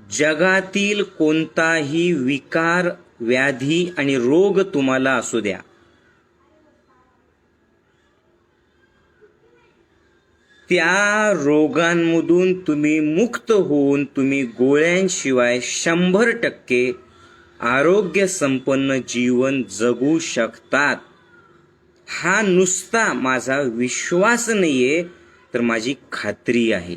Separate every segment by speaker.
Speaker 1: जगातील कोणताही विकार, व्याधी आणि रोग तुम्हाला असू द्या, त्या रोगांमधून तुम्ही मुक्त होऊन तुम्ही गोळ्यांशिवाय 100% आरोग्य संपन्न जीवन जगू शकतात. हा नुसता माझा विश्वास नाहीये, तर माझी खात्री आहे.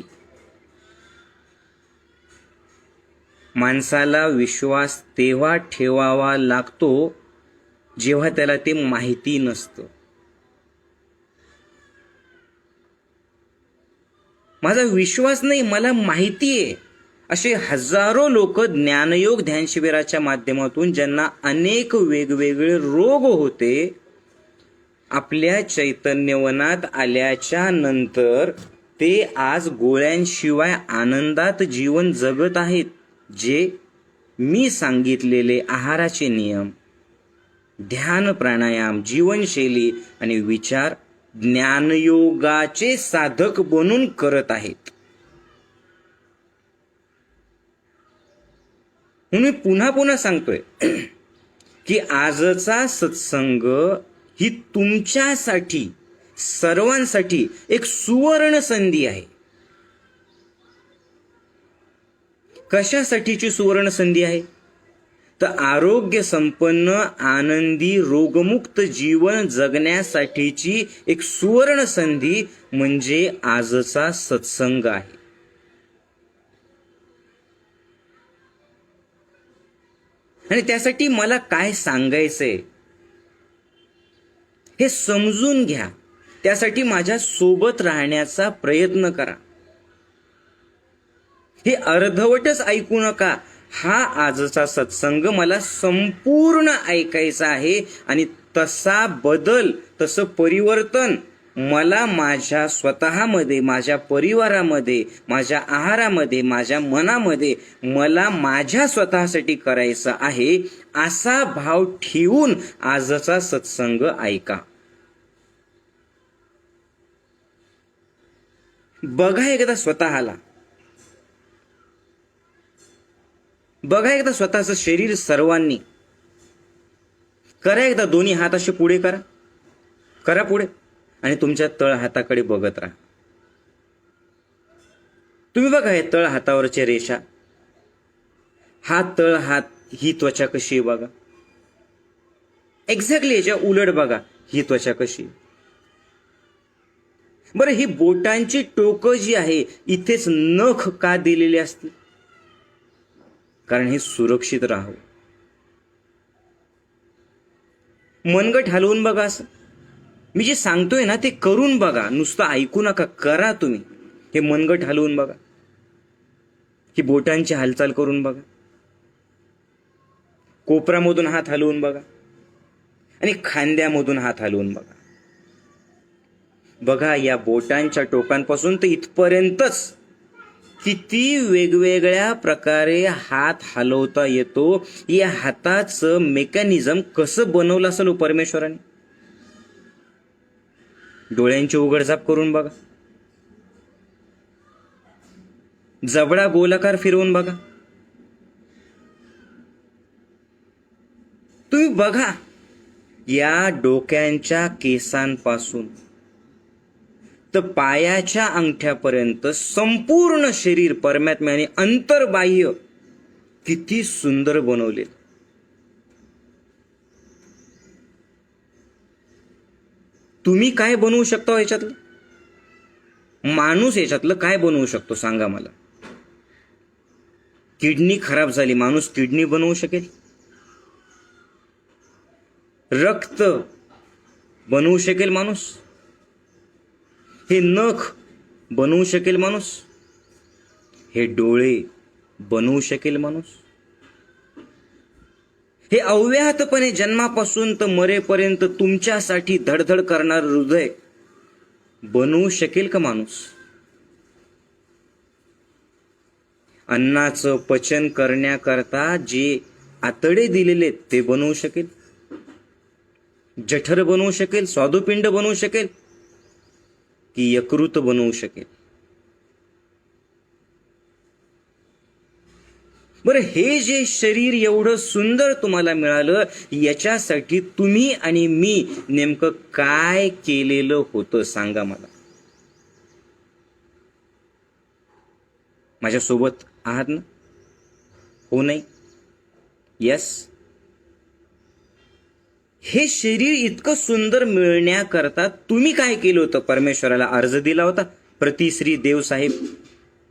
Speaker 1: माणसाला विश्वास तेव्हा ठेवावा लागतो जेव्हा त्याला ते माहिती नसतं. माझा विश्वास नाही, मला माहिती आहे. असे हजारो लोक ज्ञानयोग ध्यान शिबिराच्या माध्यमातून ज्यांना अनेक वेगवेगळे रोग होते, आपल्या चैतन्यवनात आल्याच्या नंतर ते आज गोळ्यांशिवाय आनंदात जीवन जगत आहेत. जे मी सांगितलेले आहाराचे नियम, ध्यान, प्राणायाम, जीवनशैली आणि विचार ज्ञानयोगाचे साधक बनून करत आहेत. म्हणून मी पुन्हा पुन्हा सांगतोय की आजचा सत्संग ही तुमच्यासाठी, सर्वांसाठी एक सुवर्ण संधी आहे. कशासाठीची सुवर्ण संधी आहे? तर आरोग्य संपन्न, आनंदी, रोगमुक्त जीवन जगण्यासाठीची एक सुवर्ण संधी म्हणजे आजचा सत्संग आहे. आणि त्यासाठी मला काय सांगायचंय हे समजून घ्या. त्यासाठी माझ्या सोबत राहण्याचा प्रयत्न करा. हे अर्धवटच ऐकू नका. हा आजचा सत्संग मला संपूर्ण ऐकायचा आहे आणि तसा बदल, तसं परिवर्तन मला माझ्या स्वतःमध्ये, माझ्या परिवारामध्ये, माझ्या आहारामध्ये, माझ्या मनामध्ये मला माझ्या स्वतःसाठी करायचा आहे. असा भाव ठेवून आजचा सत्संग ऐका. बघा एकदा स्वतःला, बघा एकदा स्वतःचं शरीर. सर्वांनी करा एकदा, दोन्ही हात असे पुढे करा, करा पुढे, आणि तुमच्या तळ हाताकडे बघत राहा. तुम्ही बघा हे तळ हातावरच्या रेषा, हा तळ हात, ही त्वचा कशी आहे बघा. एक्झॅक्टली याच्या उलट बघा ही त्वचा कशी. बरं, ही बोटांची टोकं जी आहे, इथेच नख का दिलेले असते? कारण हे सुरक्षित राहावं. मनगट हलवून बघा. असं मी जे सांगतोय ना ते करून बघा, नुसतं ऐकू नका, करा तुम्ही. हे मनगट हलवून बघा, ही बोटांची हालचाल करून बघा, कोपरामधून हात हलवून बघा आणि खांद्यामधून हात हलवून बघा. बघा या बोटांच्या टोकांपासून तर इथपर्यंतच किती वेगवेगळ्या प्रकारे हात हलवता येतो. या हाताचं मेकॅनिझम कसं बनवलं असेल परमेश्वराने. डोळ्यांची उघडझाप करून बघा, जबडा गोलाकार फिरवून बघा. तुम्ही बघा या डोक्यांच्या केसांपासून तर पायाच्या अंगठ्यापर्यंत संपूर्ण शरीर परमात्म्याने अंतर्बाह्य किती सुंदर बनवले. तुम्ही काय बनवू शकता याच्यातलं? माणूस याच्यातलं काय बनवू शकतो सांगा मला. किडनी खराब झाली, माणूस किडनी बनवू शकेल? रक्त बनवू शकेल माणूस? हे नख बनवू शकेल माणूस? हे डोळे बनवू शकेल माणूस? हे अव्याहतपणे जन्मापासून तर मरेपर्यंत तुमच्यासाठी धडधड करणार हृदय बनवू शकेल का माणूस? अन्नाचं पचन करण्याकरता जे आतडे दिलेले ते बनवू शकेल? जठर बनवू शकेल? स्वादुपिंड बनवू शकेल? की यकृत बनवू शकेल? बरं, हे जे शरीर एवढं सुंदर तुम्हाला मिळालं, याच्यासाठी तुम्ही आणि मी नेमकं काय केलेलं होतं सांगा मला. माझ्यासोबत आहात ना? हो नाही? यस. हे शरीर इतकं सुंदर मिळण्याकरता तुम्ही काय केलं होतं? परमेश्वराला अर्ज दिला होता? प्रतिश्री देवसाहेब,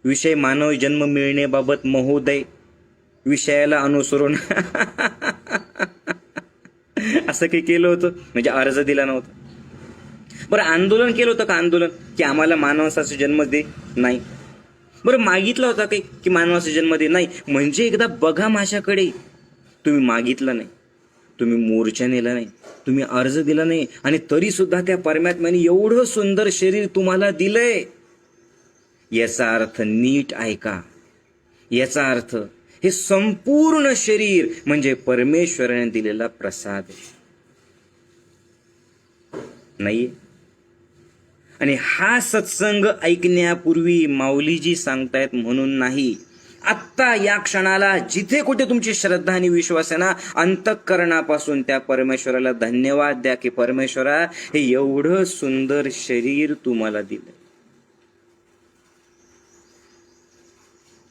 Speaker 1: विषय मानव जन्म मिळण्याबाबत महोदय, विषयाला अनुसरून असं काही केलं होतं? म्हणजे अर्ज दिला नव्हता. बरं, आंदोलन केलं होतं का? आंदोलन की आम्हाला मानवाचा जन्म दे? नाही. बरं, मागितला होता काही की मानवाचा जन्म दे? नाही. म्हणजे एकदा बघा माझ्याकडे, तुम्ही मागितलं नाही, तुम्ही मोर्चा नेला नाही, तुम्ही अर्ज दिला नाही, आणि तरी सुद्धा त्या परमात्म्याने एवढं सुंदर शरीर तुम्हाला दिलंय. याचा अर्थ नीट ऐका. याचा अर्थ हे संपूर्ण शरीर म्हणजे परमेश्वराने दिलेला प्रसाद नाही. आणि हा सत्संग ऐकण्यापूर्वी माऊलीजी सांगतायत म्हणून नाही, आत्ता या क्षणाला जिथे कुठे तुमची श्रद्धा आणि विश्वास आहे ना, अंतःकरणापासून त्या परमेश्वराला धन्यवाद द्या की परमेश्वरा, हे एवढं सुंदर शरीर तुम्हाला दिलं.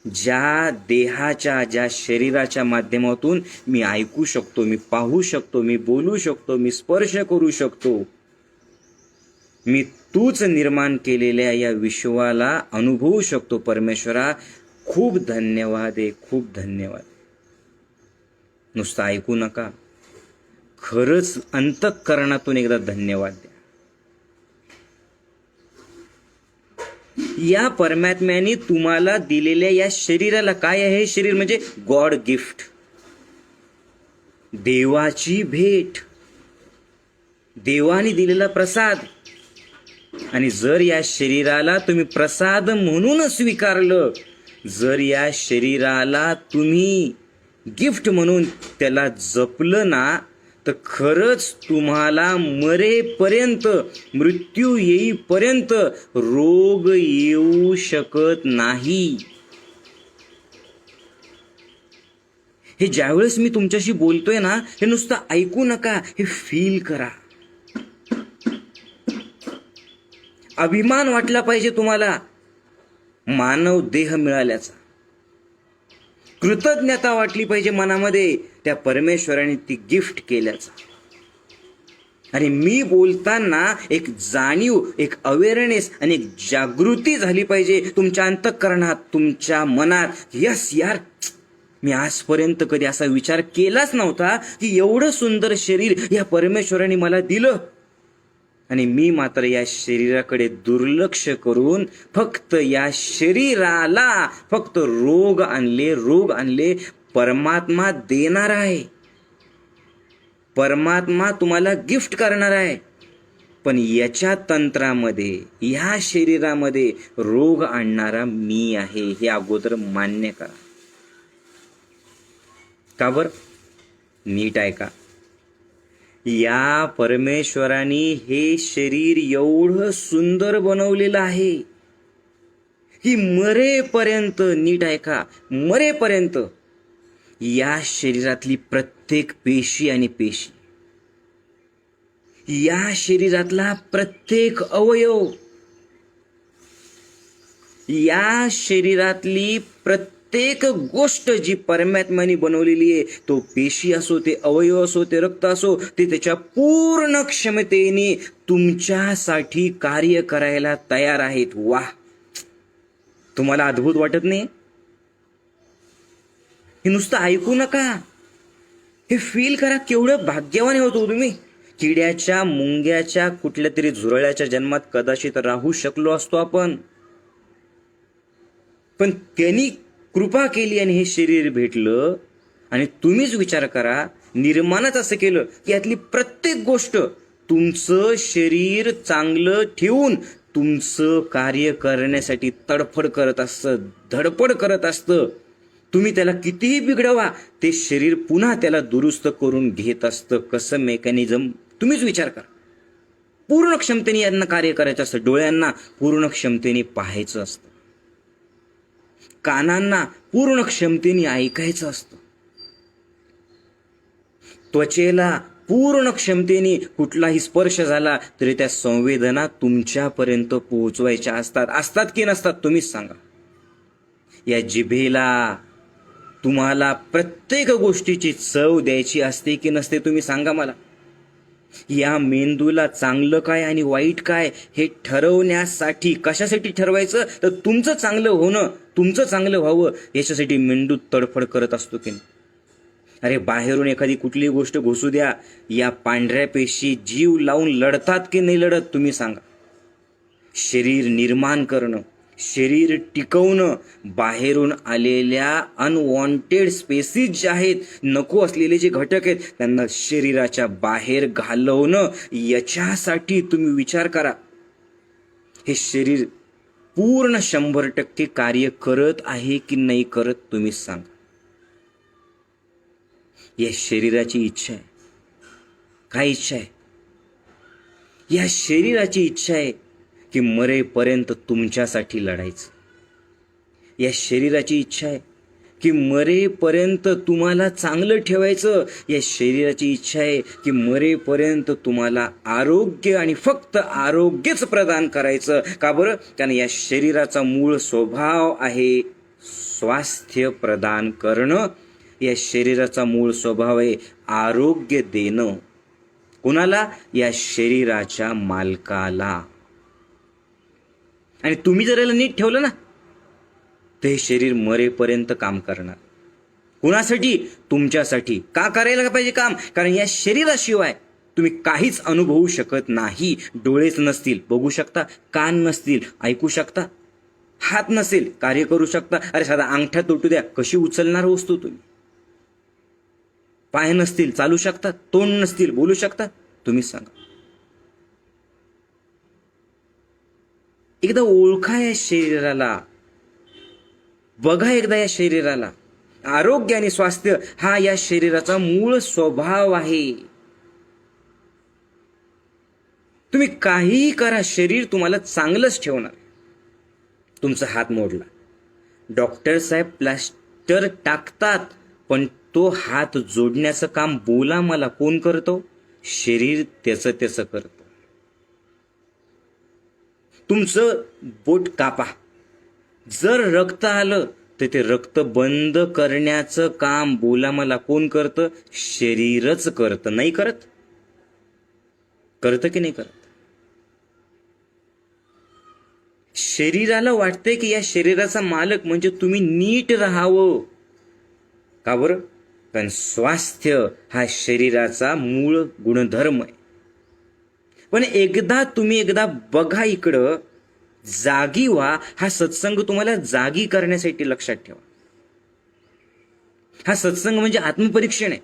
Speaker 1: ज्या देहाच्या, ज्या शरीराच्या माध्यमातून मी ऐकू शकतो, मी पाहू शकतो, मी बोलू शकतो, मी स्पर्श करू शकतो, मी तूच निर्माण केलेल्या या विश्वाला अनुभवू शकतो. परमेश्वरा, खूप धन्यवाद आहे, खूप धन्यवाद. नुसतं ऐकू नका, खरंच अंतःकरणातून एकदा धन्यवाद द्या. या परमात्म्याने तुम्हाला दिलेल्या या शरीराला काय आहे? शरीर म्हणजे गॉड गिफ्ट, देवाची भेट, देवाने दिलेला प्रसाद. आणि जर या शरीराला तुम्ही प्रसाद म्हणून स्वीकारलं, जर या शरीराला तुम्ही गिफ्ट म्हणून त्याला जपलं ना, तर खरंच तुम्हाला मरेपर्यंत, मृत्यू येईपर्यंत रोग येऊ शकत नाही. हे ज्यावेळेस मी तुमच्याशी बोलतोय ना, हे नुसतं ऐकू नका, हे फील करा. अभिमान वाटला पाहिजे तुम्हाला मानव देह मिळाल्याचा. कृतज्ञता वाटली पाहिजे मनामध्ये त्या परमेश्वराने ती गिफ्ट केल्याचा. आणि मी बोलताना एक जाणीव, एक अवेअरनेस आणि एक जागृती झाली पाहिजे तुमच्या अंतःकरणात, तुमच्या मनात. यस यार, मी आजपर्यंत कधी असा विचार केलाच नव्हता की एवढं सुंदर शरीर या परमेश्वराने मला दिलं, आणि मी मात्र या शरीराकडे दुर्लक्ष करून फक्त या शरीराला फक्त रोग आणले. परमात्मा देणार आहे, परमात्मा तुम्हाला गिफ्ट करणार आहे, पण याच्या तंत्रामध्ये, या शरीरामध्ये रोग आणणारा मी आहे, हे अगोदर मान्य करा. का बरं? नीट ऐका. या परमेश्वराने हे शरीर एवढं सुंदर बनवलेलं आहे की मरेपर्यंत, नीट ऐका, मरेपर्यंत या शरीरातली प्रत्येक पेशी आणि पेशी, या शरीरातला प्रत्येक अवयव, या शरीरातली प्रत्येक गोष्ट जी परमात्म्याने बनवलेली आहे, तो पेशी असो, ते अवयव असो, ते रक्त असो, ते त्याच्या पूर्ण क्षमतेने तुमच्यासाठी कार्य करायला तयार आहेत. वाह, तुम्हाला अद्भुत वाटत नाही? हे नुसतं ऐकू नका, हे फील करा. केवढं भाग्यवान होतो तुम्ही. किड्याच्या, मुंग्याच्या, कुठल्या तरी झुरळाच्या जन्मात कदाचित राहू शकलो असतो आपण, पण त्यांनी कृपा केली आणि हे शरीर भेटलं. आणि तुम्हीच विचार करा, निर्माणच असं केलं की यातली प्रत्येक गोष्ट तुमचं शरीर चांगलं ठेवून तुमचं कार्य करण्यासाठी तडफड करत असतं, धडपड करत असतं. तुम्ही त्याला कितीही बिघडवा, ते शरीर पुन्हा त्याला दुरुस्त करून घेत असतं. कसं मेकॅनिझम, तुम्हीच विचार करा. पूर्ण क्षमतेने यांना कार्य करायचं असतं, डोळ्यांना पूर्ण क्षमतेने पाहायचं असतं. कानांना पूर्ण क्षमतेने ऐकायचं असतं. त्वचेला पूर्ण क्षमतेने कुठलाही स्पर्श झाला तरी त्या संवेदना तुमच्यापर्यंत पोहोचवायच्या असतात की नसतात तुम्हीच सांगा. या जिभेला तुम्हाला प्रत्येक गोष्टीची चव द्यायची असते की नसते तुम्ही सांगा मला. या मेंदूला चांगलं काय आणि वाईट काय हे ठरवण्यासाठी, कशासाठी ठरवायचं तर तुमचं चांगलं होणं, तुमचं चांगलं व्हावं याच्यासाठी मेंदू तडफड करत असतो की नाही. अरे बाहेरून एखादी कुठलीही गोष्ट घुसू द्या, या पांढऱ्या पेशी जीव लावून लढतात की नाही लढत तुम्ही सांगा. शरीर निर्माण करणं, शरीर टिकवणं, बाहेरून आलेल्या अनवॉन्टेड स्पेसिस जे आहेत, नको असलेले जे घटक आहेत त्यांना शरीराच्या बाहेर घालवणं, याच्यासाठी तुम्ही विचार करा. हे शरीर पूर्ण 100% कार्य करत आहे की नाही करत तुम्ही सांगा. या शरीराची इच्छा आहे. काय इच्छा आहे? या शरीराची इच्छा आहे की मरेपर्यंत तुमच्यासाठी लढायचं. या शरीराची इच्छा आहे की मरेपर्यंत तुम्हाला चांगलं ठेवायचं. या शरीराची इच्छा आहे की मरेपर्यंत तुम्हाला आरोग्य आणि फक्त आरोग्यच प्रदान करायचं. का बरं? कारण या शरीराचा मूळ स्वभाव आहे स्वास्थ्य प्रदान करणं. या शरीराचा मूळ स्वभाव आहे आरोग्य देणं. कुणाला? या शरीराच्या मालकाला. आणि तुम्ही जर याला नीट ठेवलं ना तर हे शरीर मरेपर्यंत काम करणार. कुणासाठी? तुमच्यासाठी. का करायला पाहिजे काम? कारण या शरीराशिवाय तुम्ही काहीच अनुभवू शकत नाही. डोळेच नसतील, बघू शकता. कान नसतील, ऐकू शकता. हात नसेल, कार्य करू शकता. अरे साधा अंगठा तुटू द्या, कशी उचलणार वस्तू तुम्ही. पाय नसतील, चालू शकता. तोंड नसतील, बोलू शकता. तुम्हीच सांगा. एकदा ओळखा या शरीराला, बघा एकदा या शरीराला. आरोग्य आणि स्वास्थ्य हा या शरीराचा मूळ स्वभाव आहे. तुम्ही काहीही करा, शरीर तुम्हाला चांगलंच ठेवणार. तुमचा हात मोडला, डॉक्टर साहेब प्लास्टर टाकतात, पण तो हात जोडण्याचं काम बोला मला कोण करतो? शरीर त्याचं करतो. तुमचं बोट कापा, जर रक्त आलं तर ते रक्त बंद करण्याचं काम बोला मला कोण करतं? शरीरच करतं. नाही करत? करतं की नाही करत? शरीराला वाटतंय की या शरीराचा मालक म्हणजे तुम्ही नीट राहावं. का बरं? कारण स्वास्थ्य हा शरीराचा मूळ गुणधर्म आहे. पण तुम्ही बघा इकडं, जागी व्हा. हा सत्संग तुम्हाला जागी करण्यासाठी लक्षात ठेवा. हा सत्संग म्हणजे आत्मपरीक्षण आहे.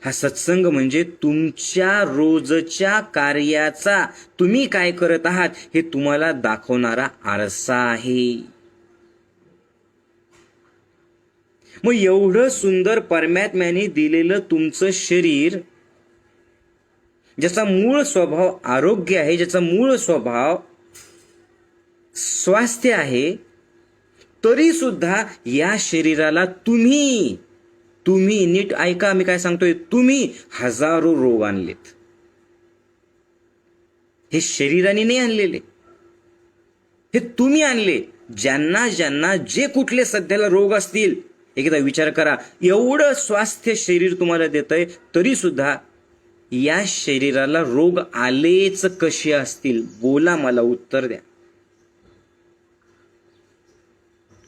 Speaker 1: हा सत्संग म्हणजे तुमच्या रोजच्या कार्याचा, तुम्ही काय करत आहात हे तुम्हाला दाखवणारा आरसा आहे. मग एवढं सुंदर परमात्म्याने दिलेलं तुमचं शरीर, ज्याचा मूळ स्वभाव आरोग्य आहे, ज्याचा मूळ स्वभाव स्वास्थ्य आहे, तरी सुद्धा या शरीराला तुम्ही नीट ऐका मी काय सांगतोय, तुम्ही हजारो रोग आणलेत. हे शरीराने नाही आणलेले, हे तुम्ही आणले. ज्यांना जे कुठले सध्याला रोग असतील, एकदा विचार करा. एवढं स्वास्थ्य शरीर तुम्हाला देतंय तरी सुद्धा या शरीराला रोग आलेच कसे असतील? बोला मला, उत्तर द्या.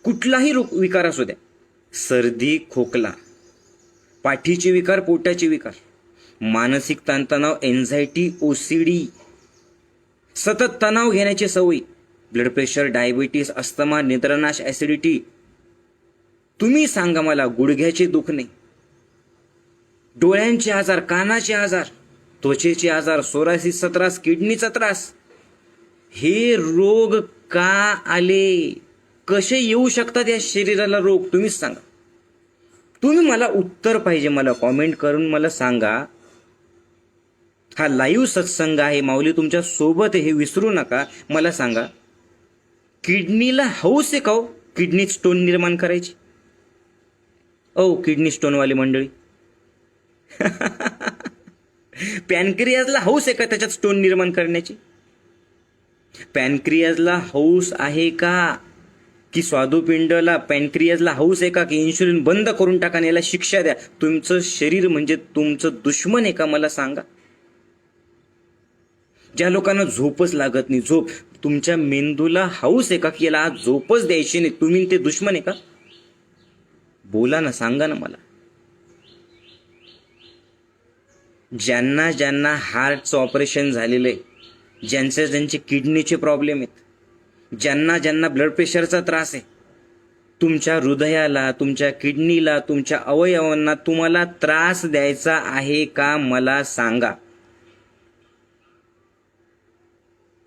Speaker 1: कुठलाही विकार असू द्या, सर्दी, खोकला, पाठीचे विकार, पोटाचे विकार, मानसिक ताणतणाव, एन्झायटी, OCD, सतत तणाव घेण्याची सवय, ब्लड प्रेशर, डायबिटीस, अस्थमा, निद्रानाश, ऍसिडिटी. तुम्ही सांगा मला, गुडघ्याचे दुखणे, डोळ्यांचे आजार, कानाचे आजार, त्वचेचे आजार, सोरायसिसचा त्रास, किडनीचा त्रास, हे रोग का आले? कसे येऊ शकतात या शरीराला रोग? तुम्हीच सांगा. तुम्ही मला उत्तर पाहिजे. मला कॉमेंट करून मला सांगा. हा लाईव्ह सत्संग आहे, माऊली तुमच्या सोबत हे विसरू नका. मला सांगा, किडनीला हौस आहे का हो? किडनीत स्टोन निर्माण करायची. किडनी स्टोनवाली मंडळी, पॅनक्रियाजला हौस आहे का त्याच्यात स्टोन निर्माण करण्याची? पॅनक्रियाजला हौस आहे का? की स्वादुपिंडला पॅनक्रियाजला हौस आहे का की इन्शुलिन बंद करून टाका आणि याला शिक्षा द्या? तुमचं शरीर म्हणजे तुमचं दुश्मन आहे का? मला सांगा. ज्या लोकांना झोपच लागत नाही, झोप, तुमच्या मेंदूला हौस आहे का की याला आज झोपच द्यायची नाही? तुम्ही ते दुश्मन आहे का? बोला ना, सांगा ना मला. ज्यांना ज्यांना हार्टचं ऑपरेशन झालेलं आहे, ज्यांचे किडनीचे प्रॉब्लेम आहेत, ज्यांना ज्यांना ब्लड प्रेशरचा त्रास आहे, तुमच्या हृदयाला, तुमच्या किडनीला, तुमच्या अवयवांना तुम्हाला त्रास द्यायचा आहे का? मला सांगा.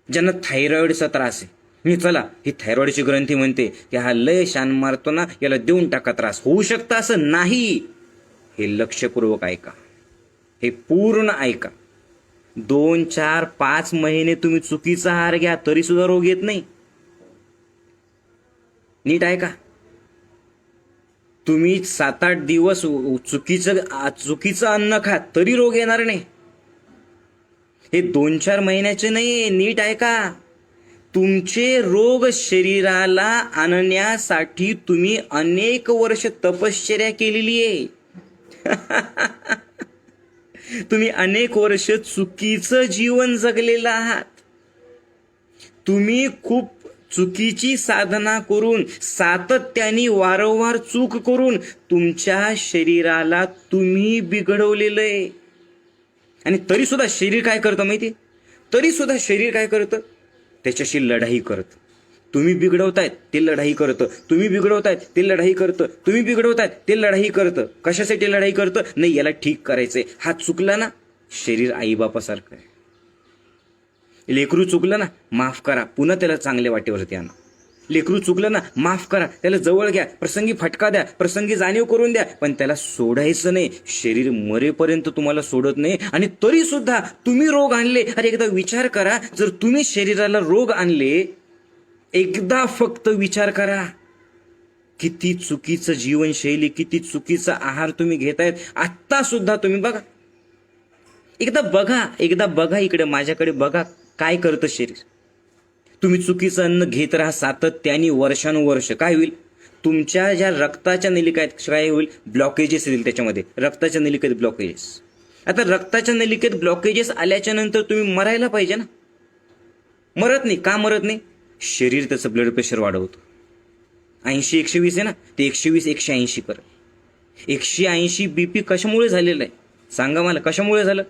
Speaker 1: ज्यांना थायरॉइडचा त्रास आहे, मी चला ही थायरॉइडची ग्रंथी म्हणते की हा लय शान मारतो ना, याला देऊन टाका त्रास. होऊ शकतं असं नाही. हे लक्षपूर्वक ऐका, हे पूर्ण ऐका. 2, 4, 5 महिने तुम्ही चुकीचा आहार घ्या तरी सुद्धा रोग येत नाही. नीट ऐका. तुम्ही 7-8 दिवस चुकीचं अन्न खा तरी रोग येणार नाही. हे 2-4 महिन्याचे नाही. नीट ऐका. तुमचे रोग शरीराला आणण्यासाठी तुम्ही अनेक वर्ष तपश्चर्या केलेली आहे. तुम्ही अनेक वर्ष चुकीचं जीवन जगलेलं आहात. तुम्ही खूप चुकीची साधना करून, सातत्याने वारंवार चूक करून तुमच्या शरीराला तुम्ही बिघडवलेलं आहे. आणि तरी सुद्धा शरीर काय करतं माहिती? तरी सुद्धा शरीर काय करतं? त्याच्याशी लढाई करतं. तुम्ही बिघडवतायत ते लढाई करतं, तुम्ही बिघडवतायत ते लढाई करतं, तुम्ही बिघडवतायत ते लढाई करतं. कशासाठी लढाई करतं? नाही, याला ठीक करायचंय. हा चुकला ना, शरीर आईबापासारखं आहे. लेकरू चुकलं ना, माफ करा, पुन्हा त्याला चांगल्या वाटेवरती आणा. लेकरू चुकलं ना, माफ करा, त्याला जवळ घ्या, प्रसंगी फटका द्या, प्रसंगी जाणीव करून द्या, पण त्याला सोडायचं नाही. शरीर मरेपर्यंत तुम्हाला सोडत नाही. आणि तरी सुद्धा तुम्ही रोग आणले. अरे एकदा विचार करा, जर तुम्ही शरीराला रोग आणले, एकदा फक्त विचार करा, किती चुकीचं जीवनशैली, किती चुकीचा आहार तुम्ही घेतायत. आत्ता सुद्धा तुम्ही बघा, एकदा बघा इकडे माझ्याकडे बघा, काय करतं शरीर. तुम्ही चुकीचं अन्न घेत राहा सातत्याने, वर्षानुवर्ष. काय होईल? तुमच्या ज्या रक्ताच्या नलिका आहेत, काय होईल? ब्लॉकेजेस येतील त्याच्यामध्ये. रक्ताच्या नलिकेत ब्लॉकेजेस. आता रक्ताच्या नलिकेत ब्लॉकेजेस आल्याच्या नंतर तुम्ही मरायला पाहिजे ना. मरत नाही. का मरत नाही? शरीर त्याचं ब्लड प्रेशर वाढवतं. 80-120 आहे ना, ते 120-180 करत. 180 BP कशामुळे झालेलं आहे? सांगा मला, कशामुळे झालं?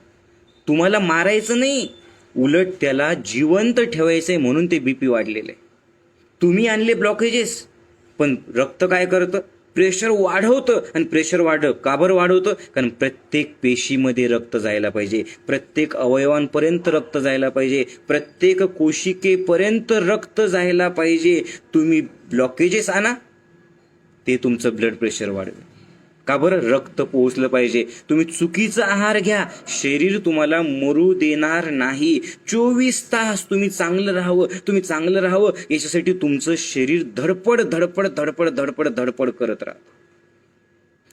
Speaker 1: तुम्हाला मारायचं नाही, उलट त्याला जिवंत ठेवायचंय म्हणून ते BP वाढलेलं आहे. तुम्ही आणले ब्लॉकेजेस, पण रक्त काय करतं? प्रेशर वाढवतं. आणि प्रेशर का बरं वाढवतं? कारण प्रत्येक पेशीमध्ये रक्त जायला पाहिजे, प्रत्येक अवयवांपर्यंत रक्त जायला पाहिजे, प्रत्येक कोशिकेपर्यंत रक्त जायला पाहिजे. तुम्ही ब्लॉकेजेस आणा, ते तुमचं ब्लड प्रेशर वाढवेल. का बरं? रक्त पोहोचलं पाहिजे. तुम्ही चुकीचा आहार घ्या, शरीर तुम्हाला मरू देणार नाही. 24 तास तुम्ही चांगलं राहावं याच्यासाठी तुमचं शरीर धडपड धडपड धडपड धडपड धडपड करत राहा.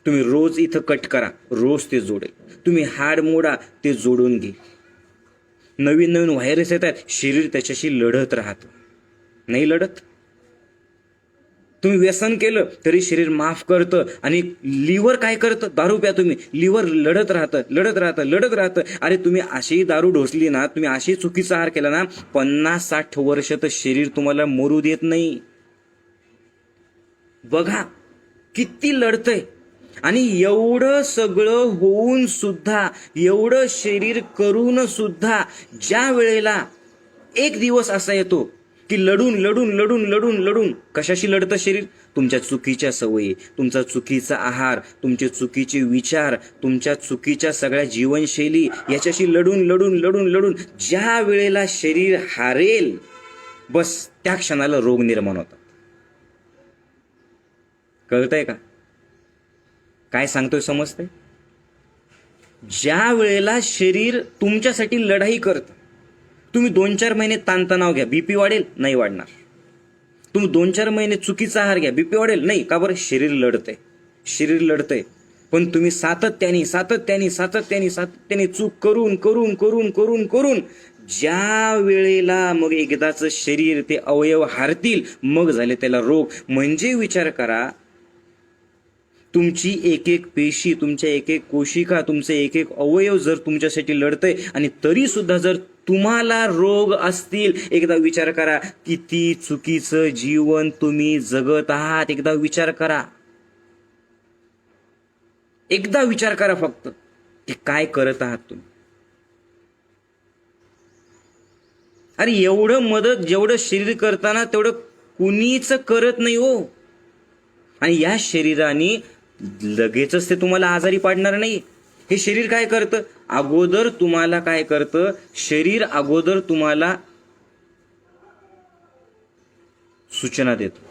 Speaker 1: तुम्ही रोज इथं कट करा, रोज ते जोडेल. तुम्ही हाड मोडा, ते जोडून घे. नवीन व्हायरस येत आहेत, शरीर त्याच्याशी लढत राहतं. नाही लढत. तुम्ही व्यसन केलं तरी शरीर माफ करतं. आणि लिव्हर काय करतं? दारू प्या तुम्ही, लिव्हर लढत राहतं. अरे तुम्ही अशी दारू ढोसली ना, तुम्ही अशी चुकीचा आहार केला ना, 50-60 वर्ष तर शरीर तुम्हाला मरू देत नाही. बघा किती लढतंय. आणि एवढं सगळं होऊन सुद्धा, एवढं शरीर करून सुद्धा, ज्या वेळेला एक दिवस असा येतो की लढून कशाशी लढतं शरीर? तुमच्या चुकीच्या सवयी, तुमचा चुकीचा आहार, तुमचे चुकीचे विचार, तुमच्या चुकीच्या सगळ्या जीवनशैली याच्याशी लढून ज्या वेळेला शरीर हारेल, बस त्या क्षणाला रोग निर्माण होतात. कळतंय का? काय सांगतोय समजतंय? ज्या वेळेला शरीर तुमच्यासाठी लढाई करतं, तुम्ही 2-4 महिने ताणतणाव घ्या, BP वाढेल? नाही वाढणार. तुम्ही 2-4 महिने चुकीचा आहार घ्या, बीपी वाढेल नाही का बरं? शरीर लढतंय, शरीर लढतंय. पण तुम्ही सातत्याने सातत्याने सातत्याने सातत्याने चूक करून करून करून करून करून ज्या वेळेला मग एकदाच शरीर ते अवयव हारतील, मग झाले त्याला रोग. म्हणजे विचार करा, तुमची एक एक पेशी, तुमच्या एक एक कोशिका, तुमचे एक एक अवयव जर तुमच्यासाठी लढतंय आणि तरी सुद्धा जर तुम्हाला रोग असतील, एकदा विचार करा किती चुकीचं जीवन तुम्ही जगत आहात. एकदा विचार करा, एकदा विचार करा फक्त की काय करत आहात तुम्ही. अरे एवढं मदत जेवढं शरीर करताना तेवढं कुणीच करत नाही हो. आणि या शरीराने लगेचच ते तुम्हाला आजारी पाडणार नाही. हे शरीर काय करतं अगोदर तुम्हाला, काय करतं शरीर अगोदर तुम्हाला सूचना देतो,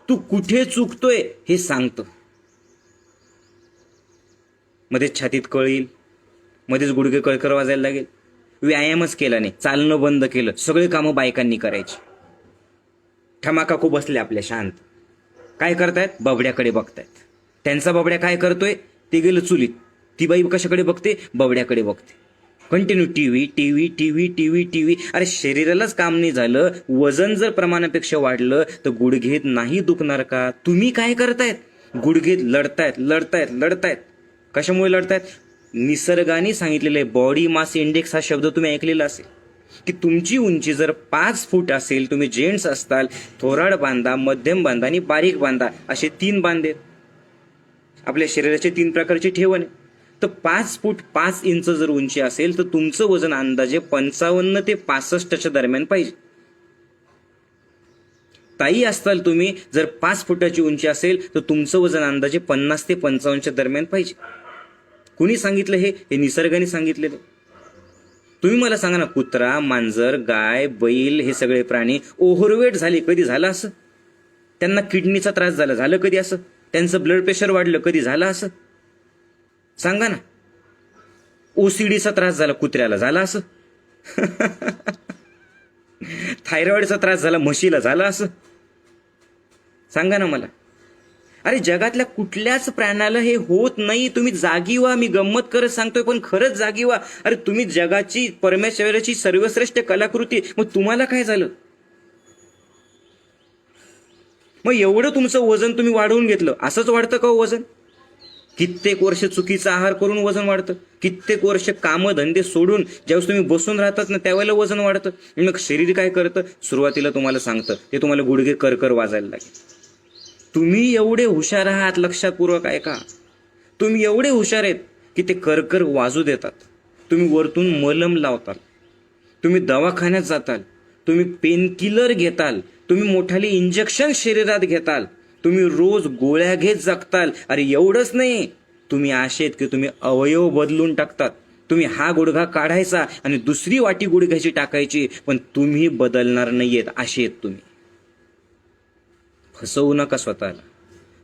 Speaker 1: तू कुठे चुकतोय हे सांगतं. मध्येच छातीत कळ येईल, मध्येच गुडघे कळकर वाजायला लागेल, व्यायामच केला नाही, चालणं बंद केलं, सगळे कामं बायकांनी करायची. ठमाकाकू बसले आपल्या शांत, काय करतायत बबड्याकडे बघतायत. त्यांचा बबड्या काय करतोय, ते गेलं चुलीत, ती बाई कशाकडे बघते, बबड्याकडे बघते. Continue TV TV TV TV TV. अरे शरीरालाच काम नाही झालं, वजन जर प्रमाणापेक्षा वाढलं तर गुडघेत नाही दुखणार का? तुम्ही काय करतायत, गुडघेत लढतायत लढतायत लढतायत. कशामुळे लढतायत? निसर्गाने सांगितलेले बॉडी मास इंडेक्स हा शब्द तुम्ही ऐकलेला असेल की तुमची उंची जर 5 फूट असेल, तुम्ही जेंट्स असताल, थोराड बांधा, मध्यम बांधा आणि बारीक बांधा, असे 3 बांधे आपल्या शरीराचे 3 प्रकारचे ठेवण. तर 5 फूट 5 इंच जर उंची असेल तर तुमचं वजन अंदाजे 55 ते 65च्या दरम्यान पाहिजे. ताई असताल तुम्ही, जर 5 फुटाची उंची असेल तर तुमचं वजन अंदाजे 50 ते 55च्या दरम्यान पाहिजे. कुणी सांगितलं हे? निसर्गाने सांगितलेलं. तुम्ही मला सांगा ना, कुत्रा, मांजर, गाय, बैल हे सगळे प्राणी ओव्हरवेट झाले, कधी झालं असं? त्यांना किडनीचा त्रास झालं कधी असं? त्यांचं ब्लड प्रेशर वाढलं, कधी झालं असं? सांगा ना. ओसीडीचा त्रास झाला कुत्र्याला, झाला असं? थायरॉइडचा त्रास झाला म्हशीला, झाला असं? सांगा ना मला. अरे जगातल्या कुठल्याच प्राण्याला हे होत नाही. तुम्ही जागी व्हा. मी गंमत करत सांगतोय पण खरंच जागी व्हा. अरे तुम्ही जगाची, परमेश्वराची सर्वश्रेष्ठ कलाकृती, मग तुम्हाला काय झालं? मग एवढं तुमचं वजन तुम्ही वाढवून घेतलं, असंच वाढतं का वजन? कित्येक वर्ष चुकीचा आहार करून वजन वाढतं. कित्येक वर्ष कामं धंदे सोडून ज्यावेळेस तुम्ही बसून राहतात ना, त्यावेळेला वजन वाढतं. मग शरीर काय करतं, सुरुवातीला तुम्हाला सांगतं, ते तुम्हाला गुडघे करकर वाजायला लागेल. तुम्ही एवढे हुशार आहात, लक्षपूर्वक ऐका, तुम्ही एवढे हुशार आहेत की ते करकर वाजू देतात. तुम्ही वरतून मलम लावताल, तुम्ही दवाखान्यात जाताल, तुम्ही पेनकिलर घेताल, तुम्ही मोठाले इंजेक्शन शरीरात घेताल, तुम्ही रोज गोळ्या घेत जगताल. अरे एवढंच नाही, तुम्ही असे आहेत की तुम्ही अवयव बदलून टाकतात. तुम्ही हा गुडघा काढायचा आणि दुसरी वाटी गुडघ्याची टाकायची, पण तुम्ही बदलणार नाहीयेत, असे आहेत तुम्ही. फसवू नका स्वतःला,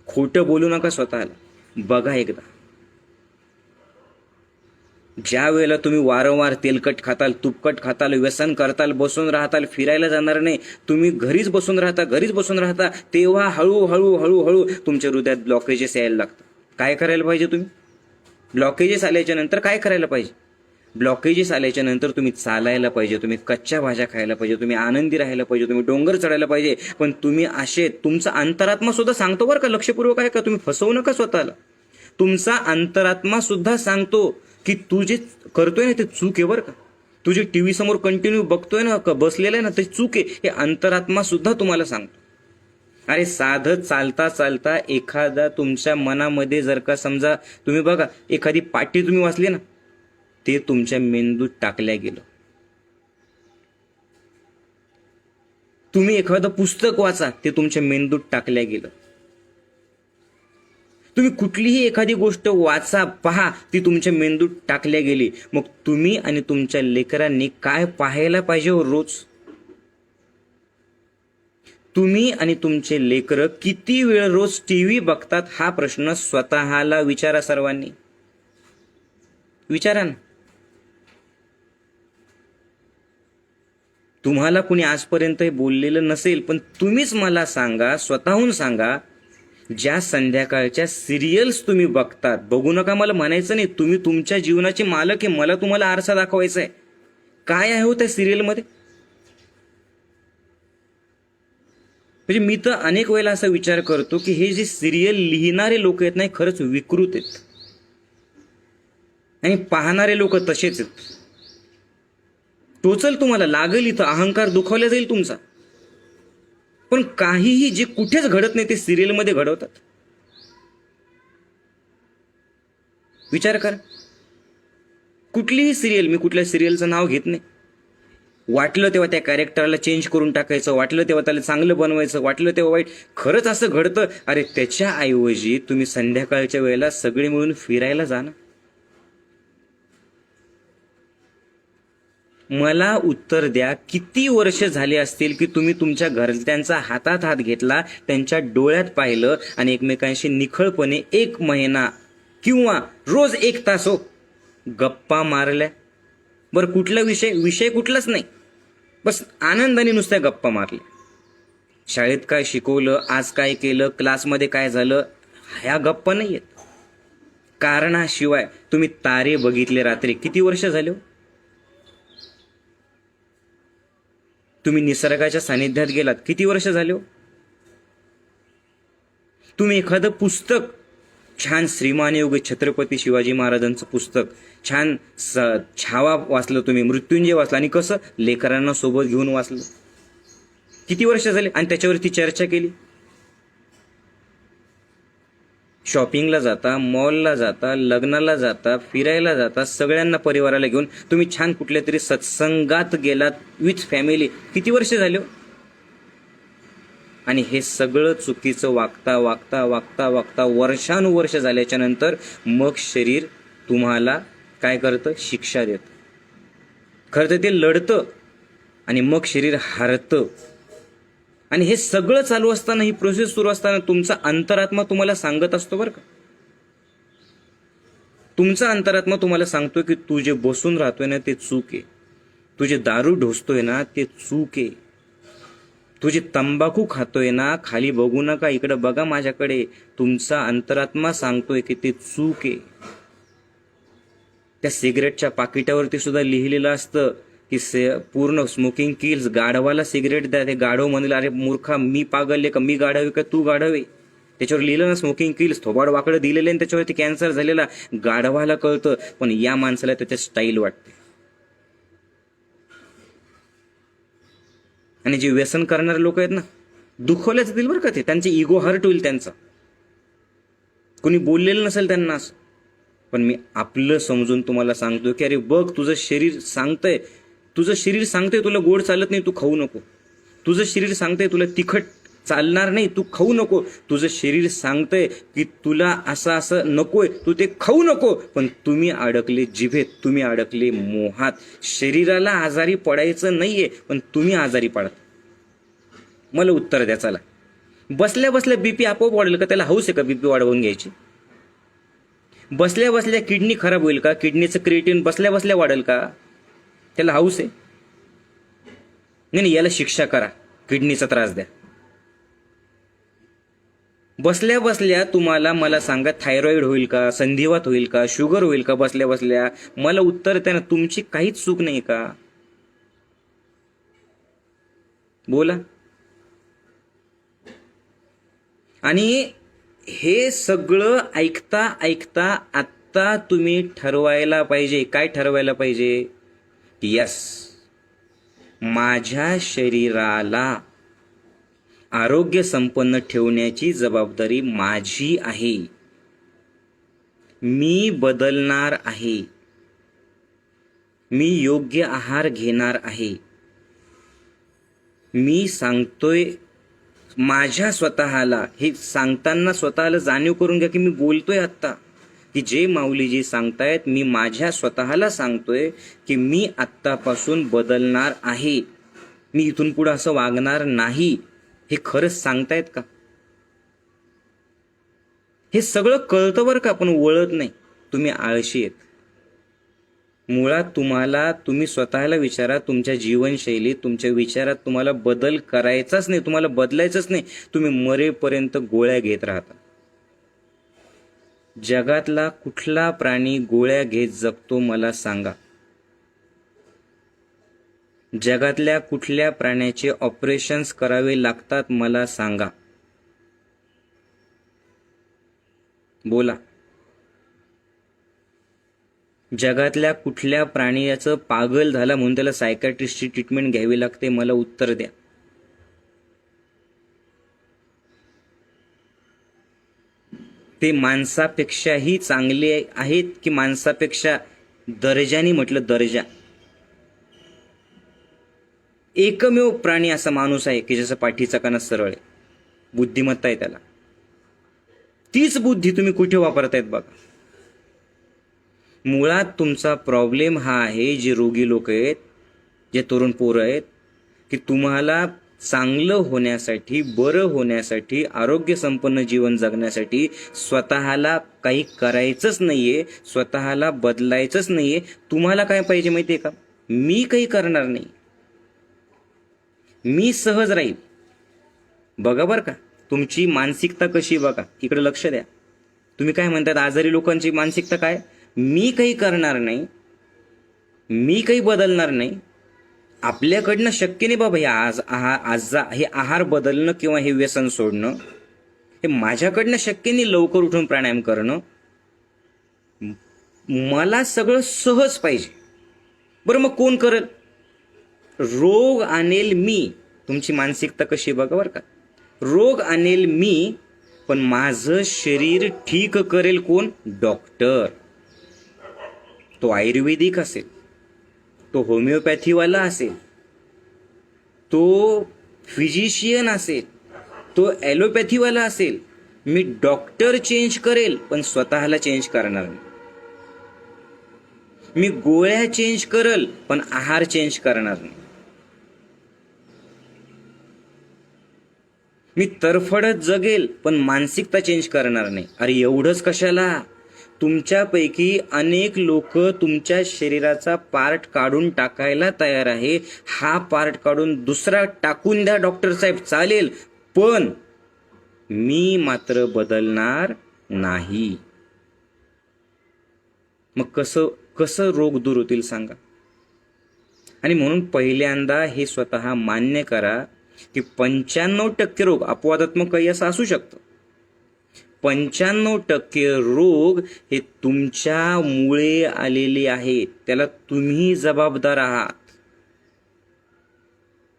Speaker 1: खोटं बोलू नका स्वतःला. बघा एकदा, ज्या वेळेला तुम्ही वारंवार तेलकट खाताल, तुपकट खाताल, व्यसन करताल, बसून राहताल, फिरायला जाणार नाही, तुम्ही घरीच बसून राहता, तेव्हा हळूहळू हळूहळू तुमच्या हृदयात ब्लॉकेजेस यायला लागतात. काय करायला पाहिजे तुम्ही? ब्लॉकेजेस आल्याच्या नंतर काय करायला पाहिजे? ब्लॉकेजेस आल्याच्या नंतर तुम्ही चालायला पाहिजे, तुम्ही कच्च्या भाज्या खायला पाहिजे, तुम्ही आनंदी राहायला पाहिजे, तुम्ही डोंगर चढायला पाहिजे. पण तुम्ही असे, तुमचा अंतरात्मा सुद्धा सांगतो बरं का, लक्षपूर्वक आहे का, तुम्ही फसवू नका स्वतःला. तुमचा अंतरात्मा सुद्धा सांगतो की तू जे करतोय ना ते चूक आहे बरं का. तू जे टीव्ही समोर कंटिन्यू बघतोय ना, बसलेला आहे ना, ते चूक आहे, हे अंतरात्मा सुद्धा तुम्हाला सांगतो. अरे साधं चालता चालता एखादा तुमच्या मनामध्ये जर का समजा, तुम्ही बघा एखादी पाटी तुम्ही वाचली ना, ते तुमच्या मेंदूत टाकल्या गेलं. तुम्ही एखादं पुस्तक वाचा, ते तुमच्या मेंदूत टाकल्या गेलं. तुम्ही कुठलीही एखादी गोष्ट वाचा, पहा, ती तुमच्या मेंदूत टाकल्या गेली. मग तुम्ही आणि तुमच्या लेकरांनी काय पाहायला पाहिजे रोज? तुम्ही आणि तुमचे लेकरं किती वेळ रोज टीव्ही बघतात, हा प्रश्न स्वतःला विचारा. सर्वांनी विचारा ना. तुम्हाला कुणी आजपर्यंत हे बोललेलं नसेल, पण तुम्हीच मला सांगा, स्वतःहून सांगा, ज्या संध्याकाळच्या सिरियल्स तुम्ही बघतात, बघू नका मला म्हणायचं नाही, तुम्ही तुमच्या जीवनाचे मालक आहे, मला तुम्हाला आरसा दाखवायचा आहे. काय आहे हो त्या सिरियलमध्ये? म्हणजे मी तर अनेक वेळेला असा विचार करतो की हे जे सिरियल लिहिणारे लोक आहेत ना, खरंच विकृत आहेत आणि पाहणारे लोक तसेच आहेत. टोचल तुम्हाला, लागेल इथं, अहंकार दुखावला जाईल तुमचा. पण काहीही जे कुठेच घडत नाही ते सिरियलमध्ये घडवतात. विचार करा, कुठलीही सिरियल, मी कुठल्या सिरियलचं नाव घेत नाही, वाटलं तेव्हा त्या कॅरेक्टरला चेंज करून टाकायचं, वाटलं तेव्हा त्याला चांगलं बनवायचं, वाटलं तेव्हा वाईट. खरंच असं घडतं. अरे त्याच्याऐवजी तुम्ही संध्याकाळच्या वेळेला सगळे मिळून फिरायला जा ना. मला उत्तर द्या, किती वर्ष झाले असतील की तुम्ही तुमच्या घरच्यांचा हातात हात घेतला, त्यांच्या डोळ्यात पाहिलं आणि एकमेकांशी निखळपणे 1 महिना किंवा रोज 1 तास हो गप्पा मारल्या? बरं, कुठला विषय कुठलाच नाही, बस आनंदाने नुसत्या गप्पा मारल्या. शाळेत काय शिकवलं, आज काय केलं, क्लासमध्ये काय झालं, ह्या गप्पा नाही आहेत. कारणाशिवाय तुम्ही तारे बघितले रात्री, किती वर्ष झाले हो? तुम्ही निसर्गाच्या सानिध्यात गेलात, किती वर्ष झाले हो? तुम्ही एखादं पुस्तक, छान श्रीमान योगी छत्रपती शिवाजी महाराजांचं पुस्तक, छान छावा वाचलं, तुम्ही मृत्युंजय वाचलं, आणि कसं लेकरांना सोबत घेऊन वाचलं, किती वर्ष झाले? आणि त्याच्यावरती चर्चा केली. शॉपिंगला जाता, मॉलला जाता, लग्नाला जाता, फिरायला जाता, सगळ्यांना परिवाराला घेऊन तुम्ही छान कुठल्या तरी सत्संगात गेलात विथ फॅमिली, किती वर्ष झाले हो? आणि हे सगळं चुकीचं वागता वागता वागता वागता वर्षानुवर्ष झाल्याच्या नंतर मग शरीर तुम्हाला काय करतं? शिक्षा देतं. खरं तर ते लढतं आणि मग शरीर हारतं. आणि हे सगळं चालू असताना, ही प्रोसेस सुरू असताना, तुमचा अंतरात्मा तुम्हाला सांगत असतो बरं का. तुमचा अंतरात्मा तुम्हाला सांगतोय की तू जे बसून राहतोय ना ते चूक आहे, तू जे दारू ढोसतोय ना ते चूक आहे, तू जे तंबाखू खातोय ना, खाली बघू नका, इकडे बघा माझ्याकडे, तुमचा अंतरात्मा सांगतोय की ते चूक आहे. त्या सिगरेटच्या पाकिटावरती सुद्धा लिहिलेलं असतं की पूर्ण स्मोकिंग किल्स, गाढवाला सिगरेट द्या. ते गाढव म्हणेल, अरे मूर्खा, मी पागल का, मी गाढव का, तू गाढव आहे. त्याच्यावर लिहिलं ना स्मोकिंग किल्स, थोबाड वाकडं दिलेलं आहे, त्याच्यावरती कॅन्सर झालेला. गाढवाला कळतं, पण या माणसाला त्याच्या स्टाईल वाटते. आणि जे व्यसन करणारे लोक आहेत ना, दुखवल्या जातील बरं का ते, त्यांचे इगो हर्ट होईल त्यांचा. कोणी बोललेलं नसेल त्यांना असं, पण मी आपलं समजून तुम्हाला सांगतो की अरे बघ, तुझं शरीर सांगतंय, तुला गोड चालत नाही, तू खाऊ नको. तुझं शरीर सांगतंय तुला तिखट चालणार नाही, तू खाऊ नको. तुझं शरीर सांगतंय की तुला असं नकोय, तू ते खाऊ नको. पण तुम्ही अडकले जिभेत, तुम्ही अडकले मोहात. शरीराला आजारी पडायचं नाहीये, पण तुम्ही आजारी पडत. मला उत्तर द्या चला. बसल्या बसल्या बीपी आपोआप वाढेल का? त्याला हौस आहे का बीपी वाढवून घ्यायची? बसल्या बसल्या किडनी खराब होईल का? किडनीचं क्रिएटिन बसल्या बसल्या वाढेल का? त्याला हौस आहे? नाही, याला शिक्षा करा, किडनीचा त्रास द्या. बसल्या बसल्या तुम्हाला मला सांगा, थायरॉइड होईल का? संधिवात होईल का? शुगर होईल का बसल्या बसल्या? मला उत्तर द्या ना. तुमची काहीच चूक नाही का? बोला. आणि हे सगळं ऐकता ऐकता आत्ता तुम्ही ठरवायला पाहिजे. काय ठरवायला पाहिजे? यस, माझ्या शरीराला आरोग्य संपन्न ठेवण्याची जबाबदारी माझी आहे. मी बदलणार आहे. मी योग्य आहार घेणार आहे. मी सांगतोय माझ्या स्वतःला, हे सांगताना स्वतःला जाणीव करून घ्या की मी बोलतोय आत्ता, की जे माऊलीजी सांगतायत, मी माझ्या स्वतःला सांगतोय की मी आत्तापासून बदलणार आहे. मी इथून पुढे असं वागणार नाही. हे खरंच सांगतायत का? हे सगळं कळतं बरं का, पण वळत नाही. तुम्ही आळशी आहेत. मुळात तुम्ही स्वतःला विचारा, तुमच्या जीवनशैलीत, तुमच्या विचारात तुम्हाला बदल करायचाच नाही, तुम्हाला बदलायचंच नाही. तुम्ही मरेपर्यंत गोळ्या घेत राहता. जगातला कुठला प्राणी गोळ्या घेत जगतो मला सांगा? जगातल्या कुठल्या प्राण्याचे ऑपरेशन्स करावे लागतात मला सांगा? बोला. जगातल्या कुठल्या प्राण्याचं पागल झाला म्हणून त्याला सायकॅट्रिस्टची ट्रीटमेंट घ्यावी लागते? मला उत्तर द्या. ते माणसापेक्षाही चांगले आहेत की माणसापेक्षा दर्जानी म्हटलं दर्जा? एकमेव प्राणी असा माणूस आहे की ज्याचा पाठीचा कणा सरळ आहे, बुद्धिमत्ता आहे त्याला. तीच बुद्धी तुम्ही कुठे वापरतायत बघा. मुळात तुमचा प्रॉब्लेम हा आहे, जे रोगी लोक आहेत, जे तरुण पोरं आहेत, की तुम्हाला चांगलं होण्यासाठी, बरं होण्यासाठी, आरोग्य संपन्न जीवन जगण्यासाठी स्वतःला काही करायचंच नाहीये, स्वतःला बदलायचंच नाहीये. तुम्हाला काय पाहिजे माहितीये का? मी काही करणार नाही, मी सहज राहील. बघा बरं का, तुमची मानसिकता कशी बघा. इकडे लक्ष द्या. तुम्ही काय म्हणतात, आजारी लोकांची मानसिकता काय? मी काही करणार नाही, मी काही बदलणार नाही, आपल्याकडनं शक्य नाही बाबा हे आहार बदलणं किंवा हे व्यसन सोडणं, हे माझ्याकडनं शक्य नाही. लवकर उठून प्राणायाम करणं, मला सगळं सहज पाहिजे. बरं मग कोण करेल? रोग आणेल मी. तुमची मानसिकता कशी बघा बरं का. रोग आणेल मी, पण माझं शरीर ठीक करेल कोण? डॉक्टर. तो आयुर्वेदिक असेल, तो होमिओपॅथीवाला असेल, तो फिजिशियन असेल, तो ॲलोपॅथीवाला असेल. मी डॉक्टर चेंज करेल पण स्वतःला चेंज करणार नाही. मी गोळ्या चेंज करेल पण आहार चेंज करणार नाही. मी तरफडत जगेल पण मानसिकता चेंज करणार नाही. अरे एवढंच कशाला? तुमच्यापैकी अनेक लोक तुमच्या शरीराचा पार्ट काढून टाकायला तयार आहे. हा पार्ट काढून दुसरा टाकून द्या डॉक्टर साहेब, चालेल, पण मी मात्र बदलणार नाही. मग कसं रोग दूर होतील सांगा? आणि म्हणून पहिल्यांदा हे स्वतः मान्य करा की 95% रोग, अपवादात्मक काही असं असू शकतं, 95% रोग हे तुमच्यामुळे आलेले आहेत. त्याला तुम्ही जबाबदार आहात.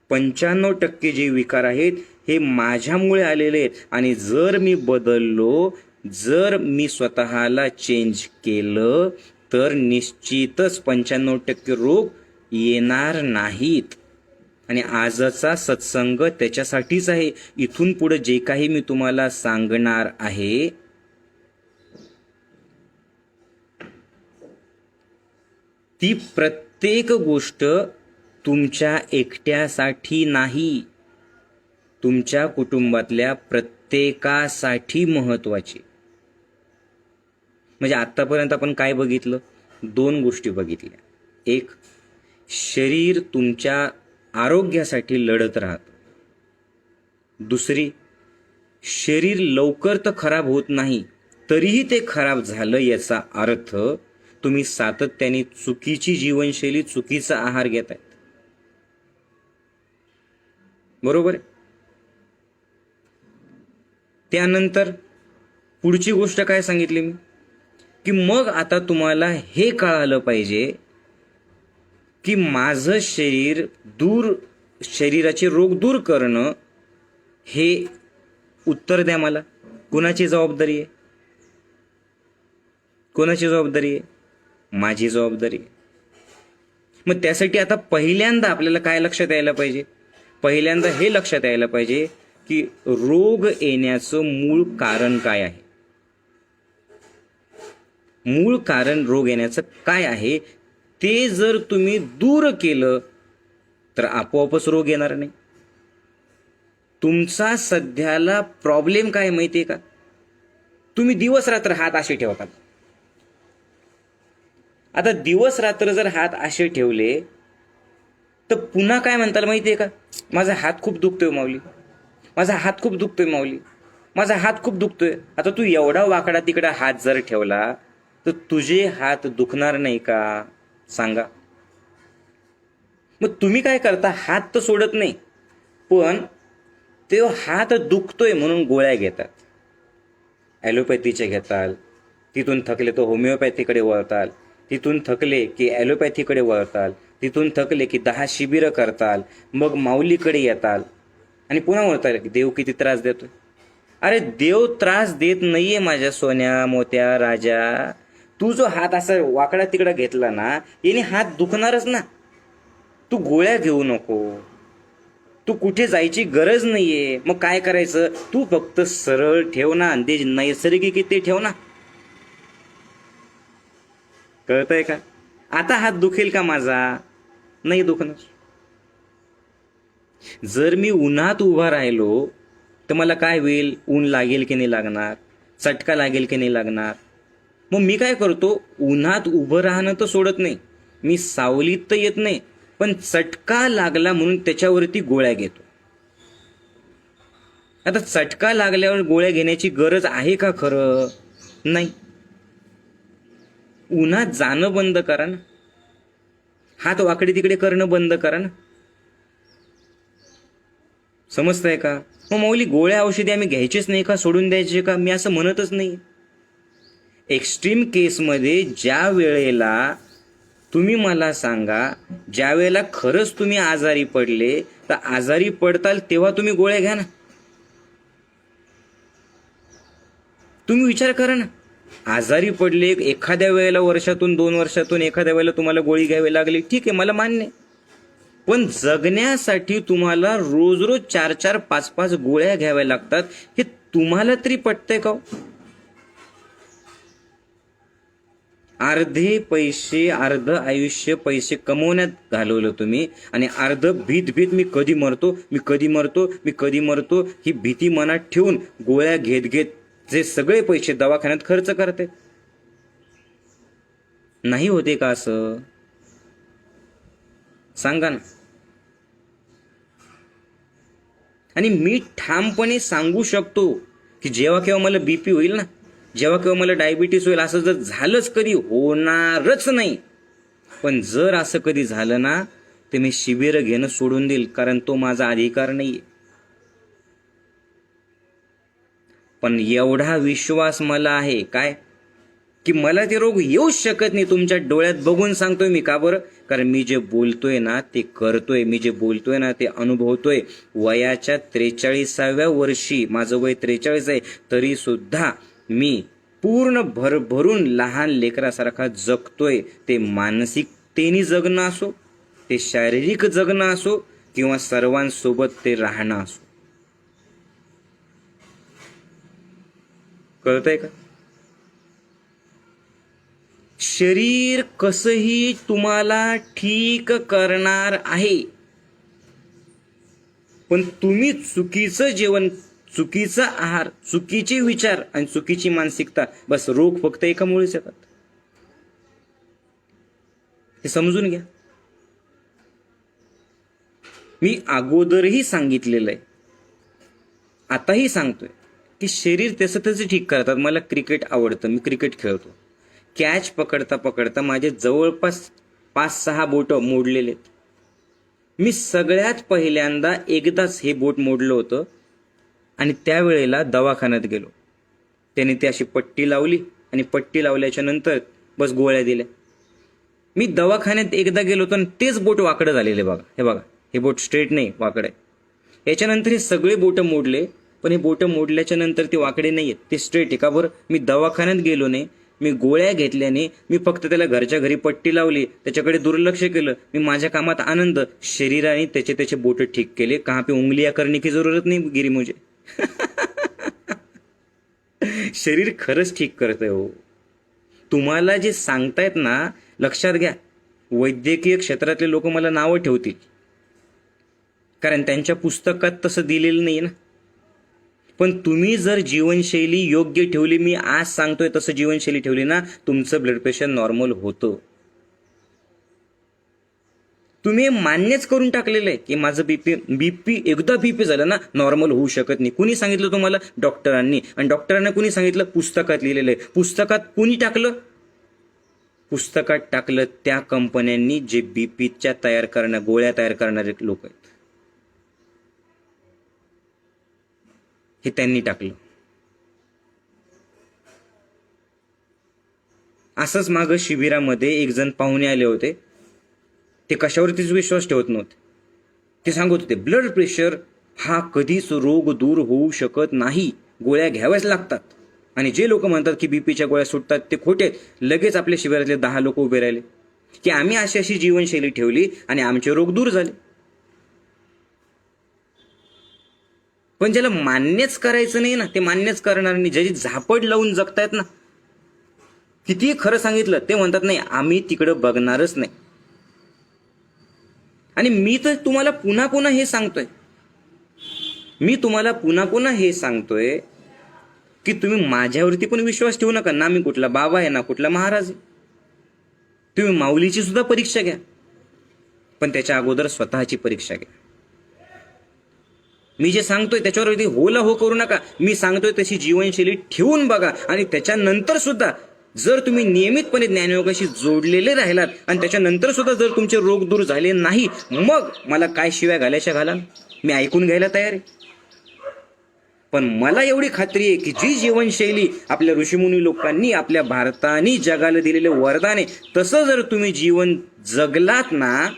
Speaker 1: 95% जे विकार आहेत हे माझ्यामुळे आलेले आहेत. आणि जर मी बदललो, जर मी स्वतःला चेंज केलं, तर निश्चितच 95% रोग येणार नाहीत. आणि आजचा सत्संग त्याच्यासाठीच आहे. इथून पुढे जे काही मी तुम्हाला सांगणार आहे, ती प्रत्येक गोष्ट तुमच्या एकट्यासाठी नाही, तुमच्या कुटुंबातल्या प्रत्येकासाठी महत्वाची. म्हणजे आतापर्यंत आपण काय बघितलं? 2 गोष्टी बघितल्या. एक, शरीर तुमच्या आरोग्यासाठी लढत राहतं. दुसरी, शरीर लवकर तर खराब होत नाही, तरीही ते खराब झालं याचा अर्थ तुम्ही सातत्याने चुकीची जीवनशैली, चुकीचा आहार घेताय. बरोबर? त्यानंतर पुढची गोष्ट काय सांगितली मी? की मग आता तुम्हाला हे कळालं पाहिजे की माझं शरीराचे रोग दूर करणं हे उत्तर द्या मला. कोणाची जबाबदारी आहे? कोणाची जबाबदारी आहे? माझी जबाबदारी आहे. मग त्यासाठी आता पहिल्यांदा आपल्याला काय लक्षात यायला पाहिजे? पहिल्यांदा हे लक्षात यायला पाहिजे की रोग येण्याचं मूळ कारण काय आहे. मूळ कारण रोग येण्याचं काय आहे ते जर तुम्ही दूर केलं तर आपोआपच रोग येणार नाही. तुमचा सध्याला प्रॉब्लेम काय माहितीये का? तुम्ही दिवस रात्र हात असे ठेवतात. आता दिवस रात्र जर हात असे ठेवले तर पुन्हा काय म्हणताल माहितीये का, माझा हात खूप दुखतोय माऊली, माझा हात खूप दुखतोय माऊली, माझा हात खूप दुखतोय. आता तू एवढा वाकडा तिकडा हात जर ठेवला तर तुझे हात दुखणार नाही का सांगा. मग तुम्ही काय करता, हात तर सोडत नाही, पण ते हात दुखतोय म्हणून गोळ्या घेतात. ॲलोपॅथीचे घेताल, तिथून थकले तर होमिओपॅथीकडे वळताल, तिथून थकले की ॲलोपॅथीकडे वळताल, तिथून थकले की 10 शिबिरं करताल, मग माऊलीकडे येताल आणि पुन्हा वळताल की देव किती त्रास देतोय. अरे देव त्रास देत नाहीये माझ्या सोन्या मोत्या राजा. तू जो हात असा वाकडा तिकडा घेतला ना, याने हात दुखणारच ना. तू गोळ्या घेऊ नको, तू कुठे जायची गरज नाहीये. मग काय करायचं, तू फक्त सरळ ठेव ना, आणि ते नैसर्गिक ते ठेव ना. कळतंय का. आता हात दुखेल का माझा, नाही दुखणार. जर मी उन्हात उभा राहिलो तर मला काय होईल, ऊन लागेल की नाही लागणार, चटका लागेल की नाही लागणार. मग मी काय करतो, उन्हात उभं राहणं तर सोडत नाही, मी सावलीत तर येत नाही, पण चटका लागला म्हणून त्याच्यावरती गोळ्या घेतो. आता चटका लागल्यावर गोळ्या घेण्याची गरज आहे का खरं, नाही. उन्हात जाणं बंद करा ना, हात वाकडे तिकडे करणं बंद करा ना. समजतंय का. मग मौली गोळ्या औषधी आम्ही घ्यायचेच नाही का, सोडून द्यायचे का, मी असं म्हणतच नाही. एक्स्ट्रीम केसमध्ये ज्या वेळेला तुम्ही मला सांगा, ज्या वेळेला खरंच तुम्ही आजारी पडले तर आजारी पडताल तेव्हा तुम्ही गोळ्या घ्या ना. तुम्ही विचार करा ना, आजारी पडले एखाद्या वेळेला वर्षातून 2 वर्षातून एखाद्या वेळेला तुम्हाला गोळी घ्यावी लागली, ठीक आहे, मला मान्य आहे. पण जगण्यासाठी तुम्हाला रोज रोज 4-4, 5-5 गोळ्या घ्याव्या लागतात, हे तुम्हाला तरी पटतंय का. अर्धे पैसे, अर्ध आयुष्य पैसे कमवण्यात घालवलं तुम्ही, आणि अर्ध भीत भीत मी कधी मरतो, मी कधी मरतो, मी कधी मरतो ही भीती मनात ठेवून गोळ्या घेत घेत जे सगळे पैसे दवाखान्यात खर्च करते. नाही होते का असं, सांगा ना. आणि मी ठामपणे सांगू शकतो की जेव्हा केव्हा मला बीपी होईल ना, जेव्हा केव्हा मला डायबिटीस होईल, असं जर झालंच कधी, होणारच नाही, पण जर असं कधी झालं ना तर मी शिबिर घेणं सोडून देईल, कारण तो माझा अधिकार नाहीये. पण एवढा विश्वास मला आहे काय, की मला ते रोग येऊच शकत नाही. तुमच्या डोळ्यात बघून सांगतोय मी. का बरं, कारण मी जे बोलतोय ना ते करतोय, मी जे बोलतोय ना ते अनुभवतोय. वयाच्या 43व्या वर्षी, माझं वय 43 आहे, तरी सुद्धा मी पूर्ण भरभरून लहान लेकरासारखा जगतोय. ते मानसिकतेने जगणं असो, ते शारीरिक जगणं असो, किंवा सर्वांसोबत ते राहणं असो. कळतंय का. शरीर कसंही तुम्हाला ठीक करणार आहे, पण तुम्ही चुकीचं जेवण, चुकीचा आहार, चुकीचे विचार आणि चुकीची मानसिकता, बस रोग फक्त एकामुळेच येतात. हे समजून घ्या. मी अगोदरही सांगितलेलं आहे, आताही सांगतोय की शरीर त्याचं ठीक करतात. मला क्रिकेट आवडतं, मी क्रिकेट खेळतो. कॅच पकडता पकडता माझे जवळपास 5-6 बोट मोडलेले आहेत. मी सगळ्यात पहिल्यांदा एकदाच हे बोट मोडलं होतं, आणि त्यावेळेला दवाखान्यात गेलो. त्याने ती अशी पट्टी लावली, आणि पट्टी लावल्याच्या नंतर बस गोळ्या दिल्या. मी दवाखान्यात एकदा गेलो होतो आणि तेच बोट वाकडं झालेले. बघा, हे बघा, हे बोट स्ट्रेट नाही, वाकडं आहे. याच्यानंतर हे सगळे बोटं मोडले, पण हे बोटं मोडल्याच्या नंतर ते वाकडे नाही आहेत, ते स्ट्रेट आहे. का बरं, मी दवाखान्यात गेलो नाही, मी गोळ्या घेतल्याने, मी फक्त त्याला घरच्या घरी पट्टी लावली, त्याच्याकडे दुर्लक्ष केलं, मी माझ्या कामात आनंद, शरीराने त्याचे बोट ठीक केले. कहाँ पे उंगलियां करने की जरूरत नाही गिरी मुझे. शरीर खरंच ठीक करतंय हो. तुम्हाला जे सांगतायत ना, लक्षात घ्या, वैद्यकीय क्षेत्रातले लोक मला नावं ठेवतील, कारण त्यांच्या पुस्तकात तसं दिलेलं नाही ना. पण तुम्ही जर जीवनशैली योग्य ठेवली, मी आज सांगतोय तसं जीवनशैली ठेवली ना, तुमचं ब्लड प्रेशर नॉर्मल होतं. तुम्ही हे मान्यच करून टाकलेलं आहे की माझं बीपी एकदा बीपी झालं ना नॉर्मल होऊ शकत नाही. कुणी सांगितलं तुम्हाला? डॉक्टरांनी. आणि डॉक्टरांना कुणी सांगितलं? पुस्तकात लिहिलेलं आहे. पुस्तकात कुणी टाकलं? पुस्तकात टाकलं त्या कंपन्यांनी जे बीपीच्या गोळ्या तयार करणारे लोक आहेत, हे त्यांनी टाकलं. असंच मागं शिबिरामध्ये एक जण पाहुणे आले होते. ते कशावरतीच विश्वास ठेवत नव्हते. ते सांगत होते ब्लड प्रेशर हा कधीच रोग दूर होऊ शकत नाही, गोळ्या घ्याव्याच लागतात. आणि जे लोक म्हणतात की बीपीच्या गोळ्या सुटतात ते खोटे. लगेच आपल्या शिबिरातले 10 लोक उभे राहिले की आम्ही अशी जीवनशैली ठेवली आणि आमचे रोग दूर झाले. पण ज्याला मान्यच करायचं नाही ना, ते मान्यच करणार नाही. ज्याची झापड लावून जगतायत ना, कितीही खरं सांगितलं ते म्हणतात नाही आम्ही तिकडं बघणारच नाही. आणि मी तर तुम्हाला पुन्हा पुन्हा हे सांगतोय की तुम्ही माझ्यावरती पण विश्वास ठेवू नका ना. मी कुठला बाबा आहे ना कुठला महाराज आहे. तुम्ही माऊलीची सुद्धा परीक्षा घ्या, पण त्याच्या अगोदर स्वतःची परीक्षा घ्या. मी जे सांगतोय त्याच्यावर होला हो करू नका. मी सांगतोय तशी जीवनशैली ठेवून बघा. आणि त्याच्यानंतर सुद्धा जर तुम्ही नियमितपणे ज्ञानयोगाशी जोडलेले राहिलात आणि त्याच्यानंतर सुद्धा जर तुमचे रोग दूर झाले नाही, मग मला काय शिव्या घालायच्या घाला, मी ऐकून घ्यायला तयार आहे. पण मला एवढी खात्री आहे की जी जीवनशैली आपल्या ऋषीमुनी लोकांनी आपल्या भारताने जगाला दिलेले वरदान आहे, तसं जर तुम्ही जीवन जगलात ना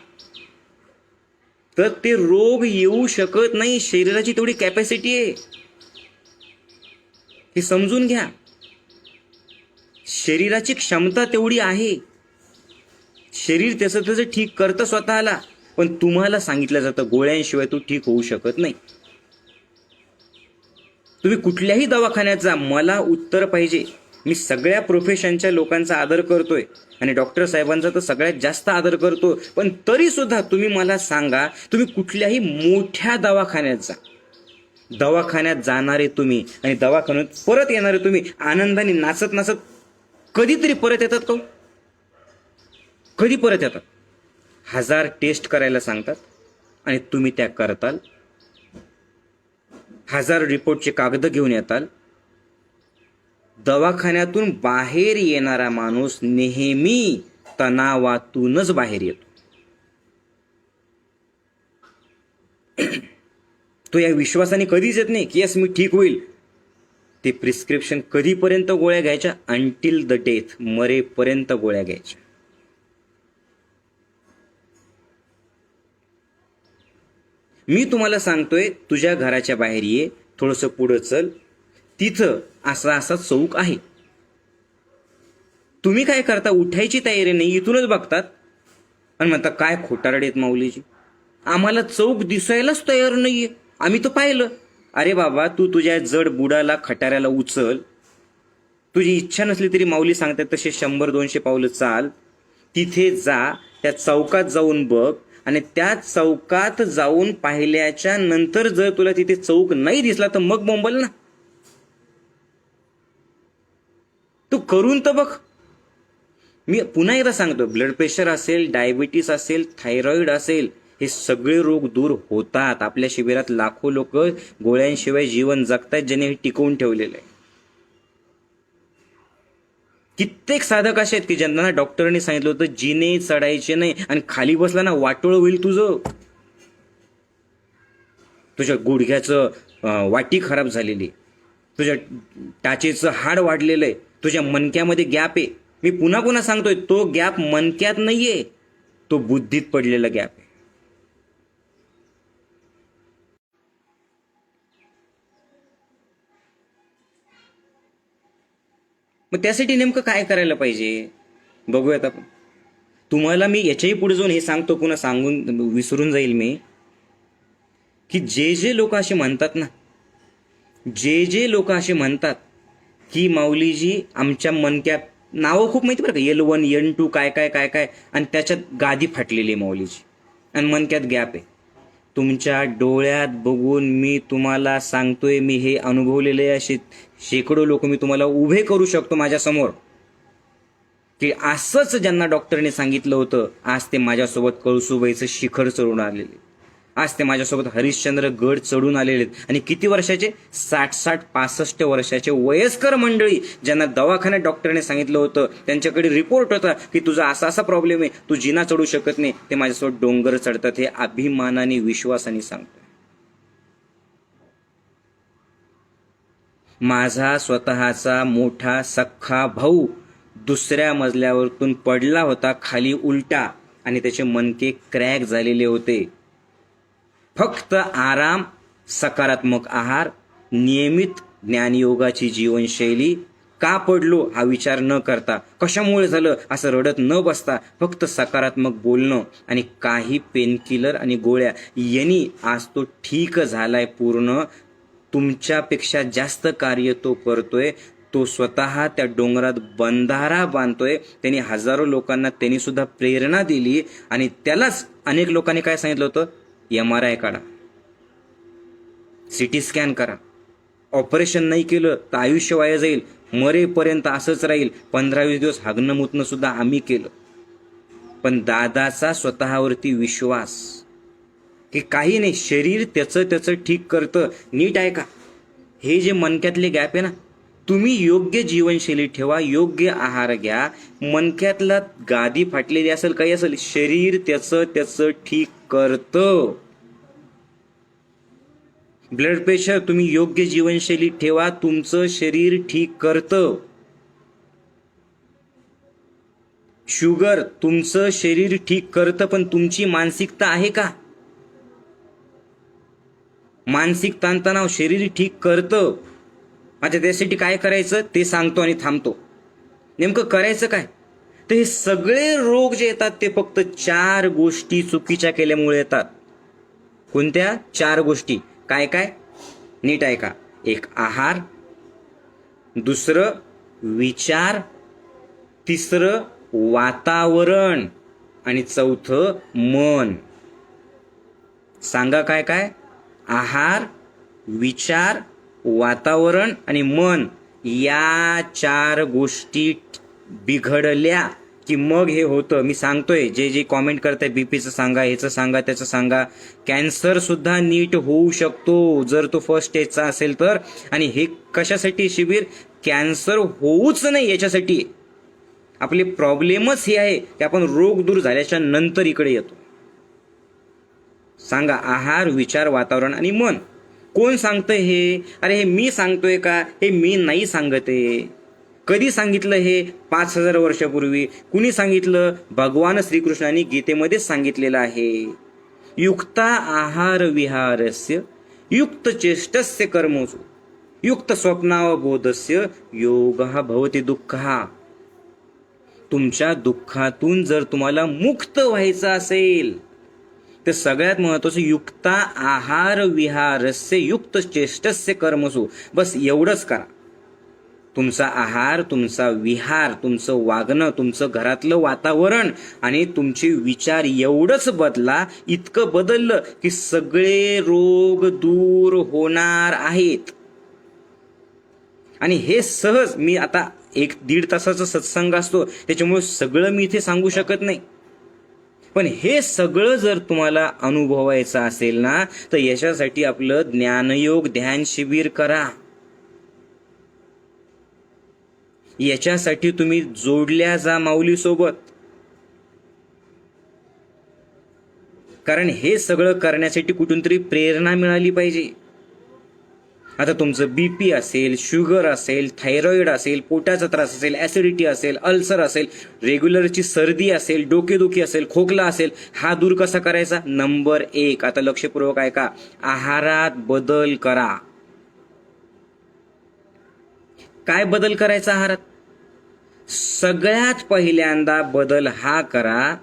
Speaker 1: तर ते रोग येऊ शकत नाही. शरीराची तेवढी कॅपॅसिटी आहे, हे समजून घ्या. शरीराची क्षमता तेवढी आहे. शरीर त्याचं ठीक करतं स्वतःला. पण तुम्हाला सांगितलं जातं गोळ्यांशिवाय तू ठीक होऊ शकत नाही. तुम्ही कुठल्याही दवाखान्यात जा, मला उत्तर पाहिजे. मी सगळ्या प्रोफेशनच्या लोकांचा आदर करतोय आणि डॉक्टर साहेबांचा तर सगळ्यात जास्त आदर करतो. पण तरी सुद्धा तुम्ही मला सांगा, तुम्ही कुठल्याही मोठ्या दवाखान्यात जा, दवाखान्यात जाणारे तुम्ही आणि दवाखान्यात परत येणारे तुम्ही आनंदाने नाचत नाचत कधीतरी परत येतात का? कधी परत येतात? 1000 टेस्ट करायला सांगतात आणि तुम्ही त्या करताल. 1000 रिपोर्टचे कागद घेऊन येताल. दवाखान्यातून बाहेर येणारा माणूस नेहमी तणावातूनच बाहेर येतो. तो या विश्वासाने कधीच येत नाही की यस मी ठीक होईल. ते प्रिस्क्रिप्शन कधीपर्यंत गोळ्या घ्यायच्या? अंटिल द डेथ, मरेपर्यंत गोळ्या घ्यायच्या. मी तुम्हाला सांगतोय तुझ्या घराच्या बाहेर ये, थोडंसं पुढं चल, तिथं असा चौक आहे. तुम्ही काय करता? उठायची तयारी नाही, इथूनच बघतात आणि म्हणता काय खोटारडे आहेत माऊलीजी, आम्हाला चौक दिसायलाच तयार नाहीये, आम्ही तर पाहिलं. अरे बाबा, तू तुझ्या जड बुडाला खटाऱ्याला उचल. तुझी इच्छा नसली तरी माऊली सांगतात तसे 100-200 पावलं चाल. तिथे जा, त्या चौकात जाऊन बघ आणि त्या चौकात जाऊन पाहिल्याच्या नंतर जर तुला तिथे चौक नाही दिसला तर मग बोंबल ना. तू करून तर बघ. मी पुन्हा एकदा सांगतो, ब्लड प्रेशर असेल, डायबिटीस असेल, थायरॉइड असेल, हे सगळे रोग दूर होतात. आपल्या शिबिरात लाखो लोक गोळ्यांशिवाय जीवन जगतायत, ज्याने हे टिकवून ठेवलेलं आहे. कित्येक साधक असे आहेत की ज्यांना डॉक्टरने सांगितलं होतं जिने चढायचे नाही आणि खाली बसला ना वाटोळ होईल तुझं. तुझ्या गुडघ्याचं वाटी खराब झालेली, तुझ्या टाचेचं हाड वाढलेलं आहे, तुझ्या मणक्यामध्ये गॅप आहे. मी पुन्हा पुन्हा सांगतोय, तो गॅप मणक्यात नाहीये, तो बुद्धीत पडलेला गॅप आहे. मग त्यासाठी नेमकं काय करायला पाहिजे बघूयात आपण. तुम्हाला मी याच्याही पुढे जाऊन हे सांगतो, पुन्हा सांगून विसरून जाईल मी, की जे लोक असे म्हणतात ना, जे लोक असे म्हणतात की माऊलीजी आमच्या मनक्यात, नावं खूप माहिती बरं का, L1 N2 काय काय काय काय, आणि त्याच्यात गादी फाटलेली आहे माऊलीची आणि मनक्यात गॅप आहे. तुमच्या डोळ्यात बघून मी तुम्हाला सांगतोय, मी हे अनुभवलेले असे शेकडो लोक मी तुम्हाला उभे करू शकतो माझ्या समोर. की असंच ज्यांना डॉक्टरने सांगितलं होतं, आज ते माझ्यासोबत कळसुबाईचं शिखर चढून आलेले, आज ते माझ्यासोबत हरिश्चंद्र गड चढून आलेले आहेत. आणि किती वर्षाचे? 60-60, 65 वर्षाचे वयस्कर मंडळी, ज्यांना दवाखान्यात डॉक्टरने सांगितलं होतं, त्यांच्याकडे रिपोर्ट होता की तुझा असा असा प्रॉब्लेम आहे, तू जिना चढू शकत नाही, ते माझ्यासोबत डोंगर चढतात. हे अभिमानाने, विश्वासाने सांगतो. माझा स्वतःचा मोठा सख्खा भाऊ दुसऱ्या मजल्यावरतून पडला होता खाली उलटा, आणि त्याचे मणके क्रॅक झालेले होते. फक्त आराम, सकारात्मक आहार, नियमित ज्ञानयोगाची जीवनशैली, का पडलो हा विचार न करता, कशामुळे झालं असं रडत न बसता, फक्त सकारात्मक बोलणं आणि काही पेनकिलर आणि गोळ्या यांनी आज तो ठीक झालाय पूर्ण. तुमच्यापेक्षा जास्त कार्य तो करतोय. तो स्वतः त्या डोंगरात बंधारा बांधतोय. त्यांनी हजारो लोकांना त्यांनी सुद्धा प्रेरणा दिली. आणि त्यालाच अनेक लोकांनी काय सांगितलं होतं? MRI काढा, CT स्कॅन करा, ऑपरेशन नाही केलं तर आयुष्य वाया जाईल, मरेपर्यंत असंच राहील. 15-20 दिवस हागणं मुतणं सुद्धा आम्ही केलं. पण दादाचा स्वतःवरती विश्वास की काही नाही, शरीर त्याचं ठीक करतं. नीट ऐका, हे जे मणक्यातले गॅप आहे ना, तुम्ही योग्य जीवनशैली ठेवा, योग्य आहार घ्या, मणक्यातला गादी फाटलेली असेल, काही असेल, शरीर त्याचं ठीक करतं. ब्लड प्रेशर, तुम्ही योग्य जीवनशैली ठेवा, तुमचं शरीर ठीक करतं. शुगर, तुमचं शरीर ठीक करतं, पण तुमची मानसिकता आहे का? मानसिक ताणतणाव शरीर ठीक करतं. आता त्यासाठी काय करायचं ते सांगतो आणि थांबतो. नेमकं करायचं काय? तर हे सगळे रोग जे येतात ते फक्त 4 गोष्टी चुकीच्या केल्यामुळे येतात. कोणत्या 4 गोष्टी? काय काय? नीट ऐका. एक, आहार. दुसरं, विचार. तिसरं, वातावरण. आणि चौथं, मन. सांगा काय काय? आहार, विचार, वातावरण आणि मन. या 4 गोष्टी बिघडल्या की मग हे होतं. मी सांगतोय, जे जे कॉमेंट करताय, बीपीचं सांगा, ह्याचं सांगा, त्याचं सांगा, कॅन्सर सुद्धा नीट होऊ शकतो जर तो फर्स्ट स्टेजचा असेल तर. आणि हे कशासाठी शिबिर? कॅन्सर होऊच नाही याच्यासाठी. आपले प्रॉब्लेमच हे आहे की आपण रोग दूर झाल्याच्या नंतर इकडे येतो. सांगा, आहार, विचार, वातावरण आणि मन. कोण सांगतंय हे? अरे हे मी सांगतोय का? हे मी नाही सांगते. कधी सांगितलं हे? 5000 वर्षापूर्वी. कुणी सांगितलं? भगवान श्रीकृष्णाने गीतेमध्ये सांगितलेलं आहे. युक्ता आहार विहारस्य युक्त चेष्टस्य कर्मसु युक्त स्वप्नावबोधस्य योगः भवति दुःखः. तुमच्या दुःखातून जर तुम्हाला मुक्त व्हायचं असेल तर सगळ्यात महत्वाचं, युक्ता आहार विहारस्य युक्त चेष्टस्य कर्मसु. बस एवढंच करा. तुमचा आहार, तुमचा विहार, तुमचं वागणं, तुमचं घरातलं वातावरण आणि तुमचे विचार एवढंच बदला. इतकं बदललं की सगळे रोग दूर होणार आहेत. आणि हे सहज, मी आता 1-1.5 तासाचा सत्संग असतो त्याच्यामुळे सगळं मी इथे सांगू शकत नाही. पण हे सगळं जर तुम्हाला अनुभवायचं असेल ना, तर याच्यासाठी आपलं ज्ञानयोग ध्यान शिबिर करा. याच्यासाठी तुम्ही जोडल्या जा माऊली सोबत. कारण हे सगळं करण्यासाठी कुठून तरी प्रेरणा मिळाली पाहिजे. आता तुमचं बीपी असेल, शुगर असेल, थायरॉइड असेल, पोटाचा त्रास असेल, ऍसिडिटी असेल, अल्सर असेल, रेग्युलरची सर्दी असेल, डोकेदुखी असेल, खोकला असेल, हा दूर कसा करायचा? नंबर 1, आता लक्षपूर्वक ऐका, आहारात बदल करा. काय बदल करायचा आहारात? सगळ्यात पहिल्यांदा बदल हा करा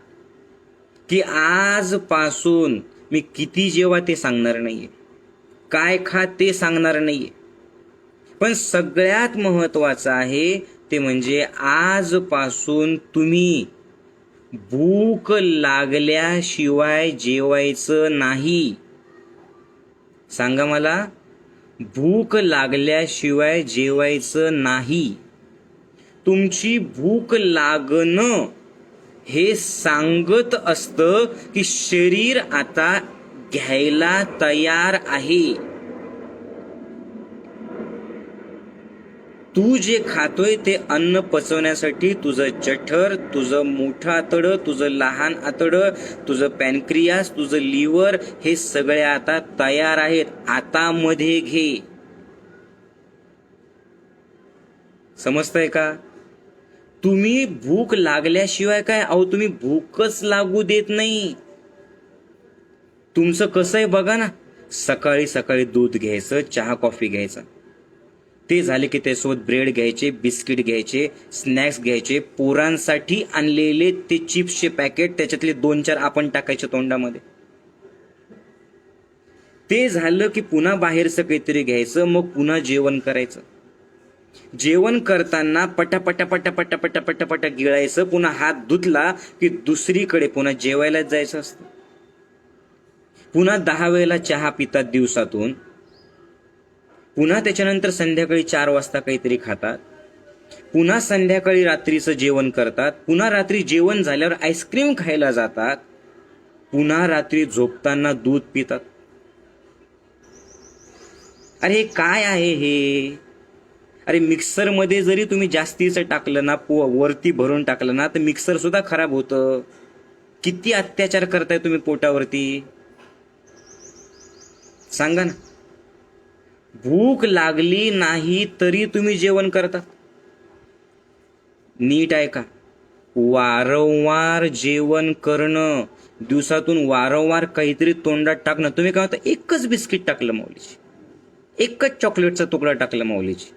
Speaker 1: की आजपासून मी किती जेवा ते सांगणार नाहीये, काय खा ते सांगणार नाहीये, पण सगळ्यात महत्वाचं आहे ते म्हणजे आजपासून तुम्ही भूक लागल्याशिवाय जेवायचं नाही. सांगा मला, भूक लागल्याशिवाय जेवायचं नाही. तुमची भूक लागणं हे सांगत असतं की शरीर आता घ्यायला तयार आहे. तू जे खातोय ते अन्न पचवण्यासाठी तुझं जठर, तुझं मोठं आतडं, तुझं लहान आतडं, तुझं पॅनक्रियास, तुझं लिव्हर हे सगळे आता तयार आहेत. आता मध्ये घे. समजतंय का? तुम्ही भूक लागल्याशिवाय काय, अहो तुम्ही भूकच लागू देत नाही. तुमचं कसं आहे बघा ना, सकाळी सकाळी दूध घ्यायचं, चहा कॉफी घ्यायचा, ते झाले की त्यासोबत ब्रेड घ्यायचे, बिस्किट घ्यायचे, स्नॅक्स घ्यायचे, पोरांसाठी आणलेले ते चिप्सचे पॅकेट, त्याच्यातले 2-4 आपण टाकायचे तोंडामध्ये. ते झालं की पुन्हा बाहेरचं काहीतरी घ्यायचं, मग पुन्हा जेवण करायचं. जेवण करताना पटापटा पटापटा पटापटा पटा गिळायचं, पुन्हा हात धुतला की दुसरीकडे पुन्हा जेवायलाच जायचं असतं. पुन्हा 10 वेळेला चहा पितात दिवसातून, पुन्हा त्याच्यानंतर संध्याकाळी 4 वाजता काहीतरी खातात, पुन्हा संध्याकाळी रात्रीचं जेवण करतात, पुन्हा रात्री जेवण झाल्यावर आईस्क्रीम खायला जातात, पुन्हा रात्री झोपताना दूध पितात. अरे काय आहे हे? अरे मिक्सरमध्ये जरी तुम्ही जास्तीचं टाकलं ना, वरती भरून टाकलं ना, तर मिक्सर सुद्धा खराब होतं. किती अत्याचार करताय तुम्ही पोटावरती, सांगा ना. भूक लागली नाही तरी तुम्ही जेवण करता. नीट ऐका, वारंवार जेवण करणं, दिवसातून वारंवार काहीतरी तोंडात टाकणं. तुम्ही काय होतं, एकच बिस्किट टाकलं माऊलीची, एकच चॉकलेटचा तुकडा टाकला माऊलीची,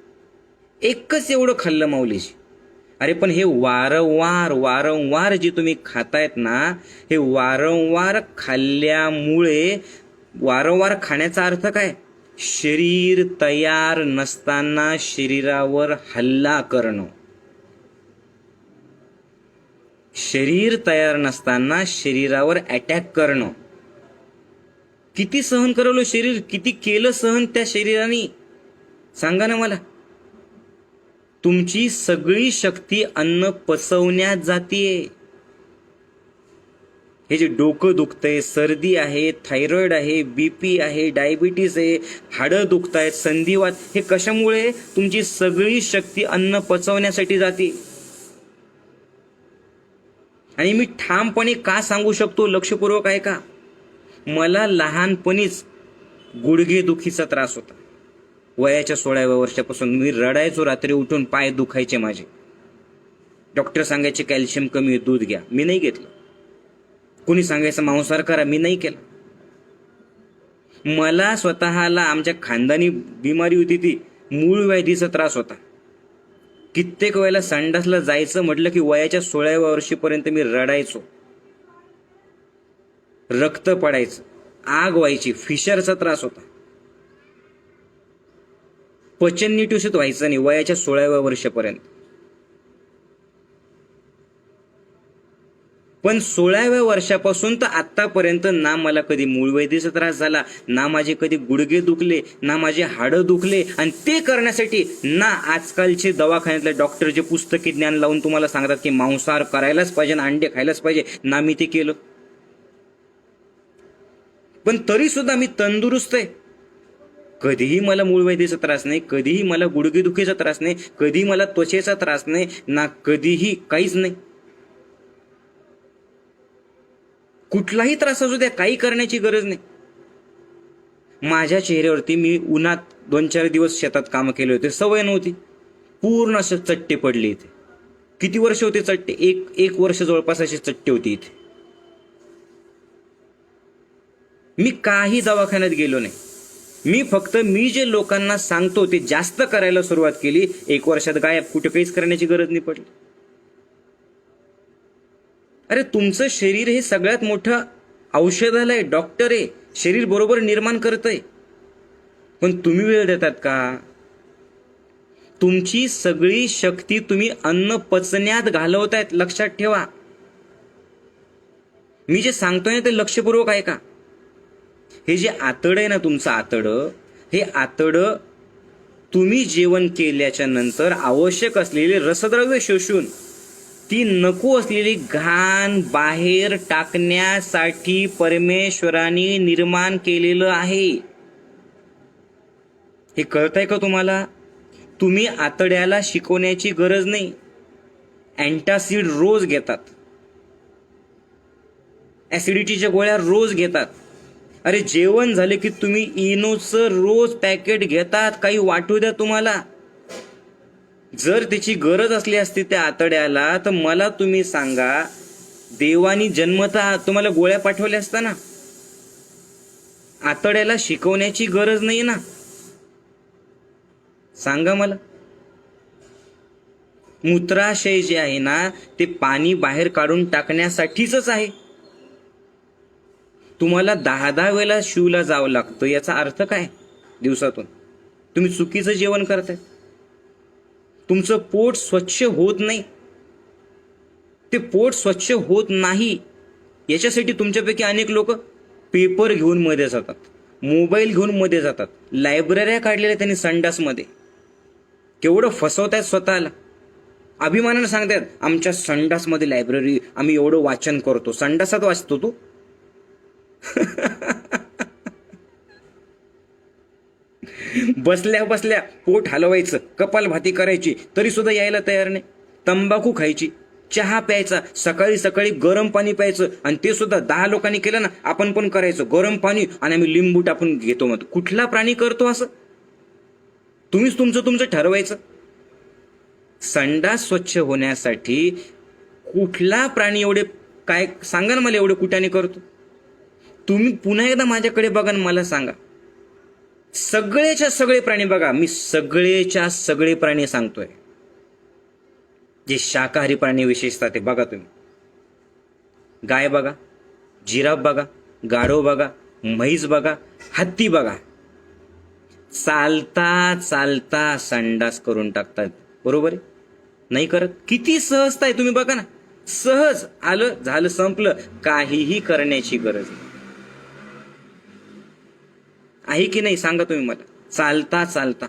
Speaker 1: एकच एवढं खाल्लं माऊलीची. अरे पण हे वारंवार वारंवार जे तुम्ही खातायत ना, हे वारंवार खाल्ल्यामुळे, वारंवार खाण्याचा अर्थ काय, शरीर तयार नसताना शरीरावर हल्ला करणं. शरीर तयार नसताना शरीरावर अटॅक करणं. किती सहन करवलं शरीर, किती केलं सहन त्या शरीराने, सांगा ना मला. तुमची सगळी शक्ती अन्न पचवण्यात जातीये. हे जे डोकं दुखतंय, सर्दी आहे, थायरॉइड आहे, बीपी आहे, डायबिटीस आहे, हाडं दुखतायत, संधिवात, हे कशामुळे? तुमची सगळी शक्ती अन्न पचवण्यासाठी जाते. आणि मी ठामपणे का सांगू शकतो, लक्षपूर्वक आहे का, मला लहानपणीच गुडघेदुखीचा त्रास होता. वयाच्या 16व्या वर्षापासून मी रडायचो, रात्री उठून पाय दुखायचे माझे. डॉक्टर सांगायचे कॅल्शियम कमी आहे, दूध घ्या, मी नाही घेतलं. कोणी सांगायचं मांसाहार करा, मी नाही केलं. मला स्वतःला आमच्या खानदानी बिमारी होती, ती मूळ व्याधीचा त्रास होता. कित्येक वेळेला संडासला जायचं म्हटलं की वयाच्या 16व्या वर्षीपर्यंत मी रडायचो, रक्त पडायचं, आग व्हायची, फिशरचा त्रास होता. पचन नीट व्हायचं नाही वयाच्या 16व्या वर्षापर्यंत. पण 16व्या वर्षापासून तर आतापर्यंत ना मला कधी मूळव्याधीचा त्रास झाला, ना माझे कधी गुडघे दुखले, ना माझे हाडं दुखले. आणि ते करण्यासाठी ना आजकालचे दवाखान्यातले डॉक्टर जे पुस्तकी ज्ञान लावून तुम्हाला सांगतात की मांसाहार करायलाच पाहिजे, अंडे खायलाच पाहिजे, ना मी ते केलं. पण तरी सुद्धा मी तंदुरुस्त आहे. कधीही मला मूळव्याधीचा त्रास नाही, कधीही मला गुडघेदुखीचा त्रास नाही, कधीही मला त्वचेचा त्रास नाही, ना कधीही काहीच नाही. कुठलाही त्रास असू द्या, काही करण्याची गरज नाही. माझ्या चेहऱ्यावरती, मी उन्हात 2-4 दिवस शेतात कामं केले होते, सवय नव्हती, पूर्ण असं चट्टे पडले इथे. किती वर्ष होते चट्टे, एक वर्ष जवळपास असे चट्टे होते इथे. मी काही दवाखान्यात गेलो नाही. मी फक्त मी जे लोकांना सांगतो ते जास्त करायला सुरुवात केली. 1 वर्षात गायब, कुठे काहीच करण्याची गरज नाही पडली. अरे तुमचं शरीर हे सगळ्यात मोठं औषधालय आहे, डॉक्टर आहे, शरीर बरोबर निर्माण करतंय. पण तुम्ही वेळ देतात का? तुमची सगळी शक्ती तुम्ही अन्न पचण्यात घालवतायत, लक्षात ठेवा. मी जे सांगतोय ते लक्षपूर्वक आहे का. हे जे आतडं आहे ना तुमचं आतडं, हे आतडं तुम्ही जेवण केल्याच्या नंतर आवश्यक असलेले रसद्रव्य शोषून ती नको असलेली घाण बाहेर टाकण्यासाठी परमेश्वराने निर्माण केलेलं आहे. हे कळतंय का तुम्हाला? तुम्ही आतड्याला शिकवण्याची गरज नाही. अँटासिड रोज घेतात, ऍसिडिटीच्या गोळ्या रोज घेतात. अरे जेवण झाले की तुम्ही इनोचं रोज पॅकेट घेतात. काही वाटू द्या तुम्हाला. जर त्याची गरज असली असती त्या आतड्याला तर मला तुम्ही सांगा, देवानी जन्मतः तुम्हाला गोळ्या पाठवल्या असता ना. आतड्याला शिकवण्याची गरज नाही ना. सांगा मला. मूत्राशय जे आहे ना ते पाणी बाहेर काढून टाकण्यासाठीच आहे. तुम्हाला 10 वेळेला शिवला जावं लागतं याचा अर्थ काय? दिवसातून तुम्ही चुकीचं जेवण करताय. तुमचं पोट स्वच्छ होत नाही. ते पोट स्वच्छ होत नाही याच्यासाठी तुमच्यापैकी अनेक लोक पेपर घेऊन मध्ये जातात, मोबाईल घेऊन मध्ये जातात, लायब्रऱ्या काढलेल्या त्यांनी संडासमध्ये. केवढं फसवतायत स्वतःला. अभिमानानं सांगतायत आमच्या संडासमध्ये लायब्ररी, आम्ही एवढं वाचन करतो. संडासात वाचतो तू? बसल्या बसल्या पोट हलवायचं, कपालभाती करायची तरी सुद्धा यायला तयार नाही. तंबाखू खायची, चहा प्यायचा, सकाळी सकाळी गरम पाणी प्यायचं, आणि ते सुद्धा 10 लोकांनी केलं ना आपण पण करायचं. गरम पाणी आणि आम्ही लिंबू टाकून घेतो. मग कुठला प्राणी करतो असं? तुम्हीच तुमचं ठरवायचं. संडास स्वच्छ होण्यासाठी कुठला प्राणी एवढे काय सांगा ना मला, एवढे कुठाने करतो? तुम्ही पुन्हा एकदा माझ्याकडे बघा ना, मला सांगा. सगळेच्या सगळे प्राणी बघा. मी सगळेच्या सगळे प्राणी सांगतोय. जे शाकाहारी प्राणी विशेषतः ते बघा तुम्ही. गाय बघा, जिराफ बघा, गाढव बघा, म्हैस बघा, हत्ती बघा. चालता चालता संडास करून टाकतात. बरोबर आहे? नाही करत? किती सहजता आहे तुम्ही बघा ना. सहज आलं झालं संपलं. काहीही करण्याची गरज नाही. आहे की नाही सांगा तुम्ही मला. चालता चालता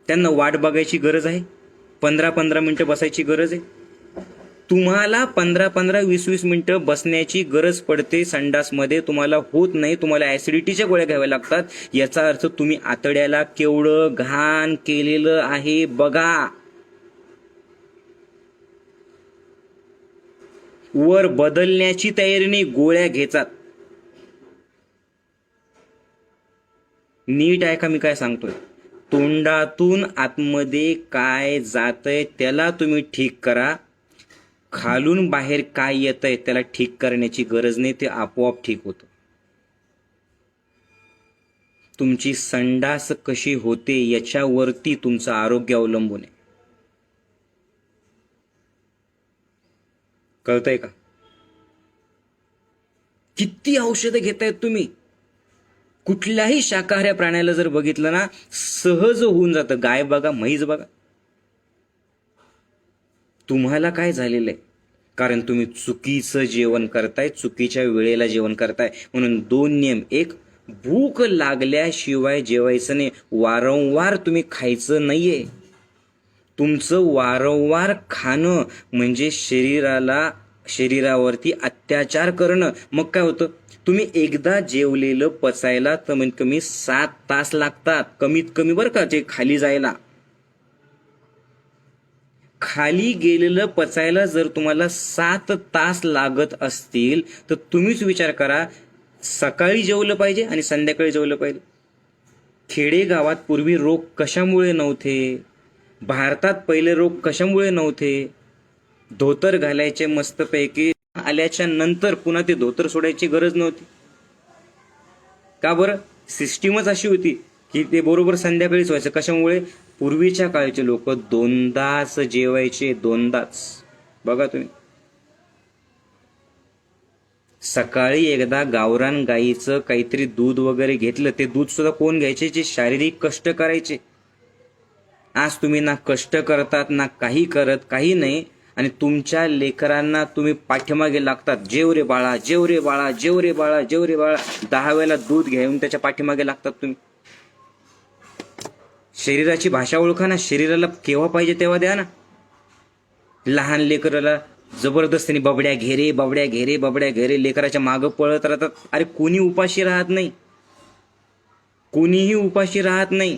Speaker 1: त्यांना वाट बघायची गरज आहे? 15-15 मिनिटं बसायची गरज आहे? तुम्हाला 15-15, 20-20 मिनिटं बसण्याची गरज पडते संडासमध्ये. तुम्हाला होत नाही. तुम्हाला ऍसिडिटीच्या गोळ्या घ्याव्या लागतात. याचा अर्थ तुम्ही आतड्याला केवढं घाण केलेलं आहे बघा. वर बदलण्याची तयारीने गोळ्या घेतात. नीट आहे का मी काय सांगतोय? तोंडातून आतमध्ये काय जातंय त्याला तुम्ही ठीक करा. खालून बाहेर काय येतंय त्याला ठीक करण्याची गरज नाही. ते आपोआप ठीक होतं. तुमची संडास कशी होते याच्यावरती तुमचं आरोग्य अवलंबून आहे. कळतंय का? किती औषधं घेतायत तुम्ही. कुठल्याही शाकाहारी प्राण्याला जर बघितलं ना सहज होऊन जातं. गाय बघा, म्हैस बघा. तुम्हाला काय झालेलं आहे? कारण तुम्ही चुकीचं जेवण करताय, चुकीच्या वेळेला जेवण करताय. म्हणून 2 नियम. एक, भूक लागल्याशिवाय जेवायचं नाही. वारंवार तुम्ही खायचं नाहीये. तुमचं वारंवार खाणं म्हणजे शरीरावरती अत्याचार करणं. मग काय होतं? तुम्ही एकदा जेवलेलं पचायला कमीत कमी 7 तास लागतात. कमीत कमी बरं का, जे खाली जायला. खाली गेलेलं पचायला जर तुम्हाला 7 तास लागत असतील तर तुम्हीच विचार करा, सकाळी जेवलं पाहिजे आणि संध्याकाळी जेवलं पाहिजे. खेडेगावात पूर्वी रोग कशामुळे नव्हते? भारतात पहिले रोग कशामुळे नव्हते? धोतर घालायचे मस्तपैकी. आल्याच्या नंतर पुन्हा ते धोतर सोडायची गरज नव्हती. का बरं? सिस्टीमच अशी होती की ते बरोबर संध्याकाळीच व्हायचं. कशामुळे? पूर्वीच्या काळचे लोक 2दाच जेवायचे. 2दाच. बघा तुम्ही. सकाळी एकदा गावरान गाईचं काहीतरी दूध वगैरे घेतलं. ते दूध सुद्धा कोण घ्यायचे? जे शारीरिक कष्ट करायचे. आज तुम्ही ना कष्ट करतात ना काही करत, काही नाही. आणि तुमच्या लेकरांना तुम्ही पाठीमागे लागतात. जेव रे बाळा, जेव रे बाळा, जेव रे बाळा, जेव रे बाळा. 10 वेळेला दूध घेऊन त्याच्या पाठीमागे लागतात तुम्ही. शरीराची भाषा ओळखा ना. शरीराला केव्हा पाहिजे तेव्हा द्या ना. लहान लेकराला जबरदस्तीने बबड्या घेरे बबड्या घेरे बबड्या घेरे लेकराच्या मागं पळत राहतात. अरे कोणी उपाशी राहत नाही, कोणीही उपाशी राहत नाही.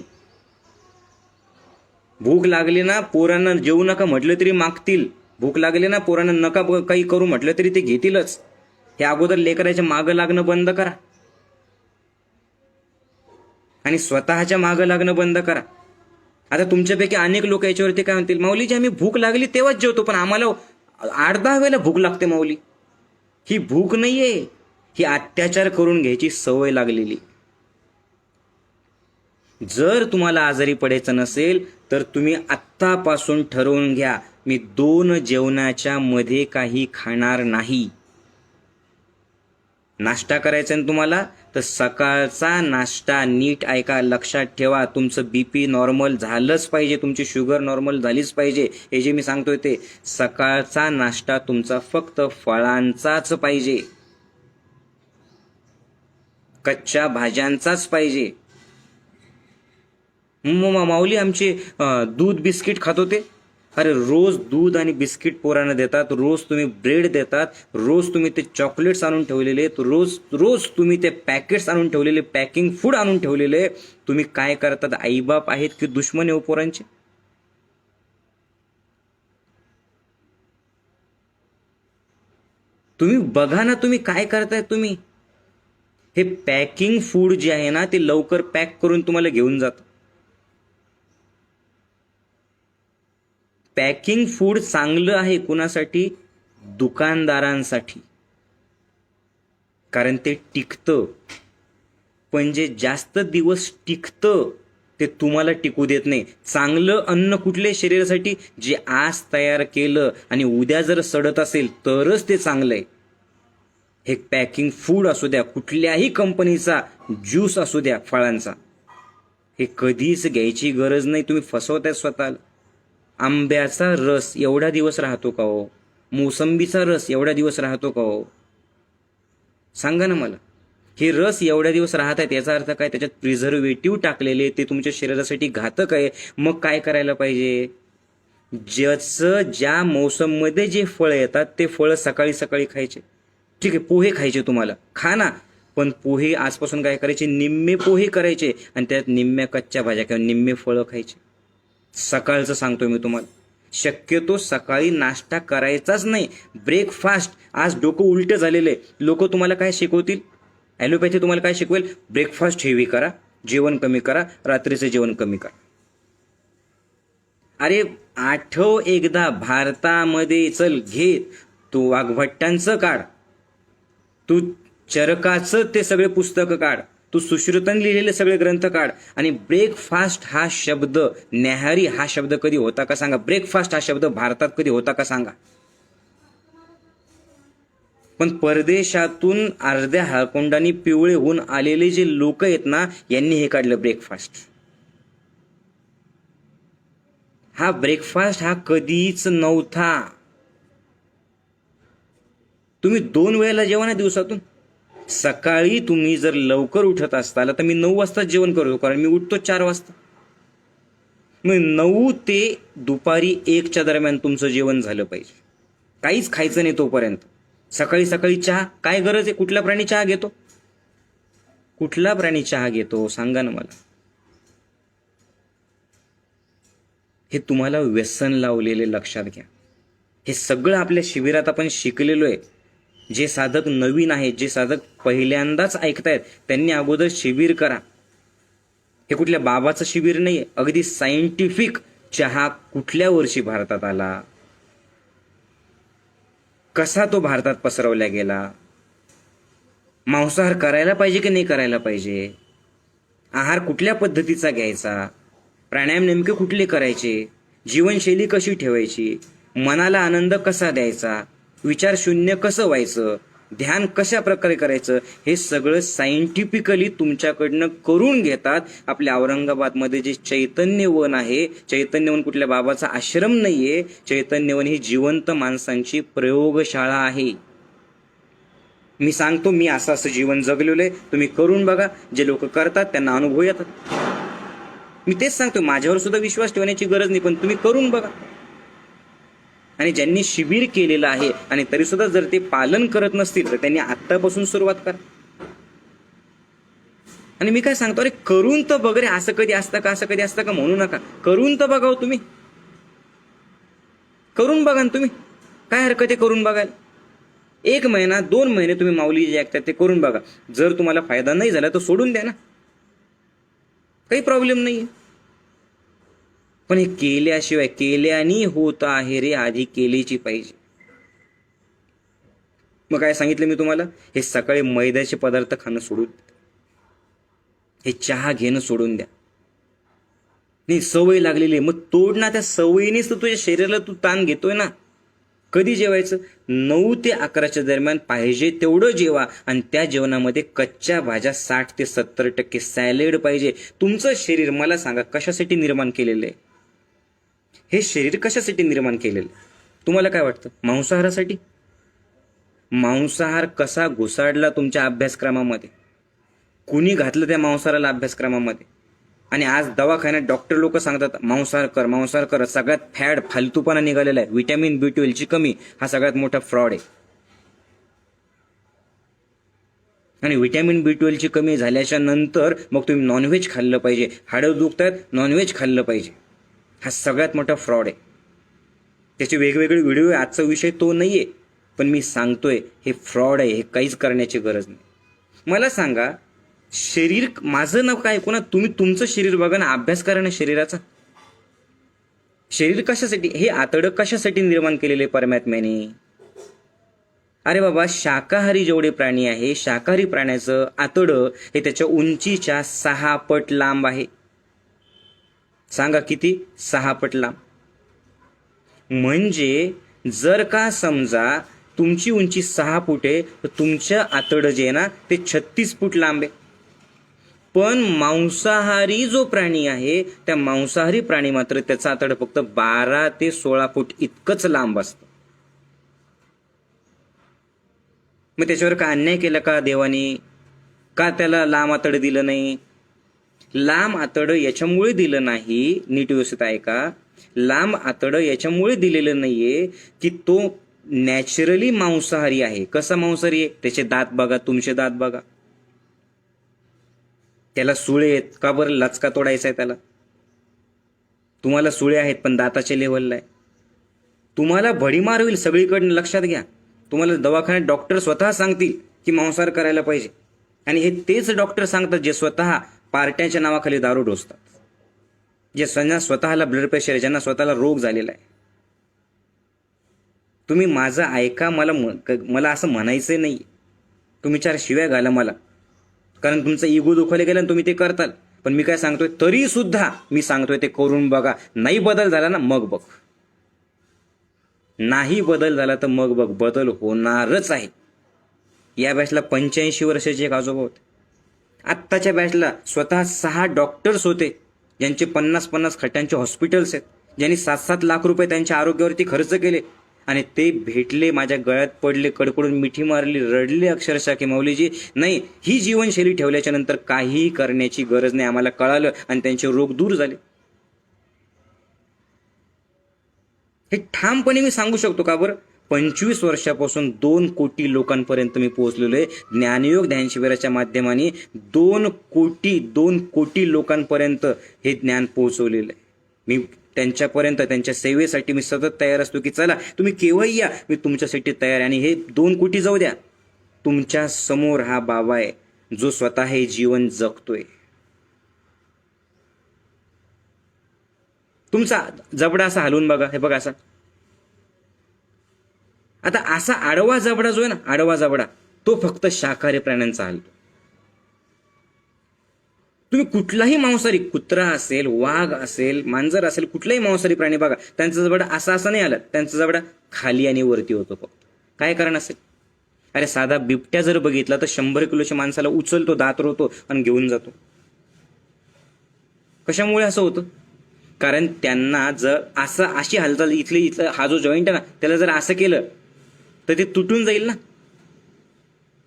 Speaker 1: भूक लागली ना पोरांना जेवू नका म्हटलं तरी मागतील. भूक लागली ना पोरांना नका काही करू म्हटलं तरी ते घेतीलच. हे अगोदर लेकराच्या मागं लागणं बंद करा आणि स्वतःच्या मागं लागणं बंद करा. आता तुमच्यापैकी अनेक लोक याच्यावरती काय म्हणतील, माऊलीजी आम्ही भूक लागली तेव्हाच जेवतो, पण आम्हाला 8-10 वेळेला भूक लागते माऊली. ही भूक नाहीये, ही अत्याचार करून घ्यायची सवय लागलेली. जर तुम्हाला आजारी पडायचं नसेल तर तुम्ही आत्तापासून ठरवून घ्या, मी 2 जेवणाच्या मध्ये काही खाणार नाही. नाश्ता करायचा ना तुम्हाला, तर सकाळचा नाश्ता नीट ऐका, लक्षात ठेवा. तुमचं बीपी नॉर्मल झालंच पाहिजे, तुमची शुगर नॉर्मल झालीच पाहिजे. हे जे मी सांगतोय ते सकाळचा नाश्ता तुमचा फक्त फळांचाच पाहिजे, कच्च्या भाज्यांचाच पाहिजे. माऊली आमचे दूध बिस्किट खात होते. अरे रोज दूध आणि बिस्किट पोरांना देतात, रोज तुम्ही ब्रेड देतात, रोज तुम्ही ते चॉकलेट्स आणून ठेवलेले, रोज रोज तुम्ही ते पॅकेट्स आणून ठेवलेले, पॅकिंग फूड आणून ठेवलेले. तुम्ही काय करतात? आईबाप आहेत की दुश्मन आहे पोरांचे? तुम्ही बघा ना, तुम्ही काय करताय. तुम्ही हे पॅकिंग फूड जे आहे ना ते लवकर पॅक करून तुम्हाला घेऊन जात. पॅकिंग फूड चांगलं आहे कुणासाठी? दुकानदारांसाठी, कारण ते टिकतं. पण जे जास्त दिवस टिकतं ते तुम्हाला टिकू देत नाही. चांगलं अन्न कुठले शरीरासाठी? जे आज तयार केलं आणि उद्या जर सडत असेल तरच ते चांगलं आहे. हे पॅकिंग फूड असू द्या, कुठल्याही कंपनीचा ज्यूस असू द्या फळांचा, हे कधीच घ्यायची गरज नाही. तुम्ही फसवताय स्वतःला. आंब्याचा रस एवढा दिवस राहतो का हो? मोसंबीचा रस एवढा दिवस राहतो का हो? सांगा ना मला. हे रस एवढ्या दिवस राहत आहेत याचा अर्थ काय? त्याच्यात प्रिझर्वेटिव्ह टाकलेले, ते तुमच्या शरीरासाठी घातक आहे. मग काय करायला पाहिजे? ज्याचं ज्या मोसममध्ये जे फळ येतात ते फळ सकाळी सकाळी खायचे. ठीक आहे, पोहे खायचे तुम्हाला, खा ना. पण पोहे आजपासून काय करायचे? निम्मे पोहे करायचे आणि त्यात निम्म्या कच्च्या भाज्या किंवा निम्मे फळं खायचे. सकाळचं सांगतोय मी तुम्हाला. शक्यतो सकाळी नाश्ता करायचाच नाही. ब्रेकफास्ट. आज डोकं उलटे झालेले लोक तुम्हाला काय शिकवतील? ॲलोपॅथी तुम्हाला काय शिकवेल? ब्रेकफास्ट हेवी करा, जेवण कमी करा, रात्रीचं जेवण कमी करा. अरे आठव एकदा भारतामध्ये, चल घे तू वाघभट्टांचं काढ, तू चरकाचं ते सगळे पुस्तकं काढ, तू सुश्रुतांनी लिहिलेले सगळे ग्रंथ काढ आणि ब्रेकफास्ट हा शब्द, न्याहारी हा शब्द कधी होता का सांगा? ब्रेकफास्ट हा शब्द भारतात कधी होता का सांगा? पण परदेशातून अर्ध्या हाळकोंडानी पिवळे होऊन आलेले जे लोक आहेत ना, यांनी हे काढलं ब्रेकफास्ट. हा ब्रेकफास्ट हा कधीच नव्हता. तुम्ही 2 वेळेला जेवा ना दिवसातून. सकाळी तुम्ही जर लवकर उठत असताल तर मी 9 वाजता जेवण करतो, कारण मी उठतो 4 वाजता. मग 9 ते दुपारी 1च्या दरम्यान तुमचं जेवण झालं पाहिजे. काहीच खायचं नाही तोपर्यंत. सकाळी सकाळी चहा काय गरज आहे? कुठला प्राणी चहा घेतो? कुठला प्राणी चहा घेतो सांगा ना मला. हे तुम्हाला व्यसन लावलेले लक्षात घ्या. हे सगळं आपल्या शिबिरात आपण शिकलेलो आहे. जे साधक नवीन आहेत, जे साधक पहिल्यांदाच ऐकतायत, त्यांनी अगोदर शिबिर करा. हे कुठल्या बाबाचं शिबिर नाहीये. अगदी सायंटिफिक चहा कुठल्या वर्षी भारतात आला, कसा तो भारतात पसरवला गेला, मांसाहार करायला पाहिजे की नाही करायला पाहिजे, आहार कुठल्या पद्धतीचा घ्यायचा, प्राणायाम नेमके कुठले करायचे, जीवनशैली कशी ठेवायची, मनाला आनंद कसा द्यायचा, विचार शून्य कसं व्हायचं, ध्यान कशा प्रकारे करायचं, हे सगळं सायंटिफिकली तुमच्याकडनं करून घेतात. आपल्या औरंगाबादमध्ये जे चैतन्य वन आहे, चैतन्य वन कुठल्या बाबाचा आश्रम नाहीये. चैतन्य वन ही जिवंत माणसांची प्रयोगशाळा आहे. मी सांगतो, मी असं जीवन जगलेलं आहे, तुम्ही करून बघा. जे लोक करतात त्यांना अनुभव येतात. मी तेच सांगतो, माझ्यावर सुद्धा विश्वास ठेवण्याची गरज नाही, पण तुम्ही करून बघा. आणि ज्यांनी शिबिर केलेलं आहे आणि तरी सुद्धा जर ते पालन करत नसतील तर त्यांनी आत्तापासून सुरुवात करा. आणि मी काय सांगतो, अरे करून तर बघ रे, असं कधी असतं का, असं कधी असतं का म्हणू नका, करून तर बघाव तुम्ही, करून बघा ना तुम्ही, काय हरकत आहे करून बघायला. 1 महिना 2 महिने तुम्ही माऊली जे ऐकतात ते करून बघा. जर तुम्हाला फायदा नाही झाला तर सोडून द्या ना, काही प्रॉब्लेम नाहीये. पण हे केल्याशिवाय, केल्याने होत आहे रे, आधी केलीची पाहिजे. मग काय सांगितलं मी तुम्हाला, हे सकाळी मैद्याचे पदार्थ खाणं सोडून द्या, हे चहा घेणं सोडून द्या. नाही सवय लागलेली आहे, मग तोड ना, त्या सवयीनेच तर तुझ्या शरीराला तू ताण घेतोय ना. कधी जेवायचं, 9 ते 11च्या दरम्यान पाहिजे तेवढं जेवा, आणि त्या जेवणामध्ये कच्च्या भाज्या 60 ते 70%, सॅलेड पाहिजे. तुमचं शरीर मला सांगा कशासाठी निर्माण केलेलं आहे, हे शरीर कशासाठी निर्माण केलेलं आहे तुम्हाला काय वाटतं, मांसाहारासाठी? मांसाहार कसा घुसाडला तुमच्या अभ्यासक्रमामध्ये, कुणी घातलं त्या मांसाहाराला अभ्यासक्रमामध्ये? आणि आज दवाखान्यात डॉक्टर लोक सांगतात मांसाहार कर, मांसाहार कर. सगळ्यात फॅड फालतूपणा निघालेला आहे. व्हिटॅमिन B12 ची कमी हा सगळ्यात मोठा फ्रॉड आहे. आणि व्हिटॅमिन B12 ची कमी झाल्याच्या नंतर मग तुम्ही नॉनव्हेज खाल्लं पाहिजे, हाडं दुखतात नॉनव्हेज खाल्लं पाहिजे, हा सगळ्यात मोठा फ्रॉड आहे. त्याचे वेगवेगळे व्हिडिओ आहे, आजचा विषय तो नाहीये, पण मी सांगतोय हे फ्रॉड आहे, हे काहीच करण्याची गरज नाही. मला सांगा, शरीर माझं नाव काय, कोणा तुम्ही तुमचं शरीर बघा ना, अभ्यास करा ना शरीराचा. शरीर कशासाठी, हे आतडं कशासाठी निर्माण केलेले परमात्म्याने? अरे बाबा, शाकाहारी जेवढे प्राणी आहे, शाकाहारी प्राण्याचं आतडं हे त्याच्या उंचीच्या 6 पट लांब आहे. सांगा किती? 6 पट लांब. म्हणजे जर का समजा तुमची उंची 6 फूट आहे, तर तुमचं आतडं जे आहे ना ते 36 फूट लांब आहे. पण मांसाहारी जो प्राणी आहे, त्या मांसाहारी प्राणी मात्र त्याचं आतडं फक्त 12 ते 16 फूट इतकंच लांब असतं. मग त्याच्यावर का अन्याय केला का देवाने? का त्याला लांब आतडं दिलं नाही? लांब आतडं याच्यामुळे दिलं नाही, नीट व्यवस्थित आहे का, लांब आतडं याच्यामुळे दिलेलं नाहीये की तो नॅचरली मांसाहारी आहे. कसा मांसाहारी आहे? त्याचे दात बघा, तुमचे दात बघा, त्याला सुळे आहेत का बरं? लचका तोडायचा आहे त्याला. तुम्हाला सुळे आहेत पण दाताच्या लेवलला आहे. तुम्हाला भडीमार होईल सगळीकडनं, लक्षात घ्या. तुम्हाला दवाखान्यात डॉक्टर स्वतः सांगतील की मांसाहार करायला पाहिजे, आणि हे तेच डॉक्टर सांगतात जे स्वतः पार्ट्याच्या नावाखाली दारू ढोसतात, जे स्वतःला ब्लड प्रेशर आहे, ज्यांना स्वतःला रोग झालेला आहे. तुम्ही माझं ऐका, मला असं म्हणायचं नाही, तुम्ही 4 शिव्या घाला मला, कारण तुमचा इगो दुखावला गेला आणि तुम्ही ते करताल. पण मी काय सांगतोय, तरी सुद्धा मी सांगतोय ते करून बघा. नाही बदल झाला ना मग बघ, नाही बदल झाला तर मग बघ, बदल होणारच आहे. या बॅचला 85 वर्षाचे एक आजोबा होते. आत्ताच्या बॅचला स्वतः 6 डॉक्टर्स होते, ज्यांचे 50-50 खट्यांचे हॉस्पिटल्स आहेत, ज्यांनी 7-7 लाख रुपये त्यांच्या आरोग्यावरती खर्च केले. आणि ते भेटले, माझ्या गळ्यात पडले, कडकडून मिठी मारली, रडले अक्षरशः की माऊलीजी नाही, ही जीवनशैली ठेवल्याच्या नंतर काहीही करण्याची गरज नाही, आम्हाला कळालं, आणि त्यांचे रोग दूर झाले. हे ठामपणे मी सांगू शकतो. का बरं? 25 वर्षापासून 2 कोटी लोकांपर्यंत मी पोहोचलेलो आहे. ज्ञानयोग ध्यान शिबिराच्या माध्यमाने 2 कोटी लोकांपर्यंत हे ज्ञान पोहोचवलेलं आहे. मी त्यांच्यापर्यंत, त्यांच्या सेवेसाठी मी सतत तयार असतो की चला तुम्ही केव्हाही या, मी तुमच्यासाठी तयार आहे. आणि हे 2 कोटी जाऊ द्या, तुमच्या समोर हा बाबा आहे जो स्वतः हे जीवन जगतोय. तुमचा जबडा असा हलवून बघा, हे बघा असा. आता असा आडवा जबडा जो आहे ना, आडवा जबडा, तो फक्त शाकाहारी प्राण्यांचा हलतो. तुम्ही कुठलाही मांसाहारी, कुत्रा असेल, वाघ असेल, मांजर असेल, कुठलाही मांसाहारी प्राणी बघा, त्यांचा जबडा असा नाही आला, त्यांचा जबडा खाली आणि वरती होतो फक्त. काय कारण असेल? अरे साधा बिबट्या जर बघितला तर 100 किलोच्या माणसाला उचलतो, दात रोवतो आणि घेऊन जातो. कशामुळे असं होतं? कारण त्यांना जर अशी हालचाल, इथलं हा जो जॉईंट आहे ना, त्याला जर असं केलं तर ते तुटून जाईल ना.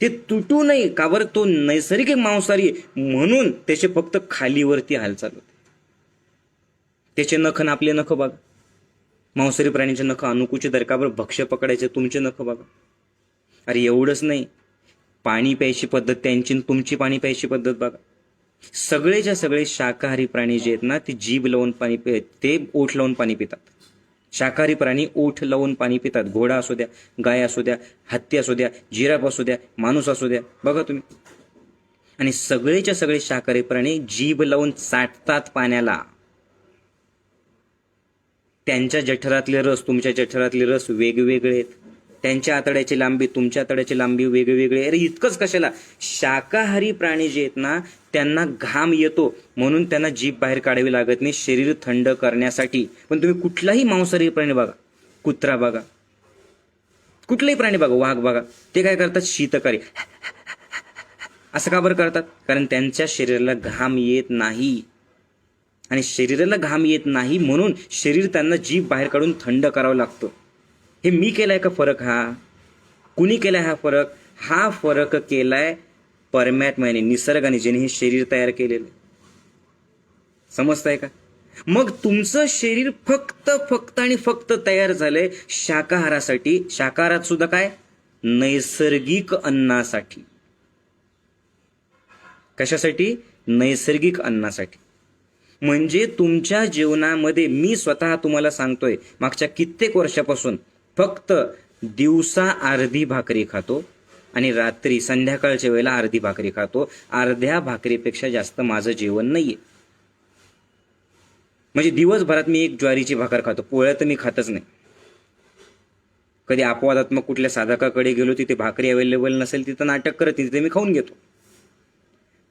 Speaker 1: ते तुटू नये का बरं? तो नैसर्गिक मांसाहारी म्हणून त्याचे फक्त खालीवरती हालचाल होते. त्याचे नख आणि आपले नख बघा. मांसाहारी प्राणीचे नख अनुकूचित आहे का बरं? भक्ष्य पकडायचे तुमचे नख बघा. अरे एवढंच नाही, पाणी प्यायची पद्धत त्यांची तुमची पाणी प्यायची पद्धत बघा. सगळेच्या सगळे शाकाहारी प्राणी जे आहेत ना, ते जीभ लावून पाणी ते ओठ लावून पाणी पितात. शाकाहारी प्राणी ओठ लावून पाणी पितात. घोडा असू द्या, गाय असू द्या, हत्ती असू द्या, जिराफ असू द्या, माणूस असू द्या, बघा तुम्ही. आणि सगळेच्या सगळे शाकाहारी प्राणी जीभ लावून चाटतात पाण्याला. त्यांच्या जठरातले रस तुमच्या जठरातले रस वेगवेगळे आहेत. त्यांच्या आतड्याची लांबी तुमच्या आतड्याची लांबी वेगवेगळे. अरे इतकंच कशाला, शाकाहारी प्राणी जे आहेत ना, त्यांना घाम येतो म्हणून त्यांना जीभ बाहेर काढावी लागत नाही शरीर थंड करण्यासाठी. पण तुम्ही कुठलाही मांसाहारी प्राणी बघा, कुत्रा बघा, कुठलाही प्राणी बघा, वाघ बघा, ते काय करतात? शीतकारी असं का बरं करतात? कारण त्यांच्या शरीराला घाम येत नाही. आणि शरीराला घाम येत नाही म्हणून शरीर त्यांना जीभ बाहेर काढून थंड करावं लागतं. हे मी केलाय का फरक? हा कुणी केलाय हा फरक? हा फरक केलाय परमात्म्याने, निसर्गाने, ज्याने हे शरीर तयार केलेलं. समजताय का? मग तुमचं शरीर फक्त आणि फक्त तयार झालंय शाकाहारासाठी. शाकाहारात सुद्धा काय? नैसर्गिक अन्नासाठी. कशासाठी? नैसर्गिक अन्नासाठी. म्हणजे तुमच्या जीवनामध्ये मी स्वतः तुम्हाला सांगतोय, मागच्या कित्येक वर्षापासून फक्त दिवसा अर्धी भाकरी खातो आणि रात्री संध्याकाळच्या वेळेला अर्धी भाकरी खातो. अर्ध्या भाकरीपेक्षा जास्त माझं जेवण नाहीये. म्हणजे दिवसभरात मी एक ज्वारीची भाकर खातो, पोळ्या तर मी खातच नाही. कधी अपवादात्मक कुठल्या साधकाकडे गेलो, तिथे भाकरी अवेलेबल नसेल, तिथं नाटक करत तिथे मी खाऊन घेतो.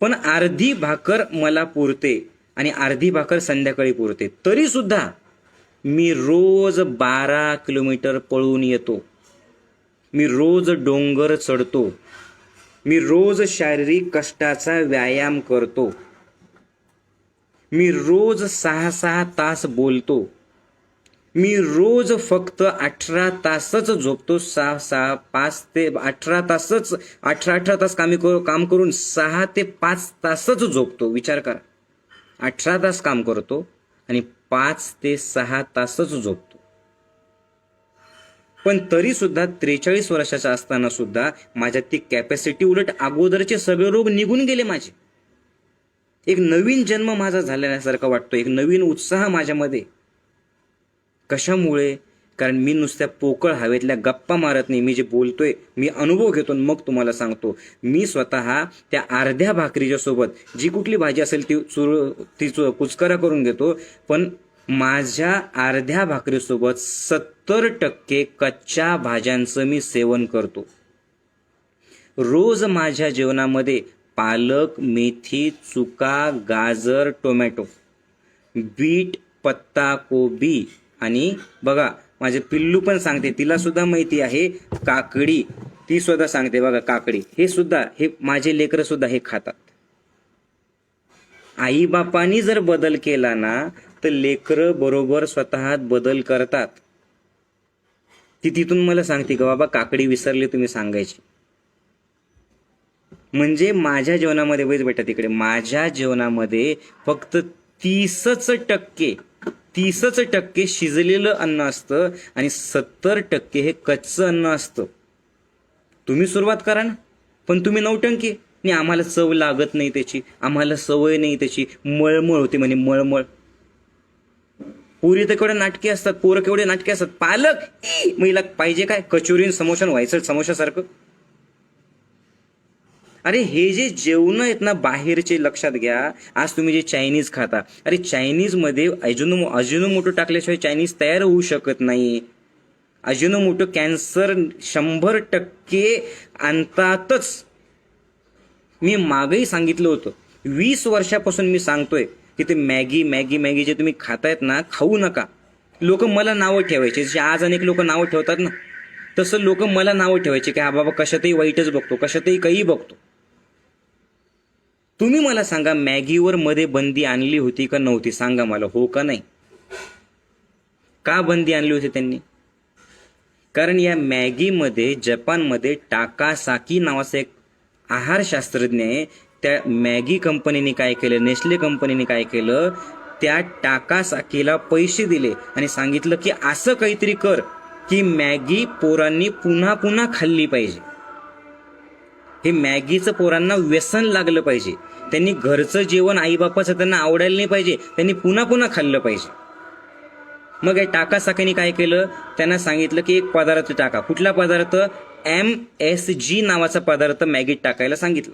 Speaker 1: पण अर्धी भाकर मला पुरते आणि अर्धी भाकर संध्याकाळी पुरते. तरी सुद्धा मी रोज 12 किलोमीटर पळून येतो. मी रोज डोंगर चढतो. मी रोज शारीरिक कष्टाचा व्यायाम करतो. मी रोज 6-6 तास बोलतो. मी रोज फक्त 18 तासच झोपतो. 5 ते 18 तासच 18 तास काम करून 6 ते 5 तासच झोपतो. विचार करा, 18 तास काम करतो आणि 5 ते 6 तासच झोपतो. पण तरी सुद्धा 43 वर्षाचा असताना सुद्धा माझ्यात ती कॅपॅसिटी, उलट अगोदरचे सगळे रोग निघून गेले माझे. एक नवीन जन्म माझा झाल्यासारखा वाटतो, एक नवीन उत्साह माझ्यामध्ये. कशामुळे? कारण मी नुसत्या पोकळ हवेतल्या गप्पा मारत नाही. मी जे बोलतोय, मी अनुभव घेतो मग तुम्हाला सांगतो. मी स्वतः त्या अर्ध्या भाकरीच्या सोबत जी कुठली भाजी असेल ती कुचकरा करून घेतो. पण माझ्या अर्ध्या भाकरीसोबत 70% कच्च्या भाज्यांचं मी सेवन करतो. रोज माझ्या जेवणामध्ये पालक, मेथी, चुका, गाजर, टोमॅटो, बीट, पत्ता कोबी आणि बघा माझे पिल्लू पण सांगते, तिला सुद्धा माहिती आहे, काकडी, ती सुद्धा सांगते बघा काकडी. हे माझे लेकरं सुद्धा हे खातात. आई बापांनी जर बदल केला ना तर लेकरं बरोबर स्वतः बदल करतात. ती तिथून मला सांगते का बाबा काकडी विसरली तुम्ही सांगायची. म्हणजे माझ्या जेवणामध्ये वैज बेटा तिकडे माझ्या जेवणामध्ये फक्त 30% शिजलेलं अन्न असतं आणि 70% हे कच्चं अन्न असतं. तुम्ही सुरुवात करा ना. पण तुम्ही नौटंकी नाही, आम्हाला चव लागत नाही त्याची, आम्हाला सवय नाही त्याची, मळमळ होते म्हणे, मळमळ. पुरी तर केवढे नाटके असतात, पोरं केवढे नाटके असतात. पालक महिला पाहिजे काय? कचोरीन समोसा व्हायचं समोशासारखं. अरे हे जे जेवण आहेत ना बाहेरचे, लक्षात घ्या. आज तुम्ही जे चायनीज खाता, अरे चायनीजमध्ये अजिनोमोटो टाकल्याशिवाय चायनीज तयार होऊ शकत नाही. Ajinomoto cancer 100% आणतातच. मी मागही सांगितलं होतं, 20 वर्षापासून मी सांगतोय की ते मॅगी जे तुम्ही खातायत ना, खाऊ नका. लोक मला नावं ठेवायचे, जसे आज अनेक लोक नावं ठेवतात ना, तसं लोक मला नावं ठेवायचे की हा बाबा कशातही वाईटच बघतो, कशातही काही बघतो. तुम्ही मला सांगा, मॅगीवर मध्ये बंदी आणली होती का नव्हती? सांगा मला, हो का नाही? का बंदी आणली होती त्यांनी? कारण या मॅगीमध्ये जपानमध्ये टाकासाकी नावाचा एक आहारशास्त्रज्ञ आहे. त्या मॅगी कंपनीने काय केलं, नेस्ले कंपनीने काय केलं, त्या टाकासाकीला पैसे दिले आणि सांगितलं की असं काहीतरी कर की मॅगी पोरांनी पुन्हा पुन्हा खाल्ली पाहिजे. हे मॅगीचं पोरांना व्यसन लागलं पाहिजे. त्यांनी घरचं जेवण आईबापाचं त्यांना आवडायला नाही पाहिजे, त्यांनी पुन्हा पुन्हा खाल्लं पाहिजे. मग या टाकासाकीने काय केलं, त्यांना सांगितलं की एक पदार्थ टाका. कुठला पदार्थ? MSG नावाचा पदार्थ मॅगीत टाकायला सांगितलं.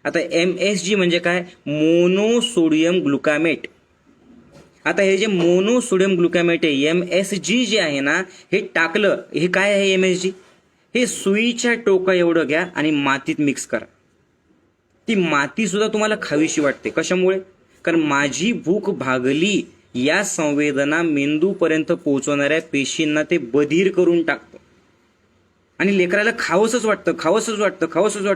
Speaker 1: आता MSG म्हणजे काय? मोनोसोडियम ग्लुकामेट. आता हे जे मोनोसोडियम ग्लुकामेट आहे, MSG जे आहे ना, हे टाकलं. हे काय आहे MSG? हे सुईच्या टोका एवढं घ्या आणि मातीत मिक्स करा. ती माती सुद्धा तुम्हाला खावीशी वाटते. कशामुळे? कारण माझी भूक भागली या संवेदना मेंदूपर्यंत पोहोचवणाऱ्या पेशींना ते बधीर करून टाकतं आणि लेकराला खावंसच वाटतं.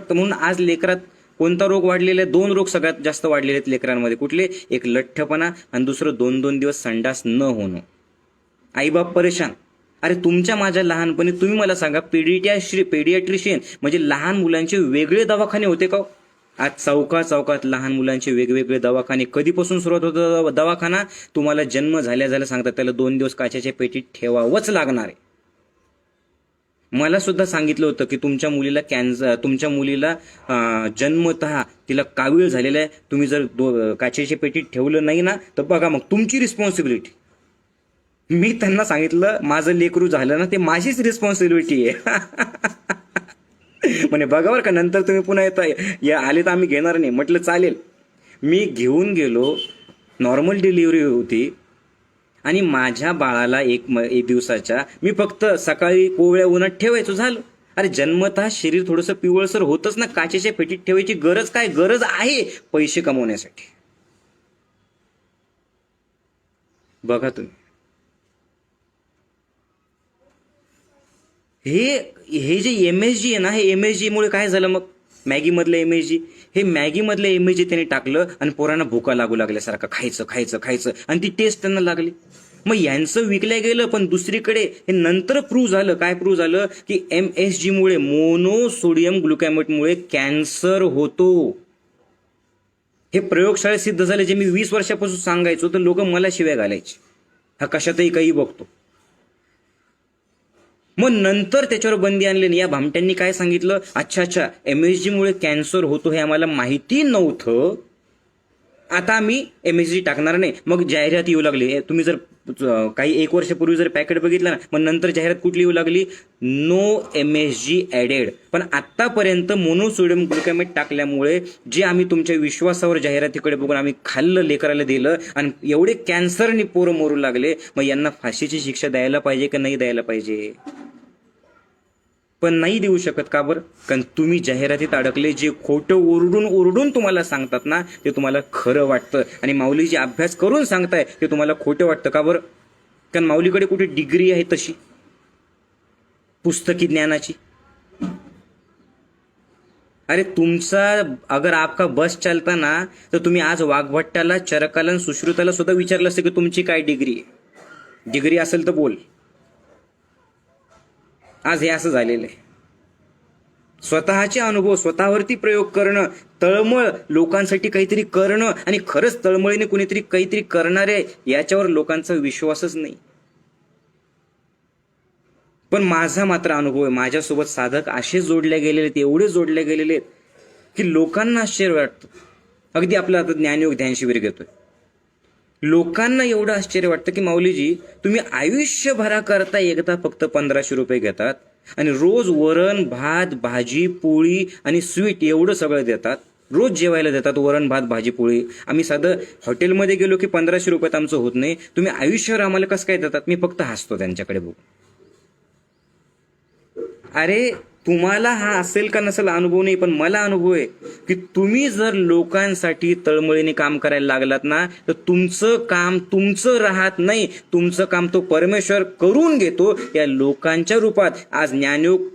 Speaker 1: म्हणून आज लेकरात कोणता रोग वाढलेला आहे? 2 रोग सगळ्यात जास्त वाढलेले आहेत लेकरांमध्ये. कुठले? एक लठ्ठपणा आणि दुसरं 2-2 दिवस संडास न होणं. आईबाप परेशान. अरे तुमच्या माझ्या लहानपणी तुम्ही मला सांगा, पेडियाट्रिशियन म्हणजे लहान मुलांचे वेगळे दवाखाने होते का? आज चौकात लहान मुलांचे वेगवेगळे दवाखाने. कधीपासून सुरुवात होतं दवाखाना? तुम्हाला जन्म झाल्या सांगतात त्याला 2 दिवस काचेच्या पेटीत ठेवावंच लागणार आहे. मला सुद्धा सांगितलं होतं की तुमच्या मुलीला जन्मतः तिला कावीळ झालेला आहे, तुम्ही जर काचेच्या पेटीत ठेवलं नाही ना तर बघा मग तुमची रिस्पॉन्सिबिलिटी. मी त्यांना सांगितलं माझं लेकरू झालं ना ते माझीच रिस्पॉन्सिबिलिटी आहे. म्हणे बघा बरं का, नंतर तुम्ही पुन्हा येता आले तर आम्ही घेणार नाही. म्हटलं चालेल. मी घेऊन गेलो. नॉर्मल डिलिव्हरी होती आणि माझ्या बाळाला एक दिवसाच्या मी फक्त सकाळी कोवळ्या उन्हात ठेवायचो, झालं. अरे जन्मतः शरीर थोडंसं पिवळसर होतच ना. काचेच्या पेटीत ठेवायची गरज काय? गरज आहे पैसे कमवण्यासाठी. बघा तुम्ही, हे जे MSG आहे ना, हे MSG मुळे काय झालं मग? मॅगी मधलं MSG त्याने टाकलं आणि पोरांना भुका लागू लागल्यासारखं खायचं आणि ती टेस्ट त्यांना लागली. मग यांचं विकल्या गेलं. पण दुसरीकडे हे नंतर प्रूव्ह झालं. काय प्रूव्ह झालं? की MSG मुळे, मोनोसोडियम ग्लुकॅमेटमुळे कॅन्सर होतो. हे प्रयोगशाळेत सिद्ध झाले. जे मी 20 वर्षापासून सांगायचो तर लोक मला शिव्या घालायचे, हा कशातही काही बघतो. मग नंतर त्याच्यावर बंदी आणली. या भामट्यांनी काय सांगितलं? अच्छा MSG मुळे कॅन्सर होतो हे आम्हाला माहिती नव्हतं, आता आम्ही MSG टाकणार नाही. मग जाहिरात येऊ लागली. तुम्ही जर काही 1 वर्षापूर्वी जर पॅकेट बघितलं ना, मग नंतर जाहिरात कुठली येऊ लागली? No MSG added. पण आतापर्यंत मोनोसोडियम ग्लुकॅमेट टाकल्यामुळे जे आम्ही तुमच्या विश्वासावर जाहिरातीकडे बघून आम्ही खाल्लं, लेकराला दिलं आणि एवढे कॅन्सरनी पोरं मरू लागले. मग यांना फाशीची शिक्षा द्यायला पाहिजे की नाही द्यायला पाहिजे? पण नाही देऊ शकत. का बरं? कारण तुम्ही जाहिरातीत अडकले. जे खोटं ओरडून तुम्हाला सांगतात ना ते तुम्हाला खरं वाटतं आणि माऊली जे अभ्यास करून सांगताय ते तुम्हाला खोटं वाटतं. का बरं? कारण माऊलीकडे कुठे डिग्री आहे तशी पुस्तकी ज्ञानाची? अरे तुमचा अगर आपका बस चालता ना तर तुम्ही आज वाघभट्टाला, चरकाला, सुश्रुताला सुद्धा विचारलं असतं की तुमची काय डिग्री आहे. डिग्री असेल तर बोल. आज हे असं झालेलं आहे. स्वतःचे अनुभव, स्वतःवरती प्रयोग करणं, तळमळ लोकांसाठी काहीतरी करणं आणि खरंच तळमळीने कुणीतरी काहीतरी करणारे याच्यावर लोकांचा विश्वासच नाही. पण माझा मात्र अनुभव आहे. माझ्यासोबत साधक असे जोडले गेलेले आहेत, एवढे जोडले गेलेले आहेत की लोकांना आश्चर्य वाटतं. अगदी आपलं आता ज्ञानयोग ध्यान शिबिर घेतोय, लोकांना एवढं आश्चर्य वाटतं की माऊलीजी तुम्ही आयुष्यभराकरता एकदा फक्त 1500 रुपये घेतात आणि रोज वरण भात भाजी पोळी आणि स्वीट एवढं सगळं देतात. रोज जेवायला देतात, वरण भात भाजी पोळी. आम्ही साधं हॉटेलमध्ये गेलो की 1500 रुपयात आमचं होत नाही. तुम्ही आयुष्यभर आम्हाला कसं काय देतात? मी फक्त हसतो त्यांच्याकडे बघून. अरे तुम्हाला हा असेल का नसेल अनुभव नाही, पण मला अनुभव आहे की तुम्ही जर लोकांसाठी तळमळीने काम करायला लागलात ना तर तुमचं काम तुमचं राहत नाही. तुमचं काम तो परमेश्वर करून घेतो या लोकांच्या रूपात. आज ज्ञानयोग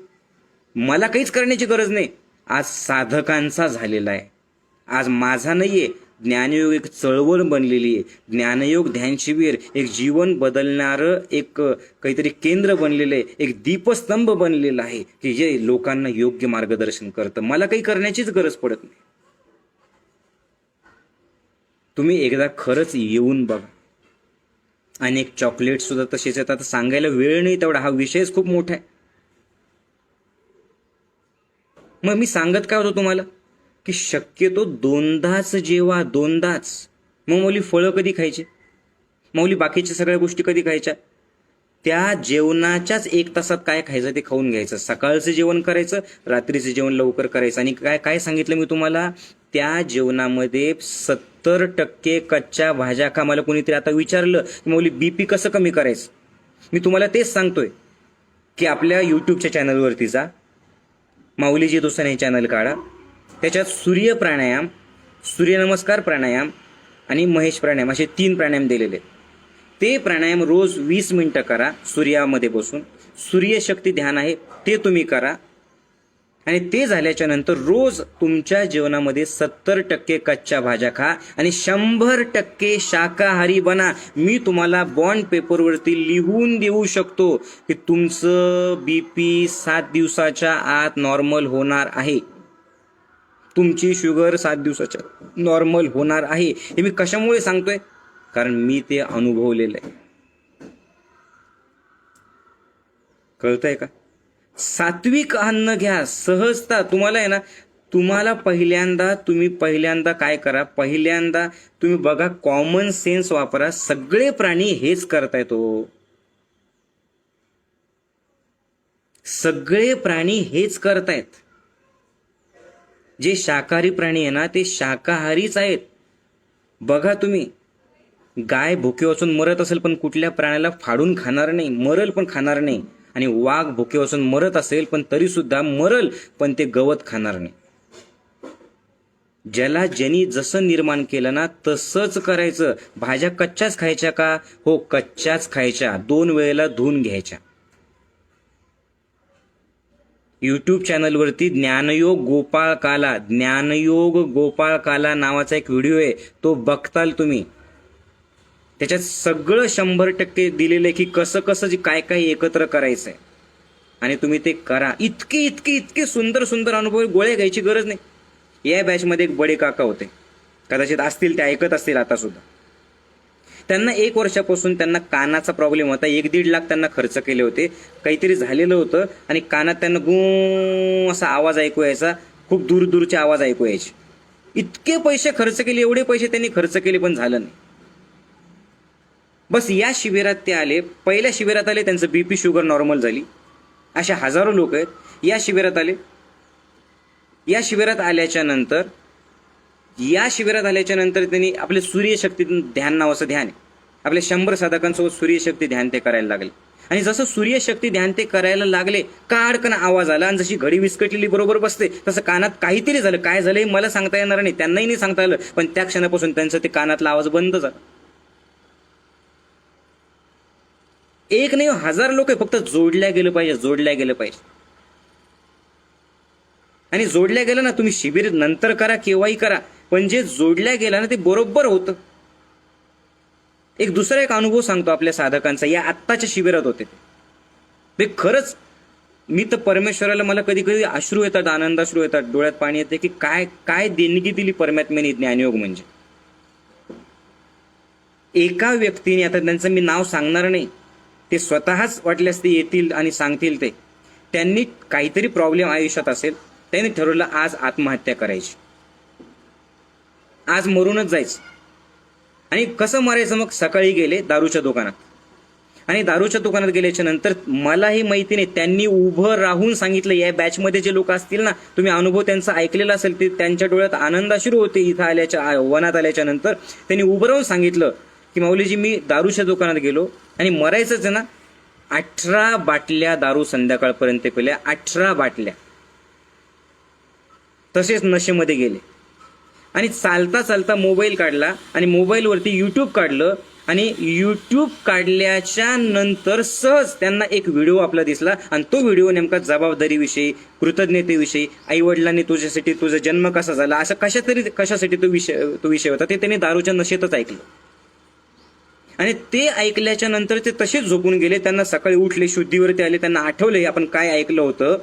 Speaker 1: मला काहीच करण्याची गरज नाही, आज साधकांचा झालेला आहे. आज माझा नाहीये. ज्ञानयोग एक चळवळ बनलेली आहे. ज्ञानयोग ध्यान शिबिर एक जीवन बदलणारं एक काहीतरी केंद्र बनलेलं आहे, एक दीपस्तंभ बनलेला आहे की जे लोकांना योग्य मार्गदर्शन करतं. मला काही करण्याचीच गरज पडत नाही. तुम्ही एकदा खरंच येऊन बघा. अनेक चॉकलेट सुद्धा तसेच येतात, सांगायला वेळ नाही तेवढा, हा विषयच खूप मोठा आहे. मग मी सांगत काय होतो तुम्हाला की शक्यतो दोनदाच जेवा, दोनदाच. मग माऊली फळं कधी खायचे, माऊली बाकीच्या सगळ्या गोष्टी कधी खायच्या, त्या जेवणाच्याच 1 तासात काय खायचं ते खाऊन घ्यायचं. सकाळचं जेवण करायचं, रात्रीचं जेवण लवकर करायचं. आणि काय काय सांगितलं मी तुम्हाला, त्या जेवणामध्ये 70% कच्च्या भाज्या खा. मला कोणीतरी आता विचारलं की माऊली बीपी कसं कमी करायचं, मी तुम्हाला तेच सांगतोय की आपल्या यूट्यूबच्या चॅनलवरती जा, माऊलीजी दोस्ताने हे चॅनल काढा, त्याच्यात सूर्य प्राणायाम, सूर्यनमस्कार प्राणायाम आणि महेश प्राणायाम असे 3 प्राणायाम दिलेले. ते प्राणायाम रोज 20 मिनिटं करा सूर्यामध्ये बसून. सूर्यशक्ती ध्यान आहे ते तुम्ही करा. आणि ते झाल्याच्या नंतर रोज तुमच्या जेवणामध्ये 70% कच्च्या भाज्या खा आणि 100% शाकाहारी बना. मी तुम्हाला बॉन्ड पेपरवरती लिहून देऊ शकतो की तुमचं बीपी 7 दिवसाच्या आत नॉर्मल होणार आहे, तुमची शुगर 7 दिवसाच्या नॉर्मल होणार आहे. हे मी कशामुळे सांगतोय, कारण मी ते अनुभवलेलं आहे. कळतंय का? सात्विक अन्न घ्या, सहजता. तुम्हाला आहे ना, तुम्हाला पहिल्यांदा काय करा, पहिल्यांदा तुम्ही बघा, कॉमन सेन्स वापरा. सगळे प्राणी हेच करतायत हो, सगळे प्राणी हेच करतायत. जे शाकाहारी प्राणी आहे ना ते शाकाहारीच आहेत. बघा तुम्ही, गाय भुके वाचून मरत असेल पण कुठल्या प्राण्याला फाडून खाणार नाही, मरल पण खाणार नाही. आणि वाघ भुके वाचून मरत असेल पण तरी सुद्धा मरल पण ते गवत खाणार नाही. ज्याला ज्यांनी जसं निर्माण केलं ना तसंच करायचं. भाज्या कच्च्याच खायच्या का? हो, कच्च्याच खायच्या, 2 वेळेला धुवून घ्यायच्या. यूट्यूब चॅनलवरती ज्ञानयोग गोपाळ काला नावाचा एक व्हिडिओ आहे, तो बघताल तुम्ही. त्याच्यात सगळं 100% दिलेलं आहे की कसं कसं जे काय काय एकत्र करायचंय आणि तुम्ही ते करा. इतके सुंदर अनुभव. गोळ्या घ्यायची गरज नाही. या बॅचमध्ये एक बडे काका होते, कदाचित असतील, ते ऐकत असतील आता सुद्धा. त्यांना 1 वर्षापासून त्यांना कानाचा प्रॉब्लेम होता. 1-1.5 लाख त्यांना खर्च केले होते. काहीतरी झालेलं होतं आणि कानात त्यांना गू असा आवाज ऐकू यायचा, खूप दूरचे आवाज ऐकू यायचे. इतके पैसे खर्च केले, एवढे पैसे त्यांनी खर्च केले पण झालं नाही. बस या शिबिरात ते आले, पहिल्या शिबिरात आले, त्यांचं बीपी शुगर नॉर्मल झाली. अशा हजारो लोक आहेत. या शिबिरात आले. या शिबिरात आल्याच्या नंतर त्यांनी आपले सूर्यशक्ती ध्यान नावाचं ध्यान आहे, आपल्या 100 साधकांसोबत सूर्यशक्ती ध्यान ते करायला लागले. आणि जसं सूर्यशक्ती ध्यान ते करायला लागले, काडकन आवाज आला आणि जशी घडी विस्कटलेली बरोबर बसते तसं कानात काहीतरी झालं. काय झालंय मला सांगता येणार नाही, त्यांनाही नाही सांगता आलं. पण त्या क्षणापासून त्यांचं ते कानातला आवाज बंद झाला. 1 नाही, 1000 लोक आहे. फक्त जोडल्या गेलं पाहिजे. आणि जोडल्या गेलं ना, तुम्ही शिबिर नंतर करा, केव्हाही करा, पण जे जोडल्या गेला ना ते बरोबर होतं. दुसरा एक अनुभव सांगतो आपल्या साधकांचा. या आत्ताच्या शिबिरात होते ते. खरंच मी तर परमेश्वराला, मला कधी कधी अश्रू येतात, आनंदाश्रू येतात, डोळ्यात पाणी येते की काय देणगी दिली परमात्म्याने ज्ञानयोग. म्हणजे एका व्यक्तीने, आता त्यांचं मी नाव सांगणार नाही, ते स्वतःच वाटल्यास ते येतील आणि सांगतील. त्यांनी काहीतरी प्रॉब्लेम आयुष्यात असेल, त्यांनी ठरवलं आज आत्महत्या करायची, आज मरूनच जायचं. आणि कसं मरायचं मग? सकाळी गेले दारूच्या दुकानात, आणि दारूच्या दुकानात गेल्याच्या नंतर मलाही माहिती नाही, त्यांनी उभं राहून सांगितलं. या बॅचमध्ये जे लोक असतील ना, तुम्ही अनुभव त्यांचा ऐकलेला असेल, ते त्यांच्या डोळ्यात आनंदाश्रू होते. इथं वनात आल्याच्या नंतर त्यांनी उभं राहून सांगितलं की माऊलीजी, मी दारूच्या दुकानात गेलो आणि मरायचंच आहे ना, 18 बाटल्या दारू संध्याकाळपर्यंत पिल्या, 18 बाटल्या. तसेच नशेमध्ये गेले. आणि चालता मोबाईल काढला आणि मोबाईलवरती यूट्यूब काढलं. आणि यूट्यूब काढल्याच्या नंतर सहज त्यांना एक व्हिडिओ आपला दिसला. आणि तो व्हिडिओ नेमका जबाबदारीविषयी, कृतज्ञतेविषयी, आईवडिलांनी तुझ्यासाठी, तुझा जन्म कसा झाला, असं कशासाठी तो विषय होता. ते त्यांनी दारूच्या नशेतच ऐकलं. आणि ते ऐकल्याच्या नंतर ते तसेच झोपून गेले. त्यांना सकाळी उठले, शुद्धीवरती आले, त्यांना आठवले आपण काय ऐकलं होतं.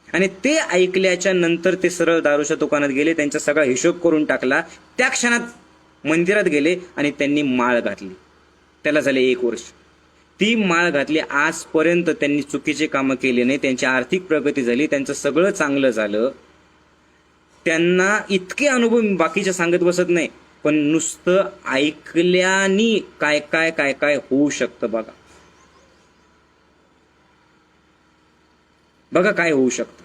Speaker 1: आणि ते ऐकल्याच्या नंतर ते सरळ दारूच्या दुकानात गेले, त्यांचा सगळा हिशोब करून टाकला. त्या क्षणात मंदिरात गेले आणि त्यांनी माळ घातली. त्याला झाले 1 वर्ष. ती माळ घातली. आजपर्यंत त्यांनी चुकीचे कामं केले नाही. त्यांची आर्थिक प्रगती झाली. त्यांचं सगळं चांगलं झालं. त्यांना इतके अनुभव मी बाकीच्या सांगत बसत नाही, पण नुसतं ऐकल्यानी काय काय काय काय होऊ शकतं बघा. बघा काय होऊ शकतं.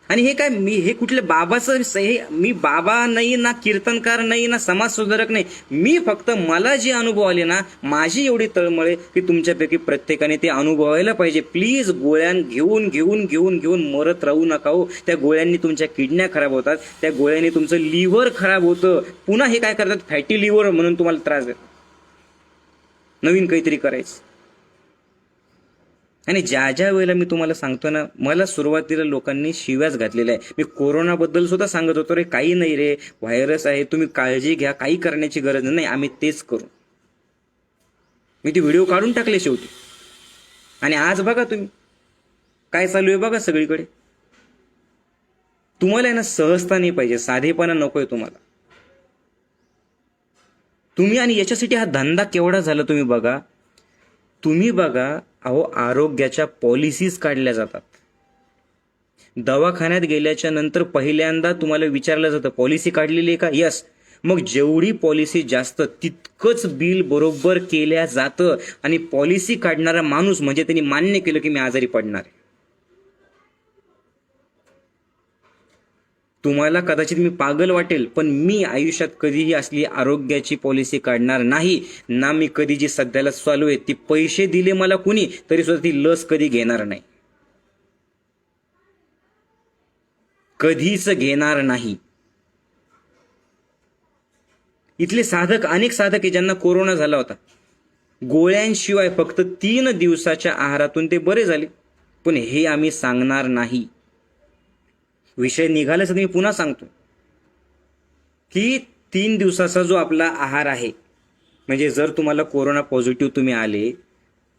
Speaker 1: आणि हे काय, मी हे कुठल्या बाबाचं, हे मी बाबा नाही ना, कीर्तनकार नाही ना, समाज सुधारक नाही. मी फक्त मला जे अनुभव आले ना, माझी एवढी तळमळे की तुमच्यापैकी प्रत्येकाने ते अनुभवायला पाहिजे. प्लीज गोळ्या घेऊन घेऊन घेऊन घेऊन मरत राहू नका हो. त्या गोळ्यांनी तुमच्या किडन्या खराब होतात. त्या गोळ्यांनी तुमचं लिव्हर खराब होतं. पुन्हा हे काय करतात, फॅटी लिव्हर म्हणून तुम्हाला त्रास देतात. नवीन काहीतरी करायचं. आणि ज्या ज्या वेळेला मी तुम्हाला सांगतो ना, मला सुरुवातीला लोकांनी शिव्याच घातलेल्या आहे. मी कोरोनाबद्दल सुद्धा सांगत होतो, रे काही नाही रे, व्हायरस आहे, तुम्ही काळजी घ्या, काही करण्याची गरज नाही, आम्ही तेच करू. मी ती व्हिडिओ काढून टाकले शेवटी. आणि आज बघा तुम्ही काय चालू आहे बघा सगळीकडे. तुम्हाला आहे ना सहजता नाही पाहिजे, साधेपणा नकोय तुम्हाला. तुम्ही, आणि याच्यासाठी हा धंदा केवढा झाला तुम्ही बघा. तुम्ही बघा, अहो आरोग्याच्या पॉलिसीज काढल्या जातात. दवाखान्यात गेल्याच्या नंतर पहिल्यांदा तुम्हाला विचारलं जातं, पॉलिसी काढलेली आहे का? यस. मग जेवढी पॉलिसी जास्त तितकंच बिल बरोबर केल्या जातं. आणि पॉलिसी काढणारा माणूस म्हणजे त्यांनी मान्य केलं की मी आजारी पडणार आहे. तुम्हाला कदाचित मी पागल वाटेल, पण मी आयुष्यात कधीही असली आरोग्याची पॉलिसी काढणार नाही ना. मी कधी जी सध्याला चालू आहे ती, पैसे दिले मला कुणी तरी सुद्धा ती लस कधी घेणार नाही, कधीच घेणार नाही. इथले साधक, अनेक साधक आहे ज्यांना कोरोना झाला होता, गोळ्यांशिवाय फक्त 3 दिवसाच्या आहारातून ते बरे झाले. पण हे आम्ही सांगणार नाही. विषय निघाल्यास मी पुन्हा सांगतो की 3 दिवसाचा जो आपला आहार आहे, म्हणजे जर तुम्हाला कोरोना पॉझिटिव्ह तुम्ही आले,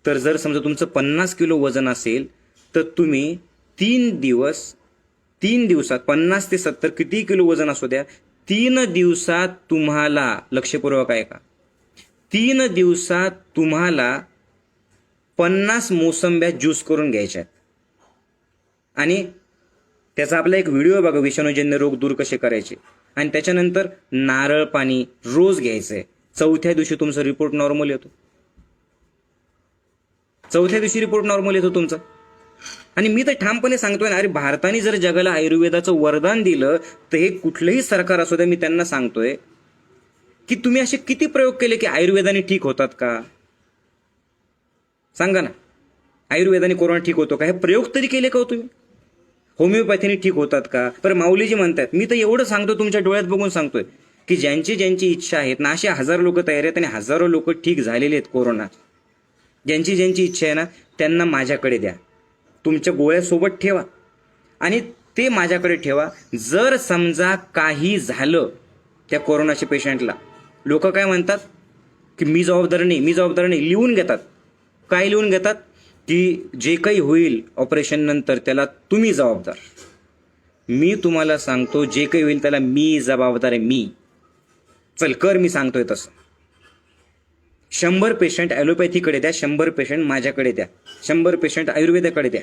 Speaker 1: तर जर समजा तुमचं 50 किलो वजन असेल, तर तुम्ही 3 दिवसात 50 ते 70 किती किलो वजन असू द्या, 3 दिवसात तुम्हाला, लक्षपूर्वक आहे का, 3 दिवसात तुम्हाला 50 मोसंब्या ज्यूस करून घ्यायच्यात. आणि त्याचा आपला एक व्हिडिओ आहे बघा, विषाणूजन्य रोग दूर कसे करायचे. आणि त्याच्यानंतर नारळ पाणी रोज घ्यायचंय. 4थ्या दिवशी तुमचा रिपोर्ट नॉर्मल येतो. 4थ्या दिवशी रिपोर्ट नॉर्मल येतो तुमचा. आणि मी तर ठामपणे सांगतोय ना, अरे भारताने जर जगाला आयुर्वेदाचं वरदान दिलं, तर हे कुठलंही सरकार असू द्या, मी त्यांना सांगतोय की तुम्ही असे किती प्रयोग केले की आयुर्वेदाने ठीक होतात का? सांगा ना, आयुर्वेदाने कोरोना ठीक होतो का? हे प्रयोग तरी केले का हो तुम्ही? होमिओपॅथीने ठीक होतात का? तर माऊलीजी म्हणतात, मी तर एवढं सांगतो, तुमच्या डोळ्यात बघून सांगतोय की ज्यांची ज्यांची इच्छा आहेत ना, असे 1000 लोक तयार आहेत आणि हजारो लोक ठीक झालेले आहेत कोरोना. ज्यांची ज्यांची इच्छा आहे ना, त्यांना माझ्याकडे द्या, तुमच्या गोळ्यासोबत ठेवा आणि ते माझ्याकडे ठेवा. जर समजा काही झालं त्या कोरोनाच्या पेशंटला, लोक काय म्हणतात की मी जबाबदार नाही, लिहून घेतात. काय लिहून घेतात? की जे काही होईल ऑपरेशन नंतर त्याला तुम्ही जबाबदार. मी तुम्हाला सांगतो, जे काही होईल त्याला मी जबाबदार आहे. मी चल कर, मी सांगतोय तसं. 100 पेशंट ॲलोपॅथीकडे द्या, 100 पेशंट माझ्याकडे द्या, 100 पेशंट आयुर्वेदाकडे द्या.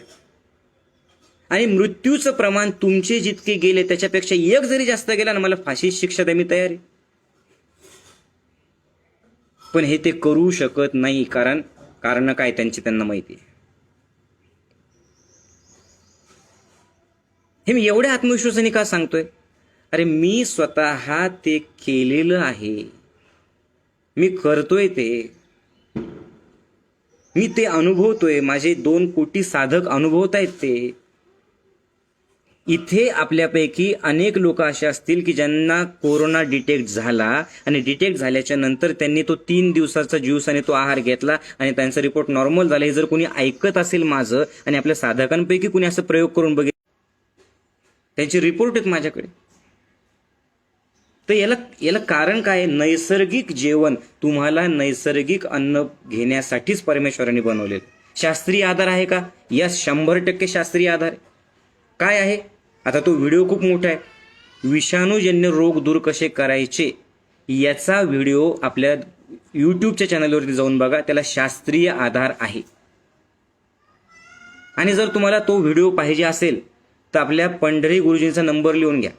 Speaker 1: आणि मृत्यूचं प्रमाण तुमचे जितके गेले त्याच्यापेक्षा 1 जरी जास्त गेला ना, मला फाशी शिक्षा द्या, मी तयार आहे. पण हे ते करू शकत नाही. कारण काय त्यांची त्यांना माहिती आहे. हे मी एवढ्या आत्मविश्वासाने का सांगतोय? अरे मी स्वतः ते केलेलं आहे, मी करतोय ते, मी ते अनुभवतोय. माझे 2 कोटी साधक अनुभवतायत ते. इथे आपल्यापैकी अनेक लोक असे असतील की ज्यांना कोरोना डिटेक्ट झाला आणि डिटेक्ट झाल्याच्या नंतर त्यांनी तो 3 दिवसाचा ज्यूस आणि तो आहार घेतला आणि त्यांचा रिपोर्ट नॉर्मल झाला. हे जर कोणी ऐकत असेल माझं, आणि आपल्या साधकांपैकी कोणी असं प्रयोग करून बघितलं, त्यांचे रिपोर्ट आहेत माझ्याकडे, तर याला कारण काय? नैसर्गिक जेवण. तुम्हाला नैसर्गिक अन्न घेण्यासाठीच परमेश्वराने बनवलेलं. शास्त्रीय आधार आहे का? यस, 100% शास्त्रीय आधार आहे. काय आहे? आता तो व्हिडिओ खूप मोठा आहे, विषाणूजन्य रोग दूर कसे करायचे याचा व्हिडिओ आपल्या यूट्यूबच्या चॅनलवरती जाऊन बघा, त्याला शास्त्रीय आधार आहे. आणि जर तुम्हाला तो व्हिडिओ पाहिजे असेल तर आपल्या पंढरी गुरुजींचा नंबर लिहून घ्या,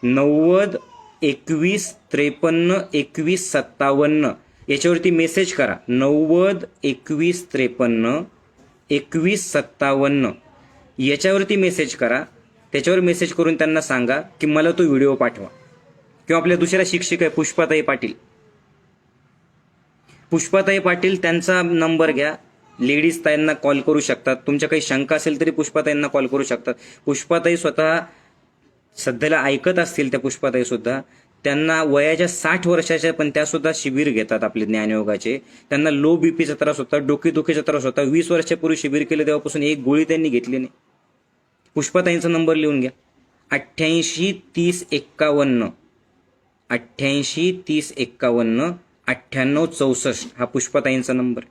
Speaker 1: 90 21 53 21 57. याच्यावरती मेसेज करा, 90 21 53 21 57. याच्यावरती मेसेज करा. त्याच्यावर मेसेज करून त्यांना सांगा की मला तो व्हिडिओ पाठवा. किंवा आपल्या दुसऱ्या शिक्षिका आहे पुष्पाताई पाटील, पुष्पाताई पाटील त्यांचा नंबर घ्या. लेडीज ताईंना कॉल करू शकतात. तुमच्या काही शंका असेल तरी पुष्पाताईंना कॉल करू शकतात. पुष्पाताई स्वतः सध्याला ऐकत असतील, त्या पुष्पाताई सुद्धा, त्यांना वयाच्या 60 वर्षाच्या पण त्या सुद्धा शिबिर घेतात आपले ज्ञानयोगाचे. त्यांना लो बीपीचा त्रास होता, डोकेदुखीचा त्रास होता. 20 वर्षापूर्वी शिबिर केलं तेव्हापासून एक गोळी त्यांनी घेतली नाही. पुष्पाताईंचा नंबर लिहून घ्या, 88 30 51 88 30 51 98 64. हा पुष्पाताईंचा नंबर.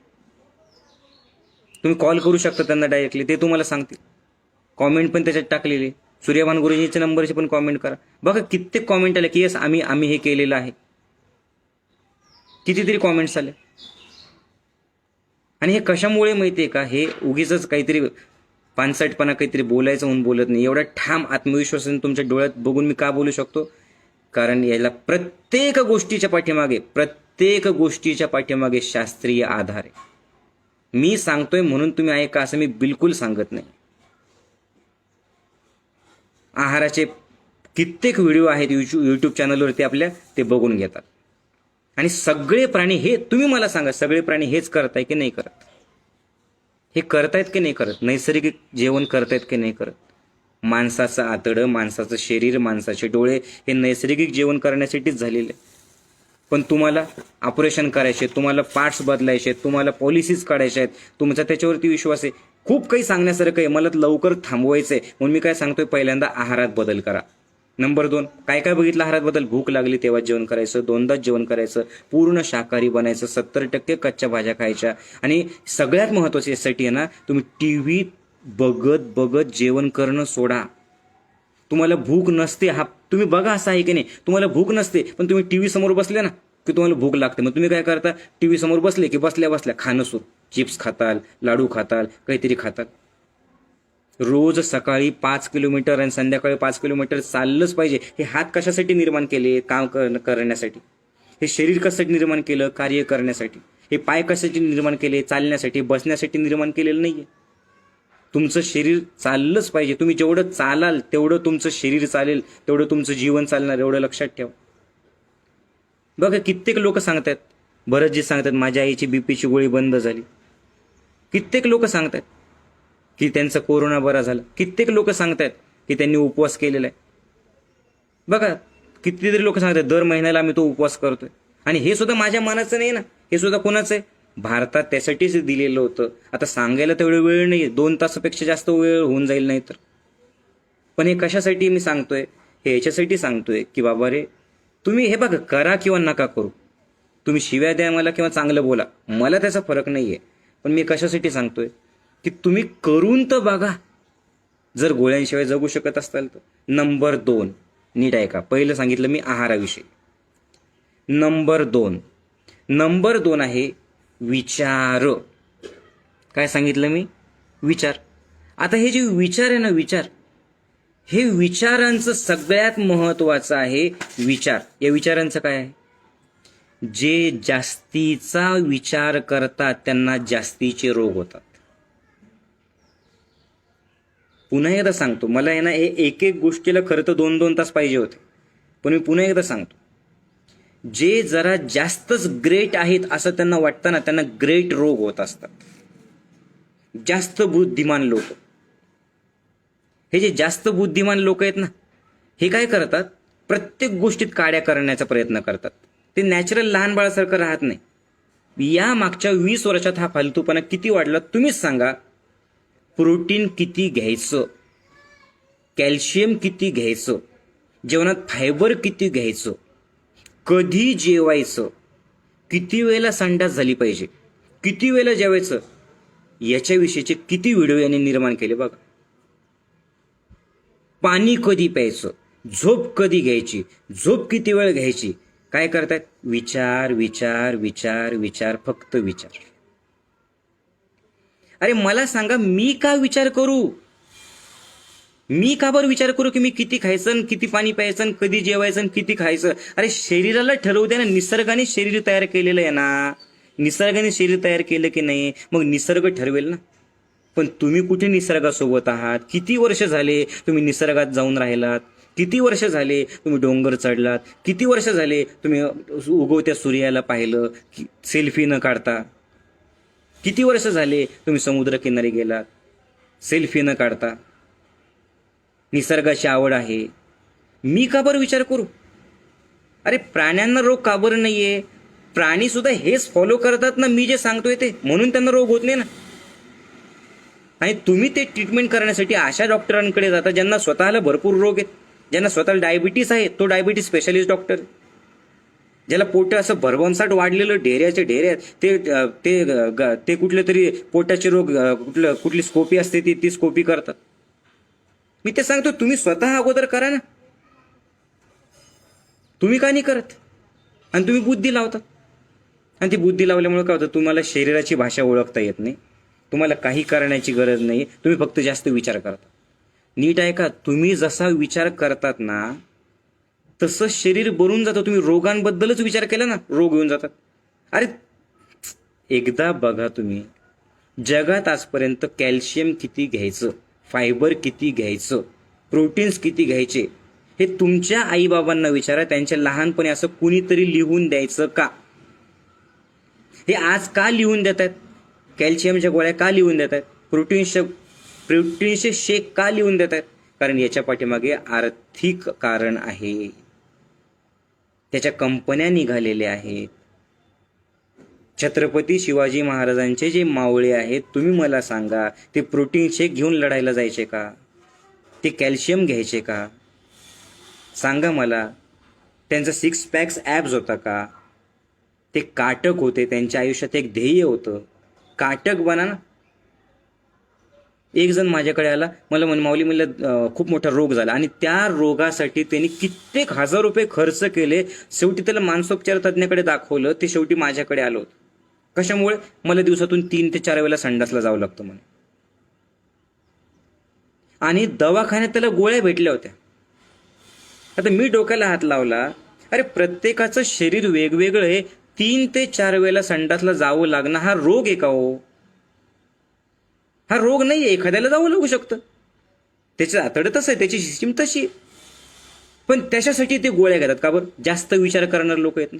Speaker 1: तुम्ही कॉल करू शकता त्यांना डायरेक्टली, ते तुम्हाला सांगतील. कॉमेंट पण त्याच्यात टाकलेली. सूर्यभान गुरुजींच्या नंबरची पण कॉमेंट करा. बघा कित्येक कॉमेंट आले की येस आम्ही हे केलेलं आहे. कितीतरी कॉमेंट्स आले. आणि हे कशामुळे माहितीये का, हे उगीच काहीतरी पानसटपणा काहीतरी बोलायचं म्हणून बोलत नाही. एवढा ठाम आत्मविश्वासाने तुमच्या डोळ्यात बघून मी का बोलू शकतो, कारण याला प्रत्येक गोष्टीच्या पाठीमागे शास्त्रीय आधार आहे. मी सांगतोय म्हणून तुम्ही ऐका असं मी बिलकुल सांगत नाही. आहाराचे कित्येक व्हिडिओ आहेत यूट्यूब चॅनलवरती आपल्या, ते बघून घेतात. आणि सगळे प्राणी, हे तुम्ही मला सांगा, सगळे प्राणी हेच करताय की नाही करत? हे करतायत की नाही करत? नैसर्गिक जेवण करतायत की नाही करत? माणसाचं आतडं, माणसाचं शरीर, माणसाचे डोळे हे नैसर्गिक जेवण करण्यासाठीच झालेले. पण तुम्हाला ऑपरेशन करायचे, तुम्हाला पार्ट्स बदलायचे, तुम्हाला पॉलिसीज काढायच्या आहेत, तुमचा त्याच्यावरती विश्वास आहे. खूप काही सांगण्यासारखं आहे, मला लवकर थांबवायचं आहे. म्हणून मी काय सांगतोय, पहिल्यांदा आहारात बदल करा. नंबर 2, काय काय बघितलं आहारात बदल? भूक लागली तेव्हा जेवण करायचं, 2दाच जेवण करायचं, पूर्ण शाकाहारी बनायचं, 70% कच्च्या भाज्या खायच्या. आणि सगळ्यात महत्त्वाचं यासाठी आहे ना, तुम्ही टीव्ही बघत जेवण करणं सोडा. तुम्हाला भूक नसते, हा तुम्ही बघा, असं आहे की नाही, तुम्हाला भूक नसते पण तुम्ही टीव्ही समोर बसले ना की तुम्हाला भूक लागते. मग तुम्ही काय करता, टीव्ही समोर बसले की बसल्या खाणं सुरू, चिप्स खाताल, लाडू खाताल, काहीतरी खाताल. रोज सकाळी 5 किलोमीटर आणि संध्याकाळी 5 किलोमीटर चाललंच पाहिजे. हे हात कशासाठी निर्माण केले? काम करण्यासाठी. हे शरीर कशासाठी निर्माण केलं? कार्य करण्यासाठी. हे पाय कशासाठी निर्माण केले? चालण्यासाठी, बसण्यासाठी निर्माण केलेलं नाहीये. तुमचं शरीर चाललंच पाहिजे. तुम्ही जेवढं चालाल तेवढं तुमचं शरीर चालेल, तेवढं तुमचं जीवन चालणार, एवढं लक्षात ठेवा. बघा कित्येक लोक सांगतात, बरंच जे सांगतात माझ्या आईची बीपीची गोळी बंद झाली. कित्येक लोक सांगतात की त्यांचा कोरोना बरा झाला. कित्येक लोक सांगतात की त्यांनी उपवास केलेला आहे. बघा कितीतरी लोक सांगतात दर महिन्याला आम्ही तो उपवास करतोय. आणि हे सुद्धा माझ्या मनाचं नाही ना, हे सुद्धा कोणाचं आहे? भारतात त्यासाठीच दिलेलं होतं. आता सांगायला तेवढा वेळ नाही, 2 तासापेक्षा जास्त वेळ होऊन जाईल नाही तर. पण हे कशासाठी मी सांगतोय? हे याच्यासाठी सांगतोय की बाबा रे, तुम्ही हे बघा, करा किंवा नका करू, तुम्ही शिव्या द्या मला किंवा चांगलं बोला, मला त्याचा फरक नाहीये. पण मी कशासाठी सांगतोय की तुम्ही करून तर बघा. जर गोळ्यांशिवाय जगू शकत असाल तर. नंबर 2, नीट ऐका, पहिलं सांगितलं मी आहाराविषयी. नंबर 2 आहे विचार. काय सांगितलं मी? विचार. आता हे जे विचार आहे ना, विचार, हे विचारांचं सगळ्यात महत्वाचं आहे. विचार, या विचारांचं काय आहे? जे जास्तीचा विचार करतात त्यांना जास्तीचे रोग होतात. पुन्हा एकदा सांगतो, मला आहे ना हे एक गोष्टीला खरं तर 2-2 तास पाहिजे होते, पण मी पुन्हा एकदा सांगतो, जे जरा जास्तच ग्रेट आहेत असं त्यांना वाटतं ना, त्यांना ग्रेट रोग होत असतात. जास्त बुद्धिमान लोक, हे जे जास्त बुद्धिमान लोक आहेत ना, हे काय करतात, प्रत्येक गोष्टीत काड्या करण्याचा प्रयत्न करतात. ते नॅचरल लहान बाळासारखं राहत नाही. या मागच्या 20 वर्षात हा फालतूपणा किती वाढला तुम्हीच सांगा. प्रोटीन किती घ्यायचं, कॅल्शियम किती घ्यायचं, जेवणात फायबर किती घ्यायचं, कधी जेवायचं, किती वेळेला संडास झाली पाहिजे, किती वेळेला जेवायचं, याच्याविषयीचे किती व्हिडिओ यांनी निर्माण केले बघा. पाणी कधी प्यायचं, झोप कधी घ्यायची, झोप किती वेळ घ्यायची, काय करतायत? विचार विचार विचार विचार, फक्त विचार. अरे मला सांगा, मी का विचार करू? मी का बरं विचार करू की मी किती खायचं, किती पाणी प्यायचं, कधी जेवायचं, किती खायचं? अरे शरीराला ठरवू द्या ना. निसर्गाने शरीर तयार केलेलं आहे ना. निसर्गाने शरीर तयार केलं की नाही, मग निसर्ग ठरवेल ना. पण तुम्ही कुठे निसर्गासोबत आहात? किती वर्ष झाले तुम्ही निसर्गात जाऊन राहिलात? किती वर्ष झाले तुम्ही डोंगर चढलात? किती वर्ष झाले तुम्ही उगवत्या सूर्याला पाहिलं सेल्फी न काढता? किती वर्ष झाले तुम्ही समुद्रकिनारी गेलात सेल्फी न काढता? निसर्गाची आवड आहे. मी का बरं विचार करू? अरे प्राण्यांना रोग का बरं नाहीये? प्राणी सुद्धा हेच फॉलो करतात ना मी जे सांगतोय ते, म्हणून त्यांना रोग होत नाही ना. आणि तुम्ही ते ट्रीटमेंट करण्यासाठी अशा डॉक्टरांकडे जाता ज्यांना स्वतःला भरपूर रोग आहेत. ज्यांना स्वतःला डायबिटीस आहे, तो डायबिटीस स्पेशालिस्ट डॉक्टर. ज्याला पोट असं भरभनसाट वाढलेलं, ढेऱ्याचे ढेऱ्या, ते ते ते कुठले तरी पोटाचे रोग, कुठली स्कोपी असते ती स्कोपी करतात. मी ते सांगतो, तुम्ही स्वतः अगोदर करा ना. तुम्ही का नाही करत? आणि तुम्ही बुद्धी लावता. आणि ती बुद्धी लावल्यामुळे काय होतं? तुम्हाला शरीराची भाषा ओळखता येत नाही. तुम्हाला काही करण्याची गरज नाही. तुम्ही फक्त जास्त विचार करता. नीट आहे का? तुम्ही जसा विचार करतात ना, तसं शरीर भरून जातं. तुम्ही रोगांबद्दलच विचार केला ना, रोग येऊन जातात. अरे एकदा बघा तुम्ही, जगात आजपर्यंत कॅल्शियम किती घ्यायचं, फायबर किती घ्यायचं, प्रोटीन्स किती घ्यायचे, हे तुमच्या आईबाबांना विचारा. त्यांच्या लहानपणी असं कुणीतरी लिहून द्यायचं का? हे आज का लिहून देत आहेत? कॅल्शियमच्या गोळ्या का लिहून देत आहेत? प्रोटीनचे शेक का लिहून देत आहेत? कारण याच्या पाठीमागे आर्थिक कारण आहे. त्याच्या कंपन्या निघालेल्या आहेत. छत्रपती शिवाजी महाराजांचे जे मावळे आहेत, तुम्ही मला सांगा, ते प्रोटीन शेक घेऊन लढायला जायचे का? ते कॅल्शियम घ्यायचे का? सांगा मला. त्यांचा 6 पॅक्स ॲब्स होता का? ते काटक होते. त्यांच्या आयुष्यात एक ध्येय होतं, काटक बना ना. एक जण माझ्याकडे आला, मला माऊली म्हणलं खूप मोठा रोग झाला, आणि त्या रोगासाठी त्यांनी कित्येक हजार रुपये खर्च केले. शेवटी त्याला मानसोपचार तज्ञाकडे दाखवलं. ते शेवटी माझ्याकडे आलं होतं. कशामुळे? मला दिवसातून 3 ते 4 वेळेला संडासला जावं लागतं म्हणे. आणि दवाखान्यात त्याला गोळ्या भेटल्या होत्या. आता मी डोक्याला हात लावला, अरे प्रत्येकाचं शरीर वेगवेगळं आहे. 3 ते 4 वेळेला संडासला जावं लागणं हा रोग आहे का हो? हा रोग नाही. एखाद्याला जावं लागू शकतं. त्याचं आतडं तसं आहे, त्याची सिस्टीम तशी आहे. पण त्याच्यासाठी ते गोळ्या घेतात का बरं? जास्त विचार करणारे लोक आहेत ना.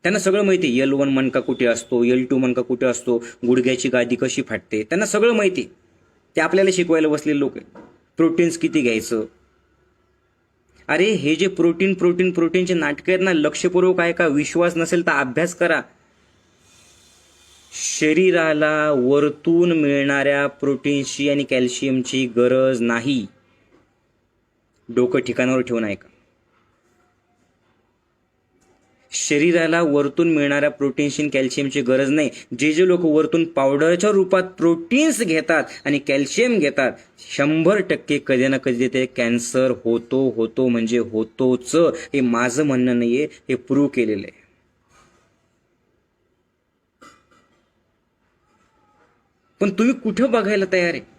Speaker 1: त्यांना सगळं माहिती आहे. L1 मणका कुठे असतो, L2 मणका कुठे असतो, गुडघ्याची गादी कशी फाटते, त्यांना सगळं माहिती आहे. ते आपल्याला शिकवायला बसलेले लोक आहेत. प्रोटीन्स किती घ्यायचं. अरे हे जे प्रोटीनचे नाटकं आहेत ना, लक्षपूर्वक आहे का? विश्वास नसेल तर अभ्यास करा. शरीराला वरतून मिळणाऱ्या प्रोटीन्सची आणि कॅल्शियमची गरज नाही. डोकं ठिकाणावर ठेवून ऐका. शरीराला वरतून मिळणाऱ्या प्रोटीन्सची आणि कॅल्शियमची गरज नाही. जे लोक वरतून पावडरच्या रूपात प्रोटीन्स घेतात आणि कॅल्शियम घेतात, 100% कधी ना कधी ते कॅन्सर होतो म्हणजे होतोच. हे माझं म्हणणं नाहीये, हे प्रूव्ह केलेलं आहे. पण तुम्ही कुठं बघायला तयार आहे?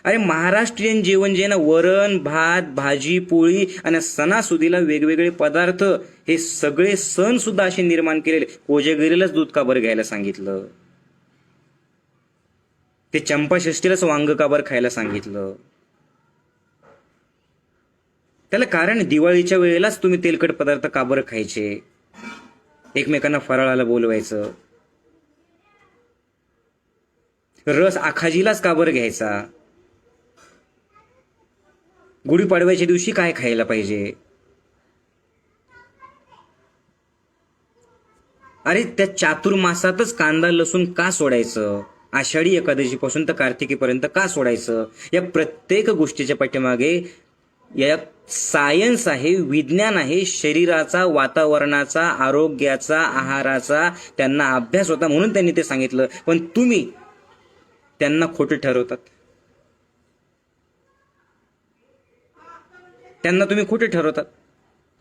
Speaker 1: अरे महाराष्ट्रीयन जेवण जे ना, वरण भात भाजी पोळी आणि सणासुदीला वेगवेगळे पदार्थ, हे सगळे सण सुद्धा असे निर्माण केलेले. कोजागिरीलाच दूध का बरं घ्यायला सांगितलं? ते चंपाषष्ठीलाच वांग का बरं खायला सांगितलं? त्याला कारण, दिवाळीच्या वेळेलाच तुम्ही तेलकट पदार्थ का बरं खायचे? एकमेकांना फराळाला बोलवायचं. रस आखाजीलाच का बरं घ्यायचा? गुढीपाडव्याच्या दिवशी काय खायला पाहिजे? अरे त्या चातुर्मासातच कांदा लसूण का सोडायचं? आषाढी एकादशीपासून तर कार्तिकीपर्यंत का सोडायचं? या प्रत्येक गोष्टीच्या पाठीमागे या सायन्स आहे, विज्ञान आहे. शरीराचा, वातावरणाचा, आरोग्याचा, आहाराचा त्यांना अभ्यास होता, म्हणून त्यांनी ते सांगितलं. पण तुम्ही त्यांना खोटं ठरवतात. त्यांना तुम्ही खोटे ठरवतात.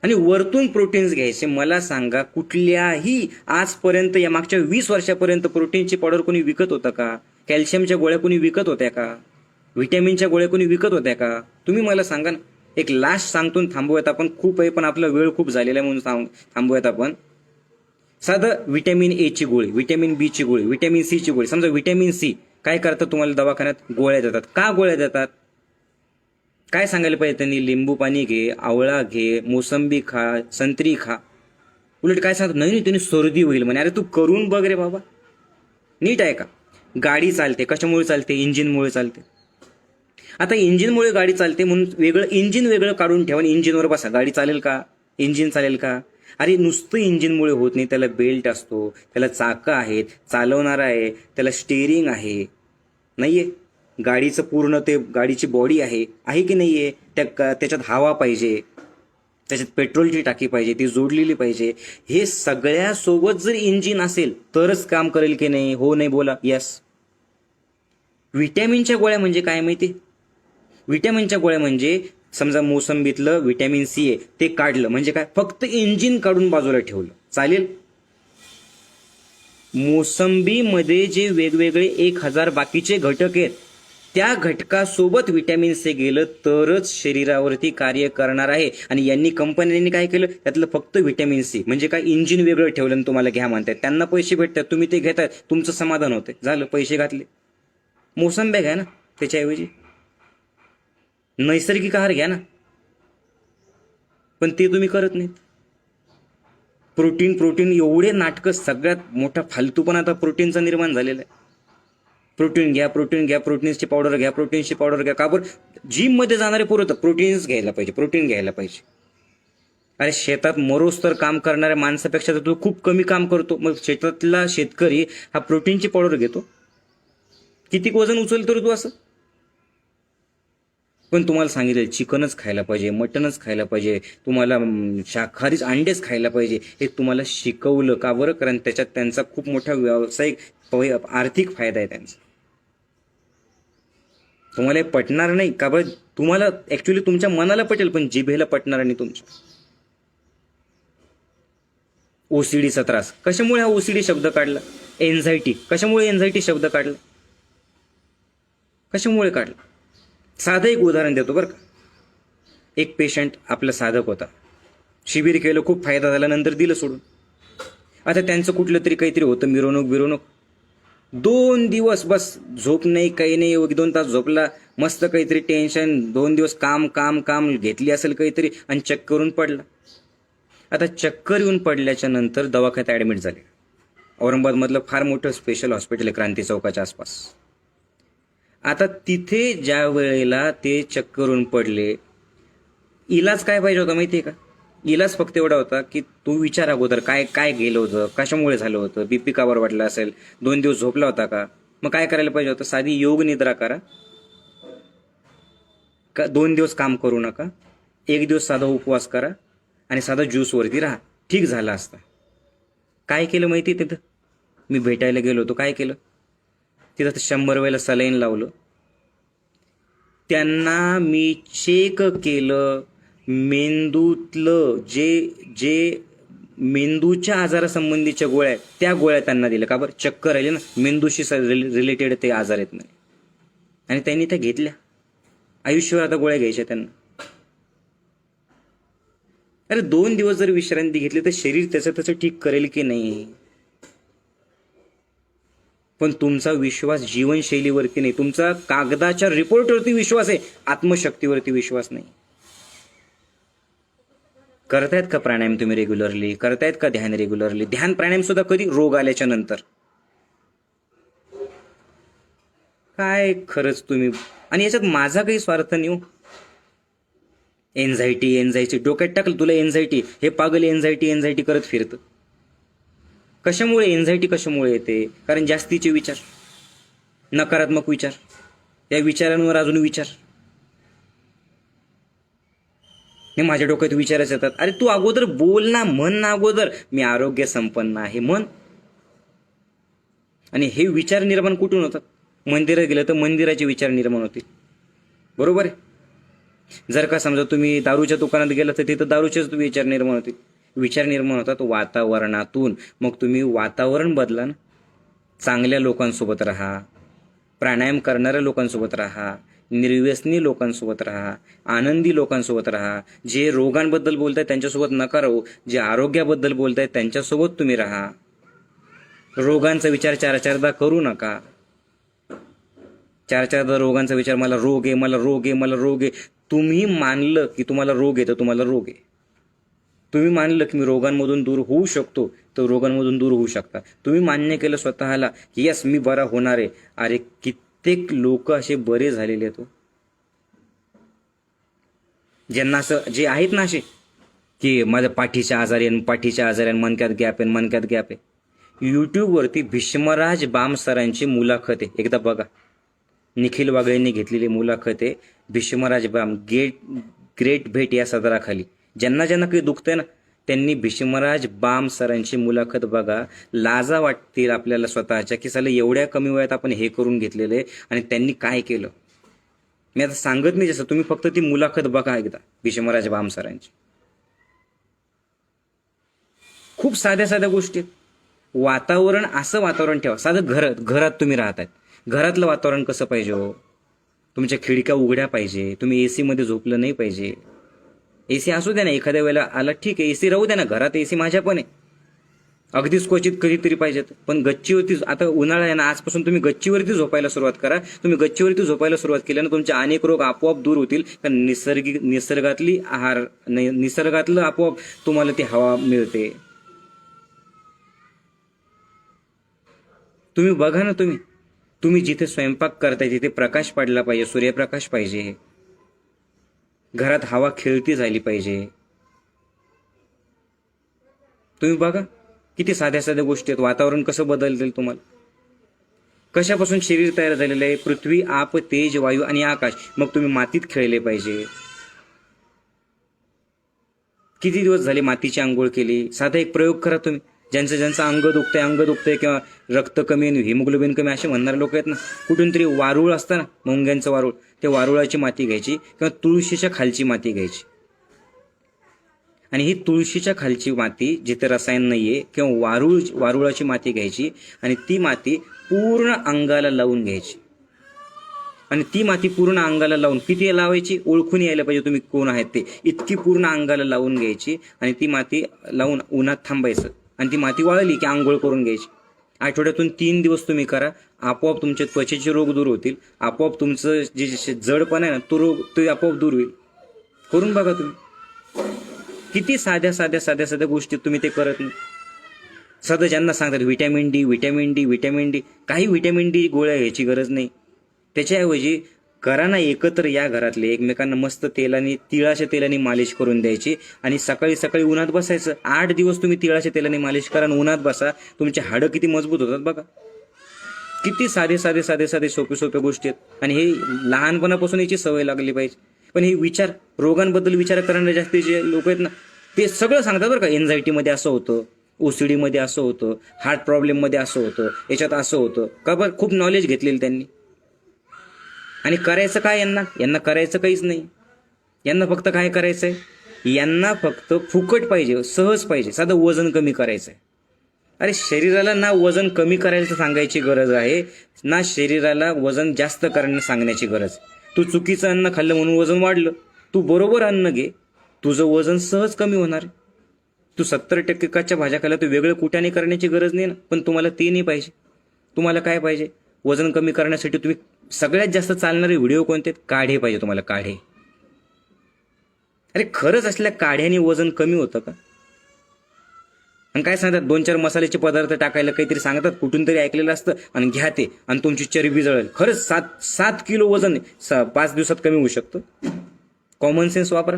Speaker 1: आणि वरतून प्रोटीन्स घ्यायचे. मला सांगा, कुठल्याही आजपर्यंत या मागच्या 20 वर्षापर्यंत प्रोटीनची पावडर कोणी विकत होतं का? कॅल्शियमच्या गोळ्या कोणी विकत होत्या का? व्हिटॅमिनच्या गोळ्या कोणी विकत होत्या का? तुम्ही मला सांगा ना. एक लास्ट सांगतो, थांबूयात आपण. खूप आहे पण आपला वेळ खूप झालेला आहे म्हणून थांबूयात आपण. साधं व्हिटॅमिन ए ची गोळी, व्हिटॅमिन बी ची गोळी, व्हिटॅमिन सी ची गोळी. समजा व्हिटॅमिन सी काय करतात, तुम्हाला दवाखान्यात गोळ्या देतात. का गोळ्या देतात? काय सांगायला पाहिजे त्यांनी? लिंबू पाणी घे, आवळा घे, मोसंबी खा, संत्री खा. उलट काय सांगतात, नाही त्यांनी सर्दी होईल म्हणे. अरे तू करून बघ रे बाबा. नीट आहे का? गाडी चालते कशामुळे चालते? इंजिनमुळे चालते. आता इंजिनमुळे गाडी चालते म्हणून वेगळं इंजिन वेगळं काढून ठेवा आणि इंजिनवर बसा. गाडी चालेल का? इंजिन चालेल का? अरे नुसतं इंजिनमुळे होत नाही. त्याला बेल्ट असतो, त्याला चाकं आहेत, चालवणारा आहे, त्याला स्टेअरिंग आहे. नाहीये? गाडीचं पूर्ण ते गाडीची बॉडी आहे की नाहीये? त्याच्यात हवा पाहिजे, त्याच्यात पेट्रोलची टाकी पाहिजे, ती जोडलेली पाहिजे. हे सगळ्यासोबत जर इंजिन असेल तरच काम करेल की नाही? हो नाही बोला. यस. व्हिटॅमिनच्या गोळ्या म्हणजे काय माहिती? व्हिटॅमिनच्या गोळ्या म्हणजे समजा मोसंबीतलं व्हिटॅमिन सी आहे, ते काढलं म्हणजे काय? फक्त इंजिन काढून बाजूला ठेवलं, चालेल? मोसंबीमध्ये जे वेगवेगळे 1000 बाकीचे घटक आहेत, त्या घटकासोबत व्हिटॅमिन सी गेलं तरच शरीरावरती कार्य करणार आहे. आणि यांनी कंपन्यांनी काय केलं, त्यातलं फक्त व्हिटॅमिन सी म्हणजे काय? इंजिन वेगळं ठेवलं आणि तुम्हाला घ्या म्हणतायत. त्यांना पैसे भेटतात, तुम्ही ते घेताय, तुमचं समाधान होतंय. झालं, पैसे घातले. मोसंब्या घ्या ना त्याच्याऐवजी, नैसर्गिक आहार घ्या ना. पण ते तुम्ही करत नाहीत. प्रोटीन एवढे नाटकं. सगळ्यात मोठा फालतूपणा आता प्रोटीनचा निर्माण झालेला आहे. प्रोटीन घ्या, प्रोटीन्सची पावडर घ्या, प्रोटीन्सची पावडर घ्या. का बरं? जिम मध्ये जाणारे पोरं तर प्रोटीन्स घ्यायला पाहिजे, प्रोटीन घ्यायला पाहिजे. अरे शेतात मरोस तर काम करणाऱ्या माणसापेक्षा तर तू खूप कमी काम करतो. मग शेतातला शेतकरी हा प्रोटीनची पावडर घेतो. किती वजन उचलतो रे तू असं? पण तुम्हाला सांगितलं चिकनच खायला पाहिजे, मटनच खायला पाहिजे, तुम्हाला शाकाहारीच अंडेच खायला पाहिजे. हे तुम्हाला शिकवलं का बरं? कारण त्याच्यात त्यांचा खूप मोठा व्यावसायिक आर्थिक फायदा आहे त्यांचा. तुम्हाला हे पटणार नाही का बरं? तुम्हाला ऍक्च्युली तुमच्या मनाला पटेल पण जिभेला पटणार नाही तुमच्या. ओसीडीचा त्रास कशामुळे हा ओसीडी शब्द काढला? एन्झायटी कशामुळे एन्झायटी शब्द काढला? कशामुळे काढला? साधं एक उदाहरण देतो बरं का. एक पेशंट आपला साधक होता, शिबिर केलं, खूप फायदा झाला, नंतर दिलं सोडून. आता त्यांचं कुठलं तरी काहीतरी होतं, मिरवणूक. 2 दिवस बस झोप नाही, काही नाही. 1-2 तास झोपला, मस्त काहीतरी टेन्शन. 2 दिवस काम घेतली असेल काहीतरी आणि चक्कर येऊन पडला. आता चक्कर येऊन पडल्याच्या नंतर दवाखान्यात ऍडमिट झाले. औरंगाबादमधलं फार मोठं स्पेशल हॉस्पिटल आहे, क्रांती चौकाच्या आसपास. आता तिथे ज्या वेळेला ते चक्करून पडले, इलाज काय पाहिजे होता माहितीये का? इलाज फक्त एवढा होता की तू विचार अगोदर काय काय गेलं होतं, कशामुळे झालं होतं, बीपी का बरं वाटला असेल, 2 दिवस झोपला होता का? मग काय करायला पाहिजे होतं? साधी योग निद्रा करा, 2 दिवस काम करू नका, 1 दिवस साधा उपवास करा आणि साधा ज्यूसवरती राहा. ठीक झाला असता. काय केलं माहिती? तिथं मी भेटायला गेलो होतो. काय केलं तिथं? 100 वेळेला सलाईन लावलं. त्यांना मी चेक केलं, मेंदूतलं जे मेंदूच्या आजारासंबंधीच्या गोळ्या आहेत त्या गोळ्या त्यांना दिल्या. का बरं? चक्कर आली ना, मेंदूशी रिलेटेड ते आजार आहेत नाही. आणि त्यांनी त्या घेतल्या. आयुष्यभर आता गोळ्या घ्यायच्या त्यांना. अरे 2 दिवस जर विश्रांती घेतली तर शरीर त्याचं ठीक करेल की नाही? पण तुमचा विश्वास जीवनशैलीवरती नाही, तुमचा कागदाच्या रिपोर्टवरती विश्वास आहे, आत्मशक्तीवरती विश्वास नाही. करतायत का प्राणायाम तुम्ही रेग्युलरली? करतायत का ध्यान रेग्युलरली? ध्यान प्राणायाम सुद्धा कधी? रोग आल्याच्या नंतर. काय खरंच तुम्ही. आणि याच्यात माझा काही स्वार्थ नाही हो. एन्झायटी डोक्यात टाकलं तुला एन्झायटी, हे पागल एन्झायटी करत फिरतं. कशामुळे एन्झायटी कशामुळे येते? कारण जास्तीचे विचार, नकारात्मक विचार, या विचारांवर अजून विचार. नाही माझ्या डोक्यात विचारच येतात. अरे तू अगोदर बोल ना, म्हण ना अगोदर मी आरोग्य संपन्न आहे म्हण. आणि हे विचार निर्माण कुठून होतात? मंदिरात गेलं तर मंदिराचे विचार निर्माण होतील, बरोबर आहे. जर का समजा तुम्ही दारूच्या दुकानात गेला तर तिथं दारूचेच विचार निर्माण होतील. विचार निर्माण होतात वातावरणातून. मग तुम्ही वातावरण बदला ना. चांगल्या लोकांसोबत राहा, प्राणायाम करणाऱ्या लोकांसोबत राहा, निर्व्यसनी लोकांसोबत राहा, आनंदी लोकांसोबत राहा. जे रोगांबद्दल बोलतायत त्यांच्यासोबत नका राहू, जे आरोग्याबद्दल बोलतायत त्यांच्यासोबत तुम्ही राहा. रोगांचा विचार चार करू नका. चार रोगांचा विचार, मला रोग आहे, मला रोग आहे, मला रोग आहे. तुम्ही मानलं की तुम्हाला रोग आहे तर तुम्हाला रोग आहे. तुम्ही मानलं की मी रोगांमधून दूर होऊ शकतो तर रोगांमधून दूर होऊ शकता. तुम्ही मान्य केलं स्वतःला की यस मी बरा होणार आहे. अरे कित्येक लोक असे बरे झालेले आहेत. ज्यांना असं जे आहेत ना असे की माझ्या पाठीच्या आजारी मनक्यात गॅप आहे, मनक्यात गॅप आहे. यूट्यूबवरती भीष्मराज बाम सरांची मुलाखत आहे, एकदा बघा. निखिल वागळेंनी घेतलेली मुलाखत आहे. भीष्मराज बाम ग्रेट भेट या सदराखाली. ज्यांना ज्यांना काही दुखतंय ना त्यांनी भीष्मराज बाम सरांची मुलाखत बघा. लाजा वाटतील आपल्याला स्वतःच्या की साले एवढ्या कमी वयात आपण हे करून घेतलेलं आहे आणि त्यांनी काय केलं. मी आता सांगत नाही जसं, तुम्ही फक्त ती मुलाखत बघा एकदा भीष्मराज बाम सरांची. खूप साध्या साध्या गोष्टी आहेत. वातावरण असं वातावरण ठेवा. साधं घरात तुम्ही राहताय, घरातलं वातावरण कसं पाहिजे हो. तुमच्या खिडक्या उघड्या पाहिजे. तुम्ही एसी मध्ये झोपलं नाही पाहिजे. एसी असू द्या ना, एखाद्या वेळेला आला ठीक आहे, एसी राहू द्या ना घरात. एसी माझ्या पण आहे, अगदीच क्वचित कधीतरी पाहिजेत. पण गच्चीवरती आता उन्हाळा आहे ना, आजपासून तुम्ही गच्चीवरती झोपायला सुरुवात करा. तुम्ही गच्चीवरती झोपायला सुरुवात केल्यानं तुमचे अनेक रोग आपोआप दूर होतील. कारण निसर्गातलं आपोआप तुम्हाला ती हवा मिळते. तुम्ही बघा ना, तुम्ही जिथे स्वयंपाक करताय तिथे प्रकाश पडला पाहिजे, सूर्यप्रकाश पाहिजे. घरात हवा खेळती झाली पाहिजे. तुम्ही बघा किती साध्या साध्या गोष्टी आहेत. वातावरण कसं बदलतील तुम्हाला. कशापासून शरीर तयार झालेलं आहे. पृथ्वी, आप, तेज, वायू आणि आकाश. मग तुम्ही मातीत खेळले पाहिजे. किती दिवस झाले मातीची आंघोळ केली. साधा एक प्रयोग करा तुम्ही. ज्यांचं अंग दुखतंय किंवा रक्त कमी आणि हिमोग्लोबिन कमी असे म्हणणारे लोक आहेत ना, कुठून तरी वारुळ असतं ना, मुंग्यांचं वारुळ, ते वारुळाची माती घ्यायची किंवा तुळशीच्या खालची माती घ्यायची. आणि ही तुळशीच्या खालची माती जिथे रसायन नाहीये किंवा वारुळाची माती घ्यायची आणि ती माती पूर्ण अंगाला लावून घ्यायची. आणि ती माती पूर्ण अंगाला लावून किती लावायची, ओळखून यायला पाहिजे तुम्ही कोण आहेत ते. इतकी पूर्ण अंगाला लावून घ्यायची आणि ती माती लावून उन्हात थांबायचं. आणि ती माती वाळली की आंघोळ करून घ्यायची. आठवड्यातून 3 दिवस तुम्ही करा. आपोआप तुमचे त्वचेचे रोग दूर होतील. आपोआप तुमचं जे जडपण आहे ना तो रोग ते आपोआप दूर होईल. करून बघा तुम्ही. किती साध्या गोष्टी तुम्ही ते करत नाही. सध्या ज्यांना सांगतात व्हिटॅमिन डी, काही व्हिटॅमिन डी गोळ्या घ्यायची गरज नाही. त्याच्याऐवजी करा ना एकत्र या घरातले, एकमेकांना मस्त तिळाच्या तेलाने मालिश करून द्यायची आणि सकाळी उन्हात बसायचं. 8 दिवस तुम्ही तिळाच्या तेलाने मालिश करा आणि उन्हात बसा. तुमचे हाडं किती मजबूत होतात बघा. किती साधे सोपे गोष्टी आहेत. आणि हे लहानपणापासून याची सवय लागली पाहिजे. पण हे रोगांबद्दल विचार करणारे जास्तीचे लोक आहेत ना, ते सगळं सांगतात बरं का. एन्झायटीमध्ये असं होतं, OCD मध्ये असं होतं, हार्ट प्रॉब्लेम मध्ये असं होतं, याच्यात असं होतं. का बरं, खूप नॉलेज घेतलेलं त्यांनी. आणि करायचं काय यांना करायचं काहीच नाही. यांना फक्त काय करायचंय, यांना फक्त फुकट पाहिजे, सहज पाहिजे. साधं वजन कमी करायचंय. अरे शरीराला ना वजन कमी करायचं सांगायची गरज आहे, ना शरीराला वजन जास्त करण्यास सांगण्याची गरज. तू चुकीचं अन्न खाल्लं म्हणून वजन वाढलं. तू बरोबर अन्न घे, तुझं वजन सहज कमी होणार. तू 70% कच्च्या भाज्या खाल्ल्या, तू वेगळं कुटाने करण्याची गरज नाही ना. पण तुम्हाला ते नाही पाहिजे. तुम्हाला काय पाहिजे, वजन कमी करण्यासाठी तुम्ही सगळ्यात जास्त चालणारे व्हिडिओ कोणते, काढे पाहिजे तुम्हाला, काढे. अरे खरंच असल्या काढ्याने वजन कमी होतं का. आणि काय सांगतात, 2-4 मसाल्याचे पदार्थ टाकायला काहीतरी सांगतात, कुठून तरी ऐकलेलं असतं आणि घ्या ते आणि तुमची चरबी जळेल. खरंच 7 किलो वजन 5 दिवसात कमी होऊ शकतं. कॉमन सेन्स वापरा.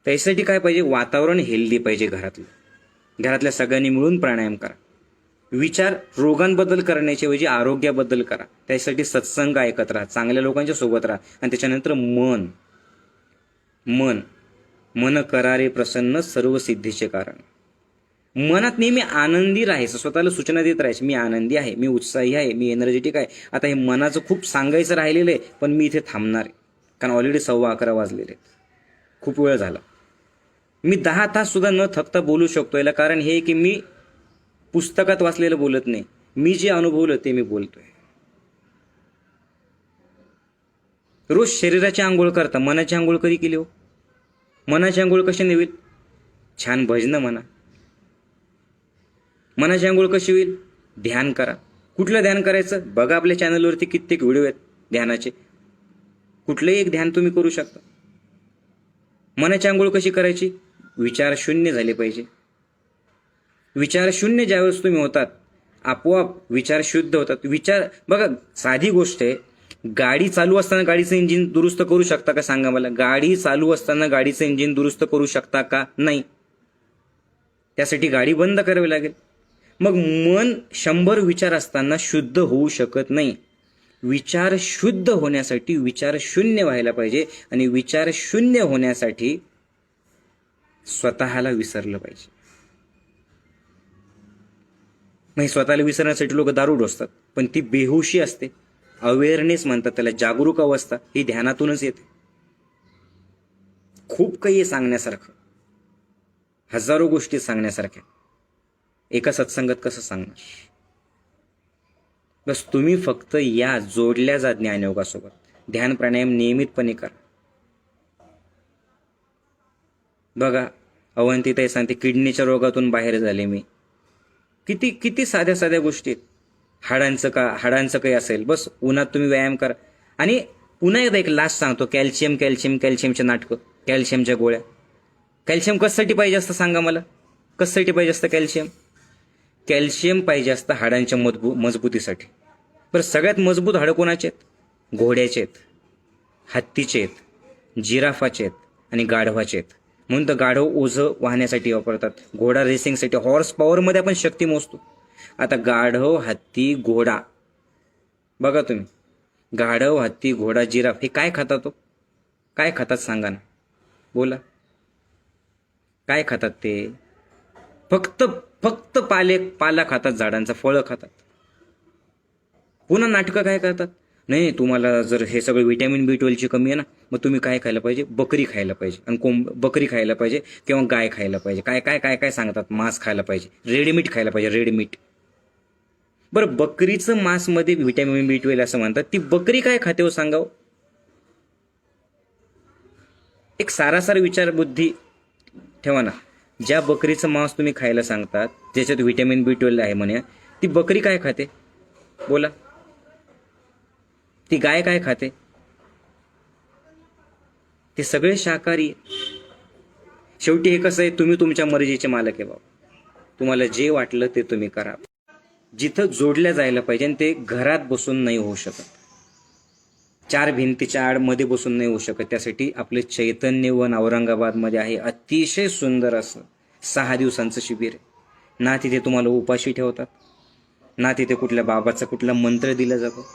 Speaker 1: त्यासाठी काय पाहिजे, वातावरण हेल्दी पाहिजे घरातल्या सगळ्यांनी मिळून प्राणायाम करा. विचार रोगांबद्दल करण्याच्या ऐवजी आरोग्याबद्दल करा. त्यासाठी सत्संग ऐकत राहा, चांगल्या लोकांच्या सोबत राहा. आणि त्याच्यानंतर मन करारे प्रसन्न सर्व सिद्धीचे कारण. मनात नेहमी आनंदी राहायचं, स्वतःला सूचना देत राहायची, मी आनंदी आहे, मी उत्साही आहे, मी एनर्जेटिक आहे. आता हे मनाचं खूप सांगायचं राहिलेलं आहे, पण मी इथे थांबणार आहे. कारण ऑलरेडी 11:15 वाजलेले आहेत, खूप वेळ झाला. मी 10 तास सुद्धा न थकता बोलू शकतो. याला कारण हे की मी पुस्तकात वाचलेलं बोलत नाही, मी जे अनुभवलं ते मी बोलतोय. रोज शरीराची आंघोळ करता, मनाची आंघोळ कधी केली हो? मनाची आंघोळ कशाने होईल? छान भजनं म्हणा. मनाची आंघोळ कशी होईल? ध्यान करा. कुठलं ध्यान करायचं? बघा, आपल्या चॅनलवरती कित्येक व्हिडिओ आहेत ध्यानाचे. कुठलंही एक ध्यान तुम्ही करू शकता. मनाची आंघोळ कशी करायची? विचार शून्य झाले पाहिजे. विचार शून्य ज्यावेळेस तुम्ही होतात, आपोआप विचार शुद्ध होतात. विचार बघा, साधी गोष्ट आहे. गाडी चालू असताना गाडीचं इंजिन दुरुस्त करू शकता का? सांगा मला. गाडी चालू असताना गाडीचं इंजिन दुरुस्त करू शकता का? नाही. त्यासाठी गाडी बंद करावी लागेल. मग मन 100 विचार असताना शुद्ध होऊ शकत नाही. विचार शुद्ध होण्यासाठी विचार शून्य व्हायला पाहिजे, आणि विचार शून्य होण्यासाठी स्वतःला विसरलं पाहिजे. मग स्वतःला विसरण्यासाठी लोक दारू ढोसतात, पण ती बेहोशी असते. अवेअरनेस म्हणतात त्याला, जागरूक अवस्था, ही ध्यानातूनच येते. खूप काही आहे सांगण्यासारखं, हजारो गोष्टी सांगण्यासारख्या. एका सत्संगात कसं सांगणार? बस तुम्ही फक्त या, जोडल्या जा ज्ञानयोगासोबत. ध्यान प्राणायाम नियमितपणे करा. बघा, अवंतीताई सांगते किडनीच्या रोगातून बाहेर झाले मी. किती किती साध्या साध्या गोष्टी आहेत. हाडांचं काही असेल, बस उन्हात तुम्ही व्यायाम करा. आणि पुन्हा एकदा एक लास्ट सांगतो, कॅल्शियमचे नाटकं, कॅल्शियमच्या गोळ्या. कॅल्शियम कशासाठी पाहिजे असतं सांगा मला? कशासाठी पाहिजे असतं कॅल्शियम? कॅल्शियम पाहिजे असतं हाडांच्या मजबूतीसाठी. बरं, सगळ्यात मजबूत हाडं कोणाचे आहेत? घोड्याचे आहेत, हत्तीचे आहेत, जिराफाचे आहेत आणि गाढवाचे आहेत. म्हणून तर गाढव ओझं वाहण्यासाठी वापरतात, घोडा रेसिंगसाठी. हॉर्स पॉवरमध्ये आपण शक्ती मोजतो. आता गाढव, हत्ती, घोडा, बघा तुम्ही, गाढव, हत्ती, घोडा, जिराफ हे काय खातात? तो काय खातात सांगा ना, बोला. काय खातात ते? फक्त पाला खातात, झाडांचा फळं खातात. पुन्हा नाटकं काय करतात? नाही, तुम्हाला जर हे सगळं व्हिटॅमिन B12ची कमी आहे ना, मग तुम्ही काय खायला पाहिजे? बकरी खायला पाहिजे, आणि बकरी खायला पाहिजे किंवा गाय खायला पाहिजे. काय काय काय काय सांगतात? मांस खायला पाहिजे, रेड मीट खायला पाहिजे, रेड मीट. बरं, बकरीचं मांसमध्ये व्हिटॅमिन B12 असं म्हणतात. ती बकरी काय खाते हो सांगावं? एक सारासार विचार बुद्धी ठेवा ना. ज्या बकरीचं मांस तुम्ही खायला सांगतात, ज्याच्यात व्हिटॅमिन B12 आहे म्हणे, ती बकरी काय खाते? बोला. ती गाय काय खाते? ते सगळे शाकाहारी. शेवटी हे कसं आहे, तुम्ही तुमच्या मर्जीचे मालक आहे बाबा. तुम्हाला जे वाटलं ते तुम्ही करा. जिथं जोडल्या जायला पाहिजे, आणि ते घरात बसून नाही होऊ शकत, 4 भिंतीच्या आड मध्ये बसून नाही होऊ शकत. त्यासाठी आपले चैतन्य वन औरंगाबादमध्ये आहे, अतिशय सुंदर असं 6 दिवसांचं शिबिर आहे. ना तिथे तुम्हाला उपाशी ठेवतात, ना तिथे कुठल्या बाबाचा कुठला मंत्र दिला जातो,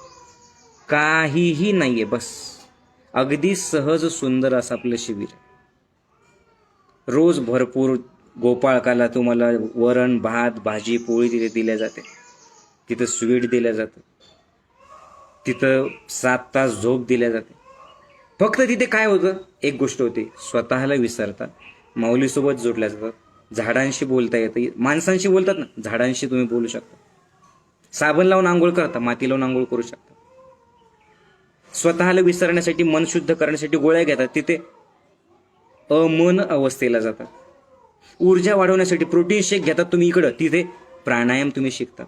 Speaker 1: काहीही नाहीये. बस अगदी सहज सुंदर असं आपलं शिबिर. रोज भरपूर गोपाळकाला तुम्हाला वरण, भात, भाजी, पोळी तिथे दिल्या जाते. तिथं स्वीट दिल्या जातं. तिथं 7 तास झोप दिल्या जाते. फक्त तिथे काय होतं? एक गोष्ट होती, स्वतःला विसरतात, माऊलीसोबत जोडल्या जातात, झाडांशी बोलता येतं. माणसांशी बोलतात ना, झाडांशी तुम्ही बोलू शकता. साबण लावून आंघोळ करता, माती लावून आंघोळ करू शकता. स्वतःला विसरण्यासाठी, मन शुद्ध करण्यासाठी गोळ्या घेतात, तिथे अमन अवस्थेला जातात. ऊर्जा वाढवण्यासाठी प्रोटीन शेक घेतात तुम्ही, इकडं तिथे प्राणायाम तुम्ही शिकतात.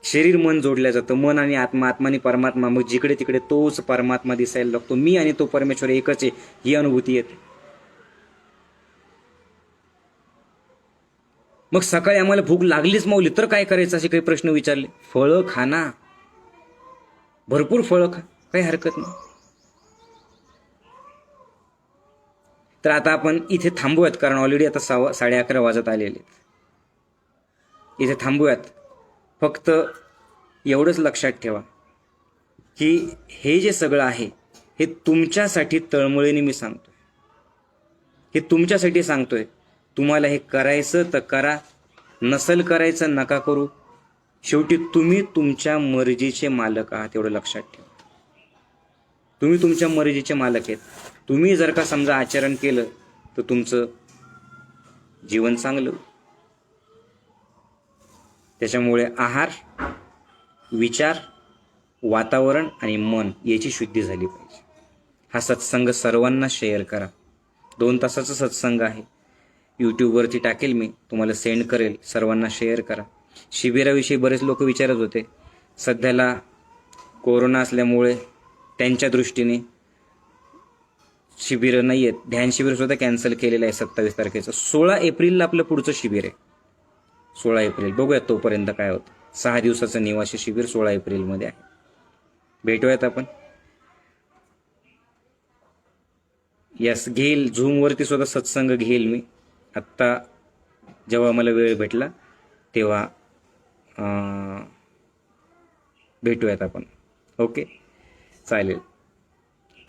Speaker 1: शरीर मन जोडल्या जातं, मन आणि आत्मा, आत्मा आणि परमात्मा. मग जिकडे तिकडे तोच परमात्मा दिसायला लागतो. मी आणि तो परमेश्वर एकच आहे, ही अनुभूती येते. मग सकाळी आम्हाला भूक लागलीच माऊली, तर काय करायचं असे काही प्रश्न विचारले. फळं खा ना, भरपूर फळं खा, काही हरकत नाही. तर आता आपण इथे थांबूयात, कारण ऑलरेडी आता 11:30 वाजत आलेले. इथे थांबूयात. फक्त एवढंच लक्षात ठेवा की हे जे सगळं आहे, हे तुमच्यासाठी तळमळीने मी सांगतोय. हे तुमच्यासाठी सांगतोय. तुम्हाला हे करायचं तर करा, नसल करायचं नका करू. शेवटी तुम्ही तुमच्या मर्जीचे मालक आहात, एवढं लक्षात ठेवा. तुम्ही तुमच्या मर्जीचे मालक आहेत. तुम्ही जर का समजा आचरण केलं तर तुमचं जीवन चांगलं होईल. त्याच्यामुळे आहार, विचार, वातावरण आणि मन याची शुद्धी झाली पाहिजे. हा सत्संग सर्वांना शेअर करा. 2 तासाचा सत्संग आहे. यूट्यूबवरती टाकेल मी, तुम्हाला सेंड करेल. सर्वांना शेअर करा. शिबिराविषयी बरेच लोक विचारत होते. सध्याला कोरोना असल्यामुळे त्यांच्या दृष्टीने शिबिरं नाही आहेत. ध्यान शिबिर सुद्धा कॅन्सल केलेलं आहे 27 तारखेचं. 16 एप्रिलला आपलं पुढचं शिबिर आहे. 16 एप्रिल बघूयात तोपर्यंत काय होतं. 6 दिवसाचं निवासी शिबिर 16 एप्रिलमध्ये आहे. भेटूयात आपण. यस, घेईल. झूमवरती सुद्धा सत्संग घेईल मी. आत्ता जेव्हा मला वेळ भेटला तेव्हा भेटूयात आपण. ओके, चालेल.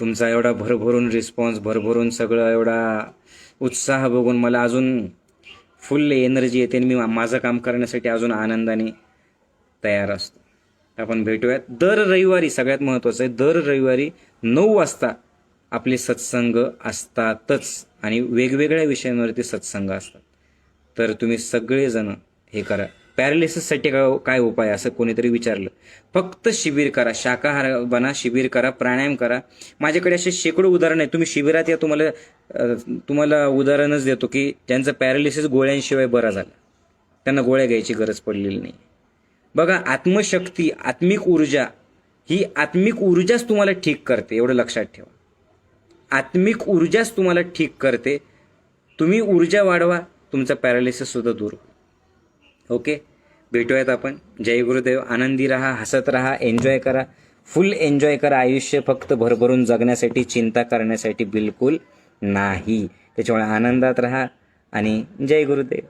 Speaker 1: तुमचा एवढा भरभरून रिस्पॉन्स, भरभरून सगळं एवढा उत्साह बघून मला अजून फुल एनर्जी येते आणि मी माझं काम करण्यासाठी अजून आनंदाने तयार असतो. आपण भेटूयात दर रविवारी. सगळ्यात महत्त्वाचं आहे, दर रविवारी 9 वाजता आपले सत्संग असतातच आणि वेगवेगळ्या विषयांवरती सत्संग असतात. तर तुम्ही सगळेजण हे करा. पॅरालिसिससाठी काय उपाय असं कोणीतरी विचारलं. फक्त शिबिर करा, शाकाहार बना, शिबिर करा, प्राणायाम करा. माझ्याकडे असे शेकडो उदाहरण आहेत. तुम्ही शिबिरात या, तुम्हाला उदाहरणच देतो की ज्यांचं पॅरालिसिस गोळ्यांशिवाय बरा झाला, त्यांना गोळ्या घ्यायची गरज पडलेली नाही. बघा, आत्मशक्ती, आत्मिक ऊर्जा, ही आत्मिक ऊर्जाच तुम्हाला ठीक करते. एवढं लक्षात ठेवा. आत्मिक ऊर्जाच तुम्हाला ठीक करते. तुम्ही ऊर्जा वाढवा, तुमचा पॅरालिसिस सुद्धा दूर होईल. ओके, भेटूयात आपण. जय गुरुदेव. आनंदी राहा, हसत राहा, एन्जॉय करा, फुल एन्जॉय करा. आयुष्य फक्त भरभरून जगण्यासाठी, चिंता करण्यासाठी बिलकुल नाही. त्याच्यामुळे आनंदात राहा आणि जय गुरुदेव.